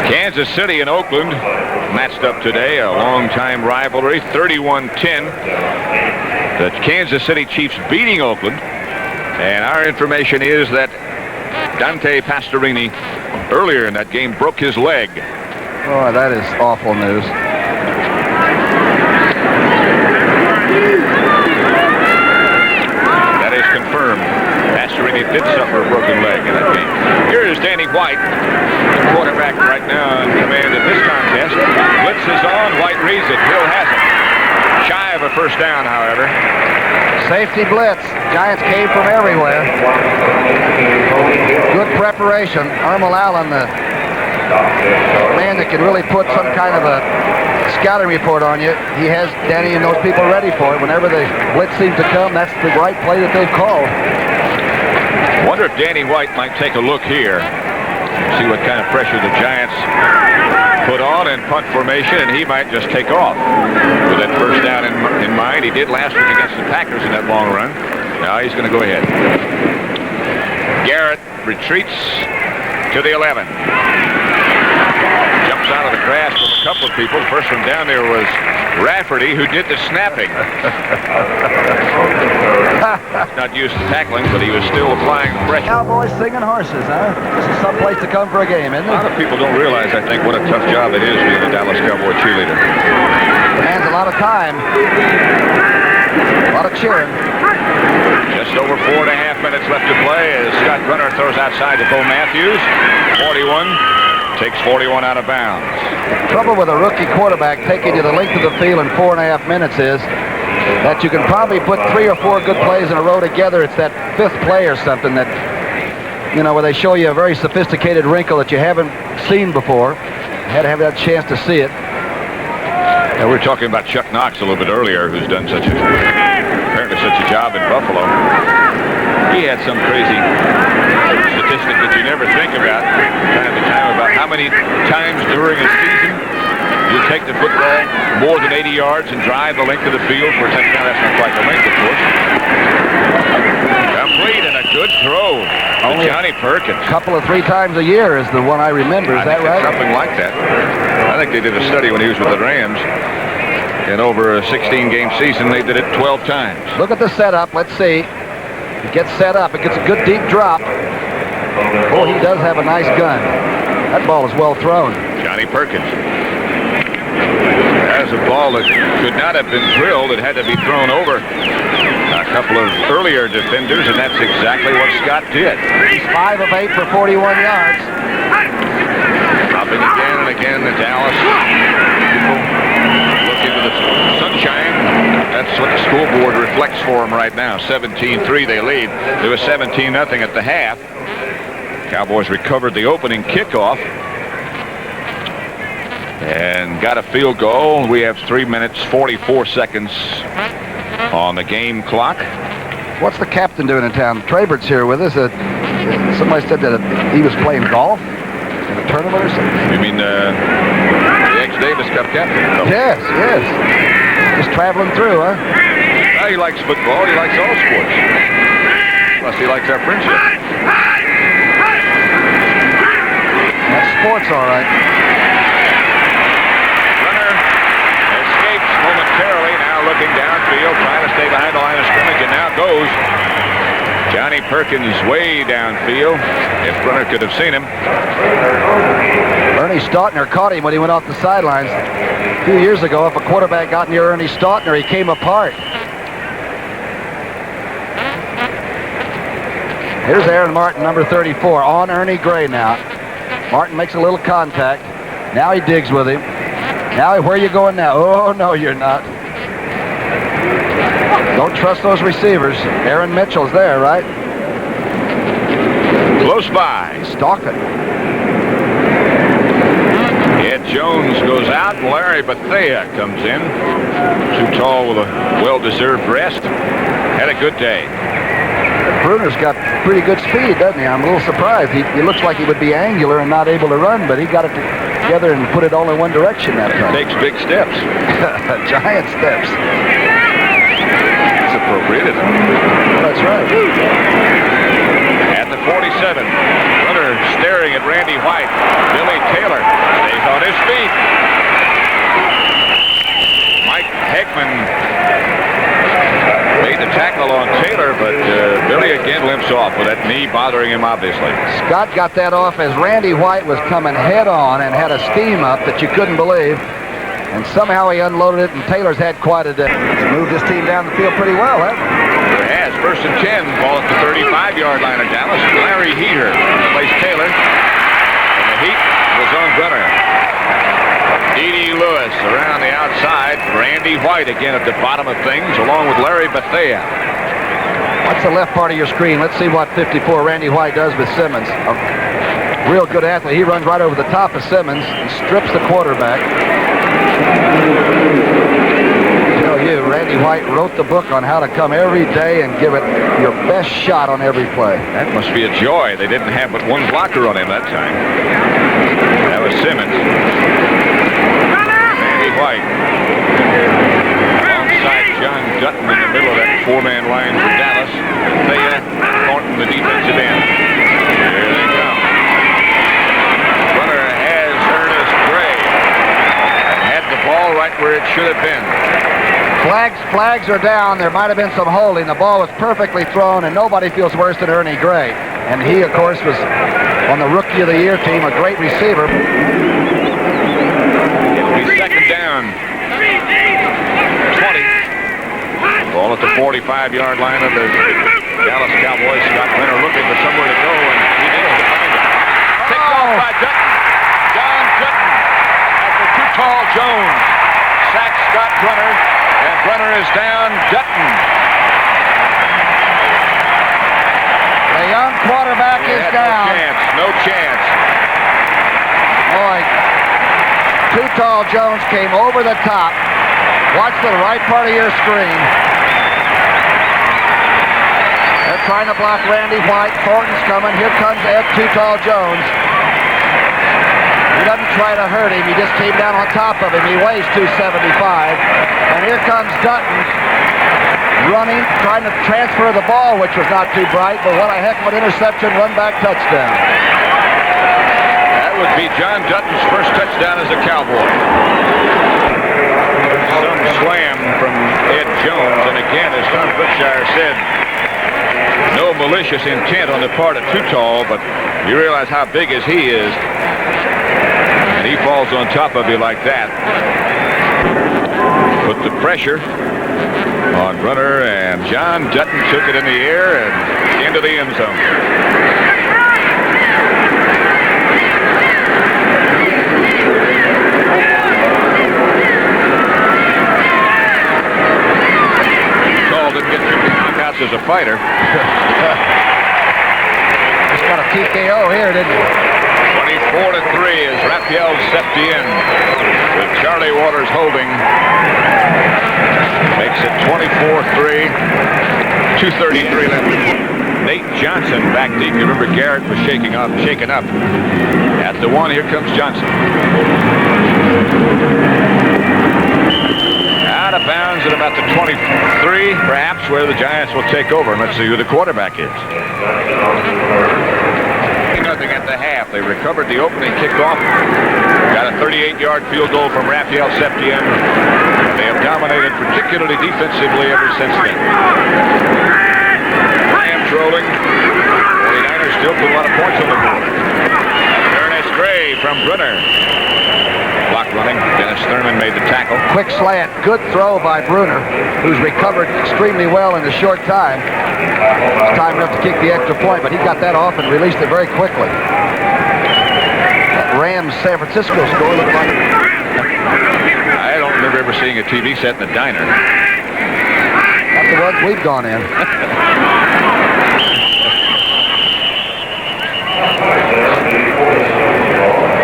Speaker 2: Kansas City and Oakland matched up today, a long-time rivalry, 31-10. The Kansas City Chiefs beating Oakland, and our information is that Dante Pastorini earlier in that game broke his leg.
Speaker 1: Oh, that is awful news.
Speaker 2: That is confirmed. Pastorini did suffer a broken leg in that game. Here is Danny White, the quarterback right now in command of this contest. Blitz is on. White reads it. Hill has it. Shy of a first down, however.
Speaker 1: Safety blitz. Giants came from everywhere. Good preparation. Ermal Allen, the man that can really put some kind of a scouting report on you. He has Danny and those people ready for it. Whenever the blitz seems to come, that's the right play that they've called.
Speaker 2: Wonder if Danny White might take a look here, see what kind of pressure the Giants put on in punt formation, and he might just take off with that first down in mind. He did last week against the Packers in that long run. Now he's going to go ahead. Garrett retreats to the 11. Jumps out of the grass with a couple of people. First one down there was Rafferty, who did the snapping. Not used to tackling, but he was still applying pressure.
Speaker 1: Cowboys singing horses, huh? This is some place to come for a game, isn't
Speaker 2: A lot
Speaker 1: it?
Speaker 2: of people don't realize, I think, what a tough job it is being a Dallas Cowboy cheerleader.
Speaker 1: Demands a lot of time. A lot of cheering.
Speaker 2: Just over 4.5 minutes left to play as Scott Brunner throws outside to Bo Matthews. 41 takes 41 out of bounds.
Speaker 1: Trouble with a rookie quarterback taking you the length of the field in 4.5 minutes is that you can probably put 3 or 4 good plays in a row together. It's that 5th play or something that, you know, where they show you a very sophisticated wrinkle that you haven't seen before. Had to have that chance to see it.
Speaker 2: Yeah, we were talking about Chuck Knox a little bit earlier, who's done apparently such a job in Buffalo. He had some crazy statistic that you never think about from time to time about how many times during a season you take the football more than 80 yards and drive the length of the field for a touchdown. That's not quite the length, of course. Complete and a good throw to Johnny Perkins.
Speaker 1: A couple of 3 times a year is the one I remember. Is that right?
Speaker 2: Something like that. I think they did a study when he was with the Rams. And over a 16-game season, they did it 12 times.
Speaker 1: Look at the setup. Let's see. It gets set up. It gets a good deep drop. Oh, he does have a nice gun. That ball is well thrown.
Speaker 2: Johnny Perkins. That's a ball that could not have been drilled. It had to be thrown over a couple of earlier defenders, and that's exactly what Scott did.
Speaker 1: He's 5 of 8 for 41 yards.
Speaker 2: Dropping again and again the Dallas people for them right now. 17-3 they lead. It was 17-0 at the half. Cowboys recovered the opening kickoff and got a field goal. We have 3 minutes, 44 seconds on the game clock.
Speaker 1: What's the captain doing in town? Trabert's here with us. Somebody said that he was playing golf in a tournament or something.
Speaker 2: You mean the ex-Davis Cup captain? No.
Speaker 1: Yes. Just traveling through, huh?
Speaker 2: Well, he likes football. He likes all sports. Plus, he likes our friendship.
Speaker 1: That's sports, all right.
Speaker 2: Runner escapes momentarily. Now looking downfield, trying to stay behind the line of scrimmage, and now goes Johnny Perkins way downfield. If Brunner could have seen him.
Speaker 1: Ernie Stautner caught him when he went off the sidelines. A few years ago, if a quarterback got near Ernie Stautner, he came apart. Here's Aaron Martin, number 34, on Ernie Gray now. Martin makes a little contact. Now he digs with him. Now, where are you going now? Oh, no, you're not. Don't trust those receivers. Aaron Mitchell's there, right?
Speaker 2: Close by.
Speaker 1: He's stalking.
Speaker 2: Ed Jones goes out, and Larry Bethea comes in. Too tall with a well-deserved rest. Had a good day.
Speaker 1: Bruner's got pretty good speed, doesn't he? I'm a little surprised. He looks like he would be angular and not able to run, but he got it together and put it all in one direction that time.
Speaker 2: Takes big steps.
Speaker 1: Giant steps.
Speaker 2: It's appropriate, isn't it?
Speaker 1: That's right.
Speaker 2: At the 47, Runner staring at Randy White. Billy Taylor stays on his feet. Mike Heckman made the tackle on Taylor, but Billy again limps off with that knee bothering him, obviously.
Speaker 1: Scott got that off as Randy White was coming head on and had a steam up that you couldn't believe. And somehow he unloaded it, and Taylor's had quite a day. He's moved his team down the field pretty well, hasn't he?
Speaker 2: It has. 1st and 10, ball at the 35-yard line of Dallas. Larry Heater plays Taylor, and the heat was on Brunner. D.D. Lewis around the outside. Randy White again at the bottom of things, along with Larry Bethea.
Speaker 1: What's the left part of your screen? Let's see what 54 Randy White does with Simmons. A real good athlete. He runs right over the top of Simmons and strips the quarterback. Randy White wrote the book on how to come every day and give it your best shot on every play.
Speaker 2: That must be a joy. They didn't have but one blocker on him that time. That was Simmons. Randy White. Alongside John Dutton in the middle of that four-man line for Dallas. Thea Thornton, the defensive end. Here they come. Runner has Ernest Gray. And had the ball right where it should have been.
Speaker 1: Flags are down. There might have been some holding. The ball was perfectly thrown, and nobody feels worse than Ernie Gray. And he, of course, was on the Rookie of the Year team, a great receiver.
Speaker 2: It'll be 2nd down. 20. Ball at the 45-yard line of the Dallas Cowboys. Scott Brenner looking for somewhere to go, and he did. Picked off by Dutton. John Dutton after too tall Jones. Sacks Scott Brenner. And Brunner is down. Dutton.
Speaker 1: The young quarterback is down.
Speaker 2: No chance.
Speaker 1: Boy, too tall Jones came over the top. Watch the right part of your screen. They're trying to block Randy White. Thornton's coming. Here comes Ed Too Tall Jones. He doesn't try to hurt him. He just came down on top of him. He weighs 275. And here comes Dutton running, trying to transfer the ball, which was not too bright, but what a heck of an interception, run-back touchdown.
Speaker 2: That would be John Dutton's first touchdown as a Cowboy. Some slam from Ed Jones, and again, as Tom Brookshire said, no malicious intent on the part of Too Tall, but you realize how big as he is. And he falls on top of you like that. Put the pressure on Brunner, and John Dutton took it in the air and into the end zone. Call didn't get too fighter.
Speaker 1: Just got a TKO here, didn't he?
Speaker 2: 24-3 is Raphael Septien with Charlie Waters holding. Makes it 24-3. 2:33 left. Nate Johnson back deep. You remember Garrett was shaken up. At the one, here comes Johnson. Out of bounds at about the 23, perhaps, where the Giants will take over. And let's see who the quarterback is. Nothing at the half. They recovered the opening kickoff. Got a 38-yard field goal from Raphael Septien. They have dominated, particularly defensively, ever since then. Rams rolling. 49ers still put a lot of points on the board. Ernest Gray from Brunner. Clock running. Dennis Thurman made the tackle.
Speaker 1: Quick slant. Good throw by Bruner, who's recovered extremely well in a short time. It's time enough to kick the extra point, but he got that off and released it very quickly. That Rams San Francisco score looked like...
Speaker 2: I don't remember ever seeing a TV set in a diner.
Speaker 1: Not the ones we've gone in.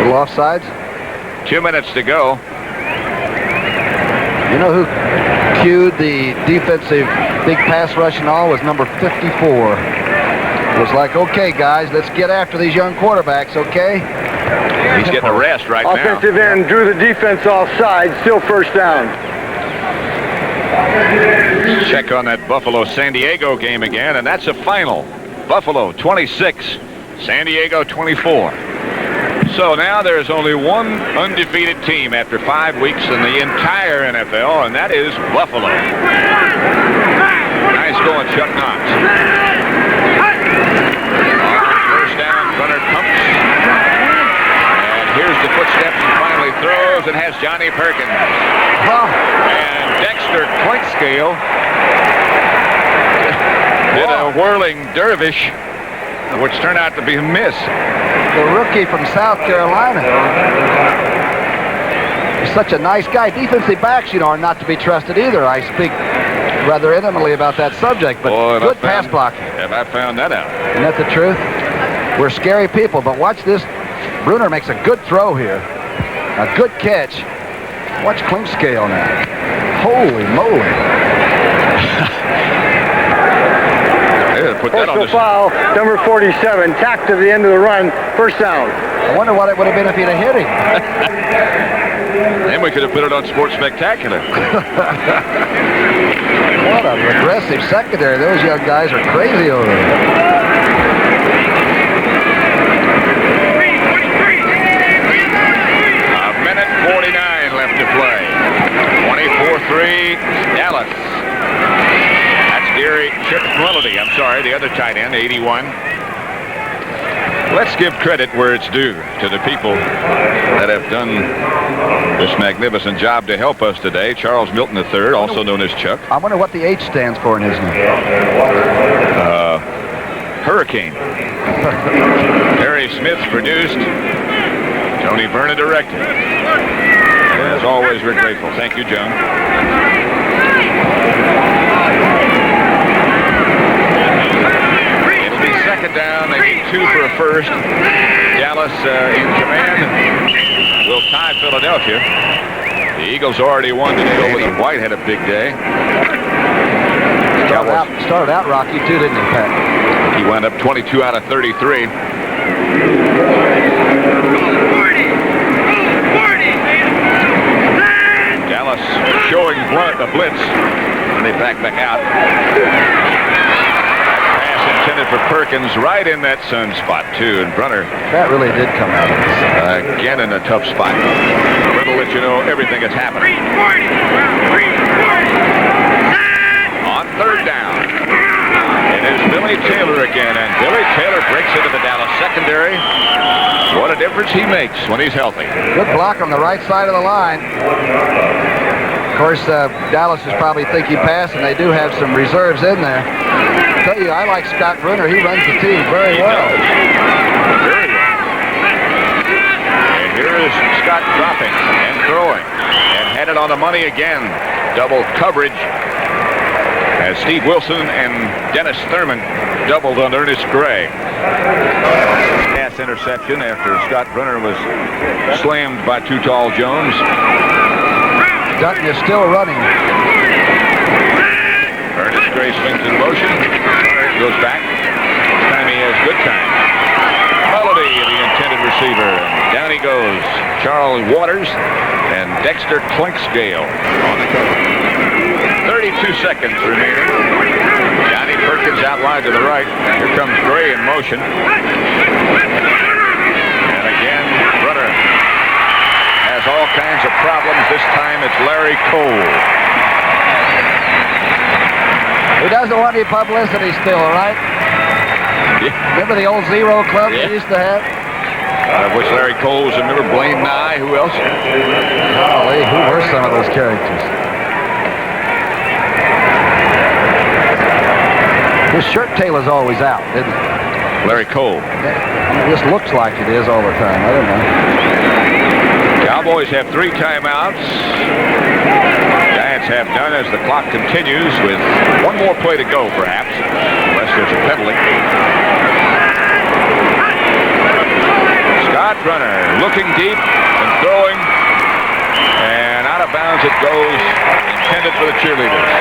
Speaker 1: Little offsides.
Speaker 2: 2 minutes to go.
Speaker 1: You know who cued the defensive big pass rush and all was number 54. It was like, okay, guys, let's get after these young quarterbacks, okay?
Speaker 2: He's getting a rest right now.
Speaker 3: Offensive end drew the defense offside, still first down.
Speaker 2: Check on that Buffalo-San Diego game again, and that's a final. Buffalo 26, San Diego 24. So now there's only one undefeated team after 5 weeks in the entire NFL, and that is Buffalo. Nice going, Chuck Knox. First down, runner pumps. And here's the footsteps and finally throws and has Johnny Perkins. And Dexter Clinkscale did a whirling dervish, which turned out to be a miss.
Speaker 1: The rookie from South Carolina. He's such a nice guy. Defensive backs, you know, are not to be trusted either. I speak rather intimately about that subject, but good pass blocking.
Speaker 2: Have I found that out?
Speaker 1: Isn't that the truth? We're scary people, but watch this. Bruner makes a good throw here. A good catch. Watch Clinkscale now. Holy moly.
Speaker 2: Put that on
Speaker 3: Personal foul, number 47, tacked to the end of the run, first down.
Speaker 1: I wonder what it would have been if he'd have hit him.
Speaker 2: Then we could have put it on Sports Spectacular.
Speaker 1: What an aggressive secondary. Those young guys are crazy over there.
Speaker 2: A minute 49 left to play. 24-3, Dallas. Gary Melody, I'm sorry, the other tight end, 81. Let's give credit where it's due to the people that have done this magnificent job to help us today. Charles Milton III, also known as Chuck.
Speaker 1: I wonder what the H stands for in his name.
Speaker 2: Hurricane. Harry Smith produced. Tony Verna directed. As always, we're grateful. Thank you, John. Second down, they need 2 for a first. Dallas in command will tie Philadelphia. The Eagles already won today. Golden White had a big day.
Speaker 1: Started out rocky too, didn't he, Pat?
Speaker 2: He wound up 22 out of 33. Dallas showing a blitz, and they back out. Intended for Perkins right in that sunspot, too. And Brunner.
Speaker 1: That really did come out of this.
Speaker 2: Again in a tough spot. It'll let you know everything that's happening. On third down. It is Billy Taylor again. And Billy Taylor breaks into the Dallas secondary. What a difference he makes when he's healthy.
Speaker 1: Good block on the right side of the line. Of course, Dallas is probably thinking pass, and they do have some reserves in there. I tell you, I like Scott Bruner. He runs the team very well.
Speaker 2: Very well. And here is Scott dropping and throwing. And had it on the money again. Double coverage. as Steve Wilson and Dennis Thurman doubled on Ernest Gray. Pass interception after Scott Brunner was slammed by Too Tall Jones.
Speaker 1: Dutton is still running.
Speaker 2: Ernest Gray swings in motion. Brunner goes back. This time he has good time. Melody, the intended receiver. Down he goes. Charles Waters and Dexter Clinksdale on the cover. 32 seconds remaining. Johnny Perkins out wide to the right. Here comes Gray in motion. And again, Brunner has all kinds of problems. This time it's Larry Cole.
Speaker 1: He doesn't want any publicity still, right?
Speaker 2: Yeah.
Speaker 1: Remember the old Zero Club
Speaker 2: Yeah.
Speaker 1: they used to have?
Speaker 2: Which Larry Cole was a member. Blaine Nye. Who else?
Speaker 1: Golly, who were some of those characters? His shirt tail is always out, isn't it?
Speaker 2: Larry Cole.
Speaker 1: It just looks like it is all the time. I don't know.
Speaker 2: Cowboys have 3 timeouts. Giants have none as the clock continues with one more play to go, perhaps, unless there's a penalty. Scott Brunner looking deep and throwing, and out of bounds it goes, intended for the cheerleaders.